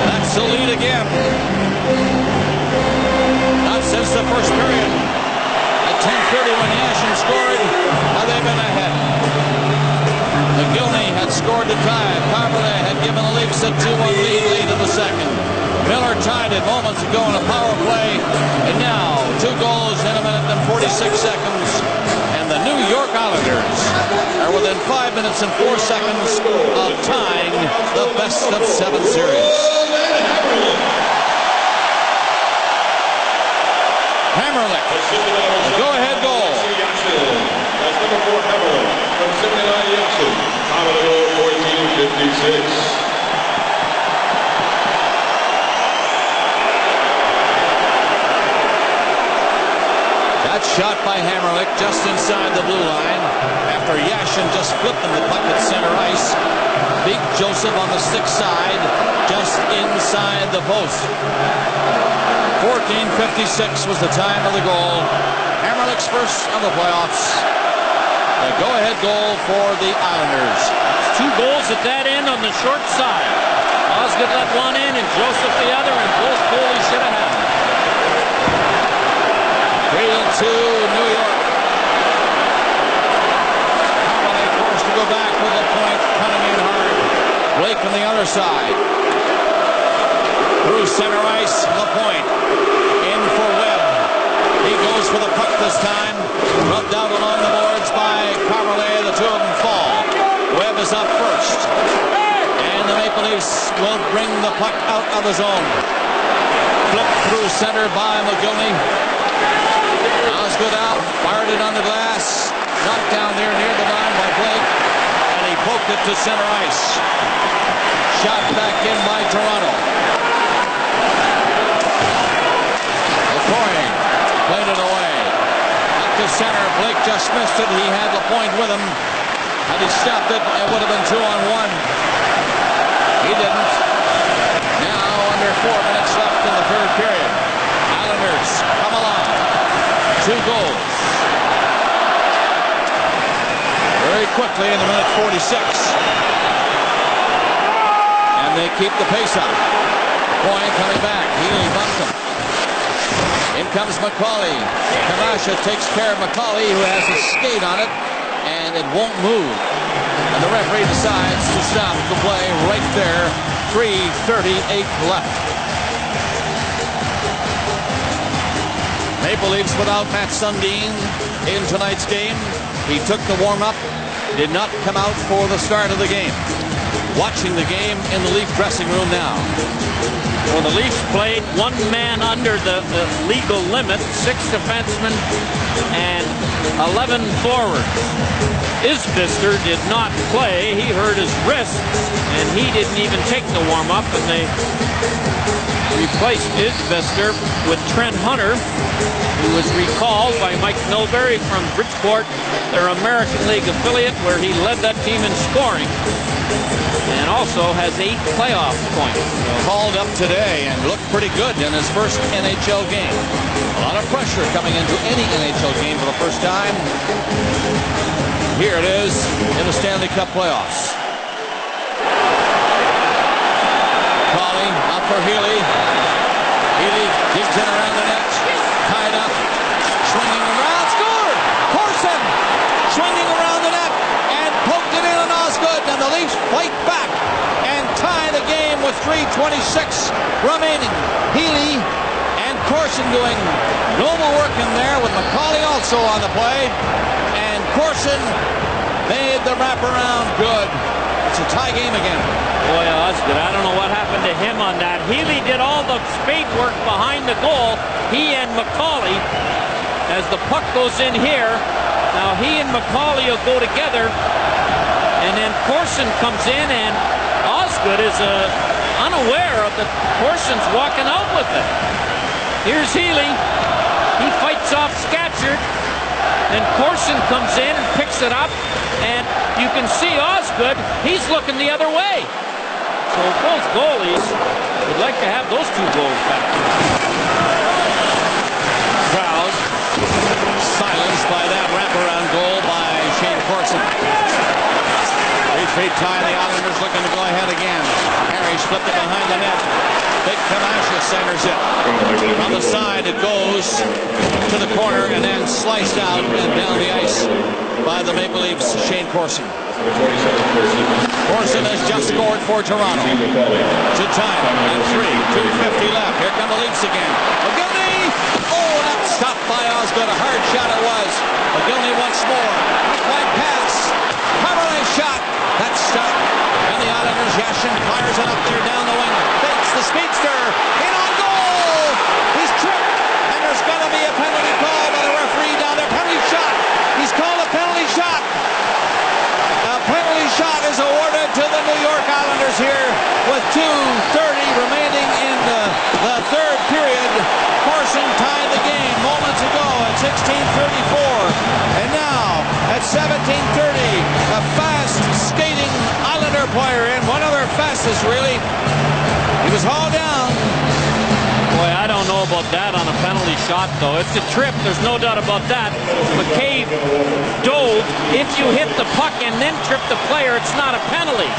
That's the lead again. Not since the first period. At 10:30 when Yashin scored, now they've been ahead. McGillney had scored to tie. Carberlet had given the Leafs a 2-1 lead in the second. Miller tied it moments ago in a power play. And now, 2 goals in a minute and 46 seconds. And the New York Islanders are within 5 minutes and 4 seconds of tying the best-of-7 series. Hammerlick, the go-ahead goal. That's number 4 Hammerlick from 79 Janssen. Time of the goal, 14:56. That shot by Hammerlick just inside the blue line after Yashin just flipped him the puck at center ice. Beat Joseph on the stick side just inside the post. 14:56 was the time of the goal. Hammerlich's first of the playoffs. A go-ahead goal for the Islanders. 2 goals at that end on the short side. Osgood let one in and Joseph the other, and both goalies should have had them. 3-2 New York. Connolly forced to go back with a point, coming in hard. Blake on the other side. Through center ice, LaPointe. In for Webb. He goes for the puck this time. Rubbed out along the boards by Carmelet. The two of them fall. Webb is up first. And the Maple Leafs will bring the puck out of the zone. Flipped through center by McGillney. Osgood out. Fired it on the glass. Knocked down there near the line by Blake. And he poked it to center ice. Shot back in by Toronto. LaPointe played it away. Up to center. Blake just missed it. He had LaPointe with him. Had he stopped it, it would have been 2-on-1. He didn't. Now under 4 minutes left in the third period. Islanders come along. 2 goals. Very quickly in the minute 46. And they keep the pace up. Point coming back. Healy bumped him. In comes McCauley. Kamasha takes care of McCauley, who has a skate on it, and it won't move. And the referee decides to stop the play right there. 3:38 left. Maple Leafs without Matt Sundin in tonight's game. He took the warm-up, did not come out for the start of the game. Watching the game in the Leaf dressing room now. Well, the Leafs played 1 man under the legal limit, 6 defensemen and 11 forwards. Isbister did not play. He hurt his wrist, and he didn't even take the warm-up, and they replaced Isbister with Trent Hunter, who was recalled by Mike Milbury from Bridgeport, their American League affiliate, where he led that team in scoring, and also has 8 playoff points. Called up today and looked pretty good in his first NHL game. A lot of pressure coming into any NHL game for the first time. Here it is in the Stanley Cup playoffs. Calling up for Healy. Healy digs in around the net. Tied up. Swinging around. Scored! Corson! Swinging around the net and poked it in on Osgood. And the Leafs fight back and tie the game with 3:26 remaining. Healy and Corson doing noble work in there, with McCauley also on the play. And Corson made the wraparound good. It's a tie game again. Boy, Osgood, I don't know what happened to him on that. Healy did all the spade work behind the goal. He and McCauley, as the puck goes in here. Now he and McCauley will go together. And then Corson comes in, and Osgood is unaware of the Corson's walking out with it. Here's Healy. He fights off Scatchard. And Corson comes in and picks it up, and you can see Osgood, he's looking the other way. So both goalies would like to have those 2 goals back. Crowd silenced by that wraparound goal by Shane Corson. 3-3 tie. The Islanders looking to go ahead again. Harry's flipped it behind the net. Big Kamasha centers it. From the side it goes to the corner and then sliced out and down the ice by the Maple Leafs' Shane Corson. Corson has just scored for Toronto to tie it at 3:2:50 left. Here come the Leafs again. McGillney! Oh, that's stopped by Osgood. A hard shot it was. McGillney once more. Right pass. Carmelet shot. That's stopped. And the Islanders, Yashin fires it up there down the wing. Fakes the speedster. In on goal! He's tripped. And there's going to be a penalty call by the referee down there. Penalty shot. He's called a penalty shot. A penalty shot is awarded to the New York Islanders here with 2:30 remaining in the third period. Corson tied the game moments ago at 16:34. And now at 17:30, a fast skating Islander player in, one of their fastest really. He was hauled down. Boy, I don't know about that on a penalty shot, though. It's a trip, there's no doubt about that. McCabe dove. If you hit the puck and then trip the player, it's not a penalty.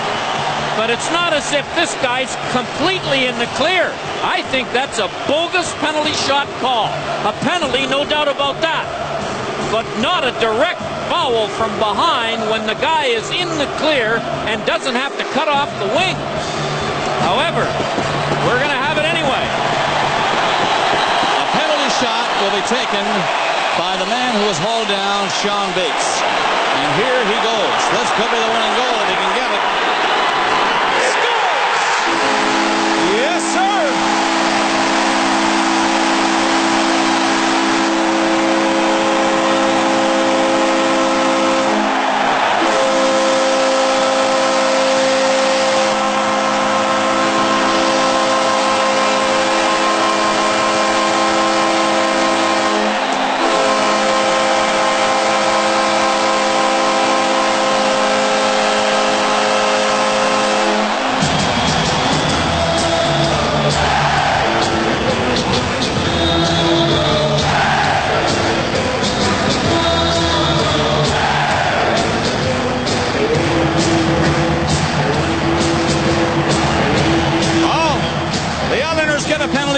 But it's not as if this guy's completely in the clear. I think that's a bogus penalty shot call. A penalty, no doubt about that. But not a direct foul from behind when the guy is in the clear and doesn't have to cut off the wing. However, we're going to have it anyway. A penalty shot will be taken by the man who was hauled down, Sean Bates. And here he goes. This could be the winning goal if he can get it. Yes, sir!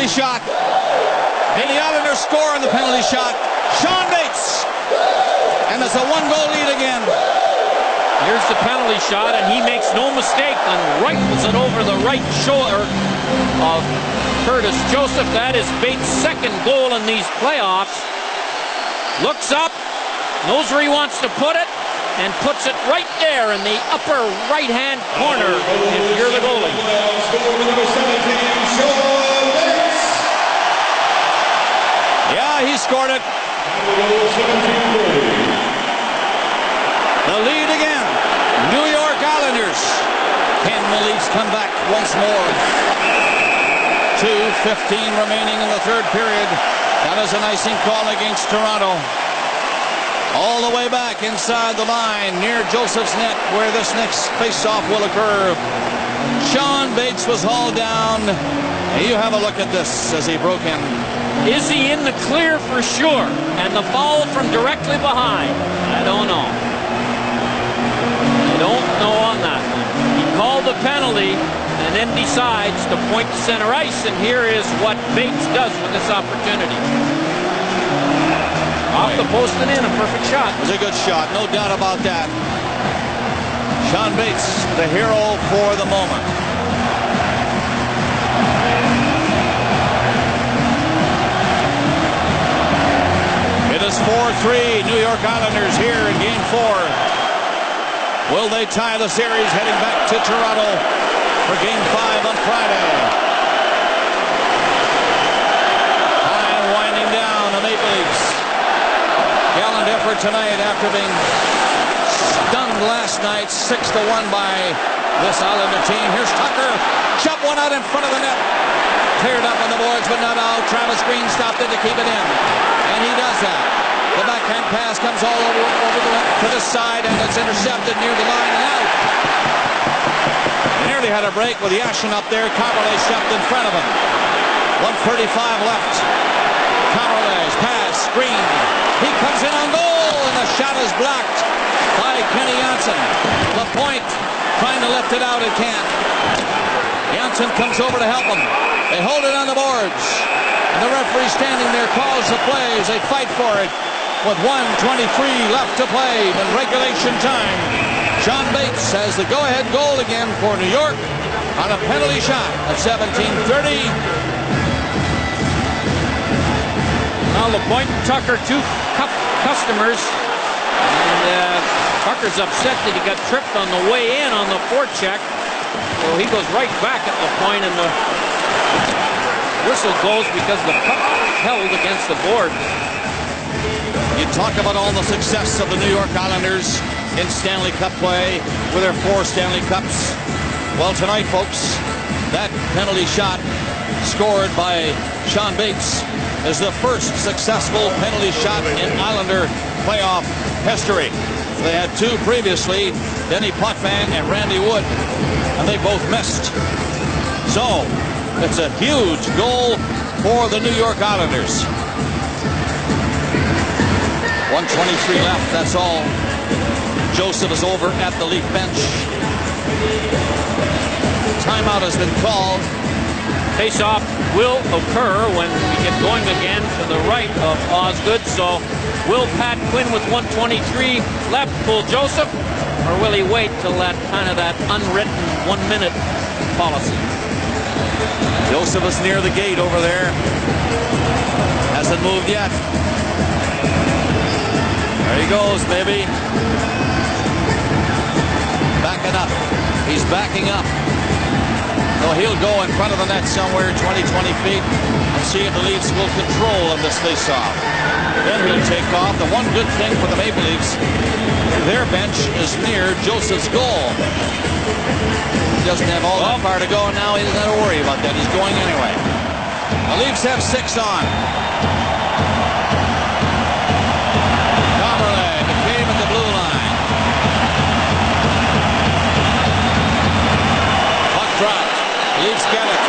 Shot. And the Islanders score on the penalty shot. Sean Bates. And it's a one-goal lead again. Here's the penalty shot, and he makes no mistake and rifles it over the right shoulder of Curtis Joseph. That is Bates' second goal in these playoffs. Looks up, knows where he wants to put it, and puts it right there in the upper right-hand corner if you're the goalie. Yeah, he scored it. The lead again. New York Islanders. Can the Leafs come back once more? 2:15 remaining in the third period. That is an icing call against Toronto. All the way back inside the line near Joseph's net where this next face-off will occur. Sean Bates was hauled down. You have a look at this as he broke in. Is he in the clear for sure? And the foul from directly behind? I don't know. I don't know on that one. He called the penalty and then decides to point to center ice, and here is what Bates does with this opportunity. Off the post and in, a perfect shot. It was a good shot, no doubt about that. Sean Bates, the hero for the moment. It is 4-3, New York Islanders here in Game 4. Will they tie the series heading back to Toronto for Game 5 on Friday? Time winding down the Maple Leafs. Gallant effort tonight after being stunned last night 6-1 by this Islander team. Here's Tucker. Shot one out in front of the net. Cleared up on the boards, but not out. Travis Green stopped it to keep it in. And he does that. The backhand pass comes all over to the side, and it's intercepted near the line and out. Nearly had a break with Yashin up there. Caberlet stepped in front of him. 1:35 left. Caberlet's pass, Green. He comes in on goal, and the shot is blocked by Kenny Janssen. LaPointe trying to lift it out, and can't. Janssen comes over to help him. They hold it on the boards. And the referee standing there calls the plays. They fight for it with 1:23 left to play in regulation time. Sean Bates has the go-ahead goal again for New York on a penalty shot at 17:30. Now LaPointe and Tucker, two customers. And Tucker's upset that he got tripped on the way in on the forecheck. So he goes right back at LaPointe, and the whistle goes because the puck held against the board. You talk about all the success of the New York Islanders in Stanley Cup play with their 4 Stanley Cups. Well, tonight, folks, that penalty shot scored by Sean Bates is the first successful penalty shot in Islander playoff history. They had 2 previously, Denny Potvin and Randy Wood, and they both missed. So, it's a huge goal for the New York Islanders. 1:23 left, that's all. Joseph is over at the Leaf bench. Timeout has been called. Face-off will occur when we get going again to the right of Osgood. So will Pat Quinn with 1:23 left pull Joseph, or will he wait till that unwritten 1 minute policy? Joseph is near the gate over there. Hasn't moved yet. There he goes, baby. Backing up. He's backing up. So he'll go in front of the net somewhere 20 feet and see if the Leafs will control of this faceoff. Then he'll take off. The one good thing for the Maple Leafs, their bench is near Joseph's goal. He doesn't have all that far to go now. He doesn't have to worry about that. He's going anyway. The Leafs have 6 on. Commerley, McCabe at the blue line. Puck dropped. Leafs get it.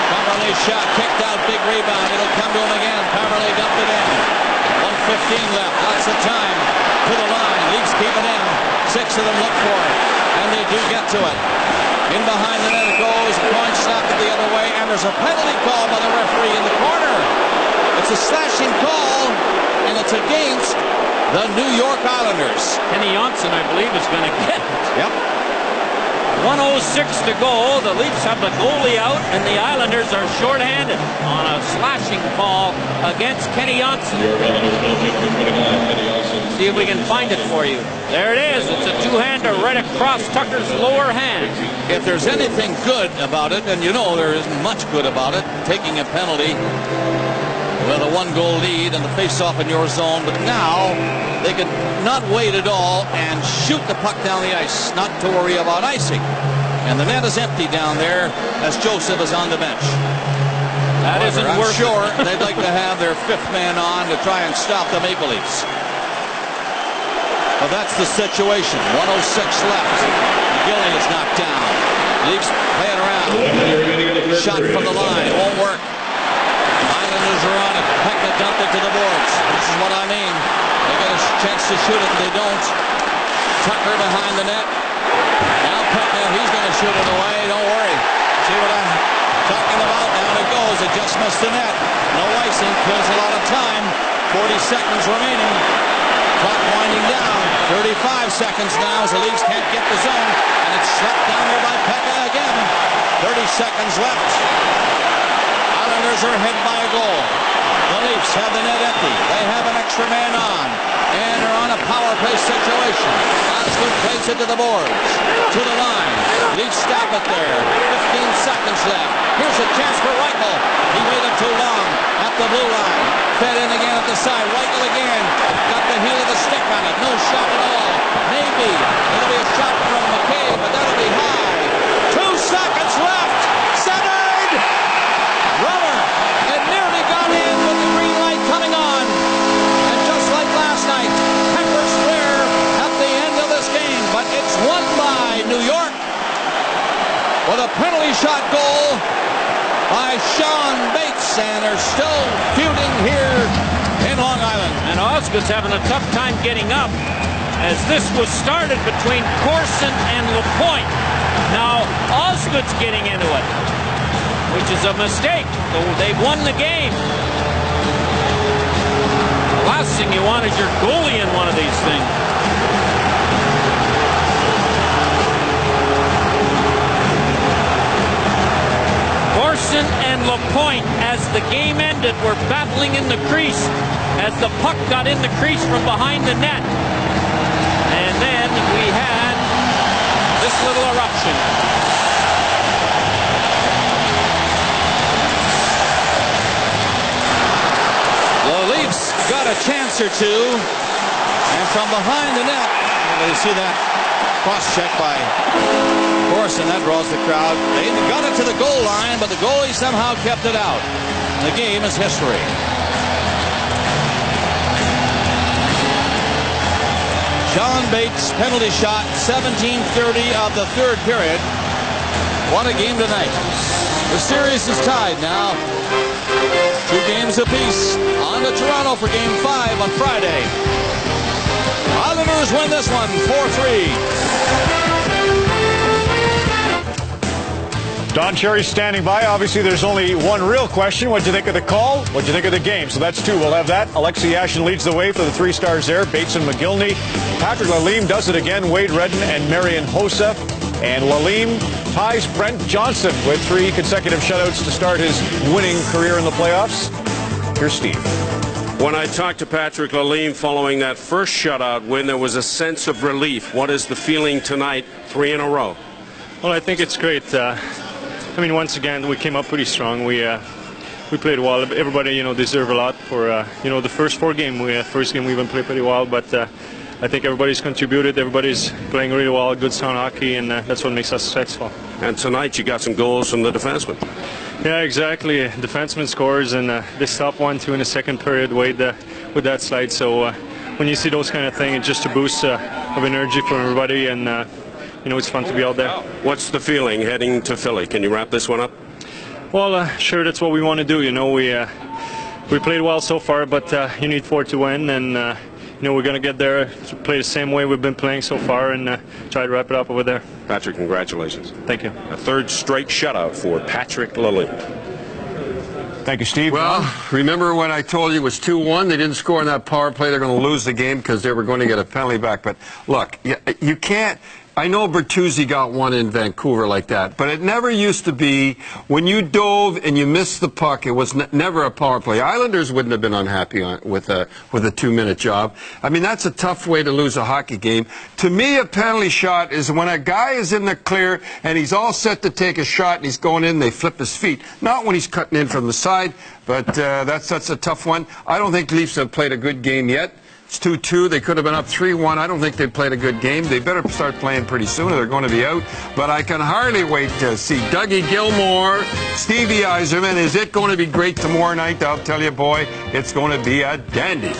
Commerley shot, kicked out, big rebound. It'll come to him again. Commerley dumped it in. 1:15 left. Lots of time to the line. Leafs keep it in. 6 of them look for it, and they do get to it. In behind the net it goes. Point snapped it the other way, and there's a penalty call by the referee in the corner. It's a slashing call, and it's against the New York Islanders. Kenny Johnson, I believe, is going to get it. Yep. 1:06 to go. The Leafs have the goalie out, and the Islanders are shorthanded on a slashing call against Kenny Johnson. See if we can find it for you. There it is. It's a two-hander right across Tucker's lower hand. If there's anything good about it, and you know there isn't much good about it, taking a penalty with a 1-goal lead and the face-off in your zone, but now they can not wait at all and shoot the puck down the ice, not to worry about icing. And the net is empty down there as Joseph is on the bench. That isn't I'm worth sure it. they'd like to have their 5th man on to try and stop the Maple Leafs. Well, that's the situation. 1:06 left. Gilly is knocked down. Leafs play it around. Shot from the line. It won't work. Islanders are on it. Pekka dumped it to the boards. This is what I mean. They get a chance to shoot it and they don't. Tucker behind the net. Now Pekka, he's going to shoot it away. Don't worry. See what I'm talking about? Down it goes. It just missed the net. No icing. Kills a lot of time. 40 seconds remaining. Clock winding down. 35 seconds now as the Leafs can't get the zone. And it's slapped down there by Pekka again. 30 seconds left. Islanders are ahead by a goal. The Leafs have the net empty. They have an extra man on. And are on a power play situation. Osgood plays it to the boards. To the line. Leafs stop it there. 15 seconds left. Here's a chance for Reichel. He waited too long at the blue line. Fed in again at the side. Reichel again. Got the heel of the stick on it. No shot at all. Maybe. It'll be a shot from McCabe, but that'll be high. 2 seconds left. Centered. Rubber. It nearly got in with the green light coming on. And just like last night, Pepper Square at the end of this game. But it's won by New York with a penalty shot goal by Sean Bates, and they're still feuding here in Long Island. And Osgood's having a tough time getting up as this was started between Corson and LaPointe. Now Osgood's getting into it, which is a mistake. So they've won the game. The last thing you want is your goalie in one of these things. Corson and LaPointe, as the game ended, were battling in the crease as the puck got in the crease from behind the net. And then we had this little eruption. The Leafs got a chance or two, and from behind the net, you see that cross-check by Corson, that draws the crowd. They got it to the goal line, but the goalie somehow kept it out. The game is history. John Bates, penalty shot, 17:30 of the third period. What a game tonight. The series is tied now. 2 games apiece. On to Toronto for Game 5 on Friday. Islanders win this one 4-3. Don Cherry standing by. Obviously, there's only one real question. What'd you think of the call? What'd you think of the game? So that's 2. We'll have that. Alexei Yashin leads the way for the 3 stars there. Bates and McGillney. Patrick Lalime does it again. Wade Redden and Marian Hossa. And Lalime ties Brent Johnson with 3 consecutive shutouts to start his winning career in the playoffs. Here's Steve. When I talked to Patrick Lalime following that first shutout win, there was a sense of relief. What is the feeling tonight, 3 in a row? Well, I think it's great. I mean, once again, we came up pretty strong. We played well. Everybody, deserve a lot for, the first 4 games. First game we even played pretty well, but I think everybody's contributed. Everybody's playing really well, good sound hockey, and that's what makes us successful. And tonight you got some goals from the defenseman. Yeah, exactly. Defenseman scores, and they stopped 1-2 in the second period with that slide. So when you see those kind of things, it's just a boost of energy for everybody, and it's fun to be out there. What's the feeling heading to Philly? Can you wrap this one up? Well, sure, that's what we want to do. We played well so far, but you need 4 to win, and we're going to get there, play the same way we've been playing so far, and try to wrap it up over there. Patrick, congratulations. Thank you. A 3rd straight shutout for Patrick Lalime. Thank you, Steve. Well, remember when I told you it was 2-1? They didn't score in that power play. They're going to lose the game because they were going to get a penalty back. But look, you can't. I know Bertuzzi got one in Vancouver like that, but it never used to be when you dove and you missed the puck, it was never a power play. Islanders wouldn't have been unhappy with a 2-minute job. I mean, that's a tough way to lose a hockey game. To me, a penalty shot is when a guy is in the clear and he's all set to take a shot and he's going in, they flip his feet. Not when he's cutting in from the side, but that's a tough one. I don't think Leafs have played a good game yet. It's 2-2. They could have been up 3-1. I don't think they played a good game. They better start playing pretty soon or they're going to be out. But I can hardly wait to see Dougie Gilmour, Stevie Yzerman. Is it going to be great tomorrow night? I'll tell you, boy, it's going to be a dandy.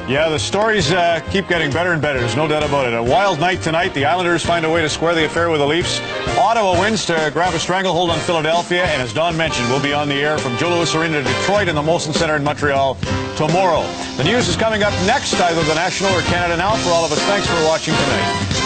Yeah, the stories keep getting better and better. There's no doubt about it. A wild night tonight. The Islanders find a way to square the affair with the Leafs. Ottawa wins to grab a stranglehold on Philadelphia. And as Don mentioned, we'll be on the air from Joe Louis Arena to Detroit and the Molson Center in Montreal tomorrow. The news is coming up next, either the National or Canada Now. For all of us, thanks for watching tonight.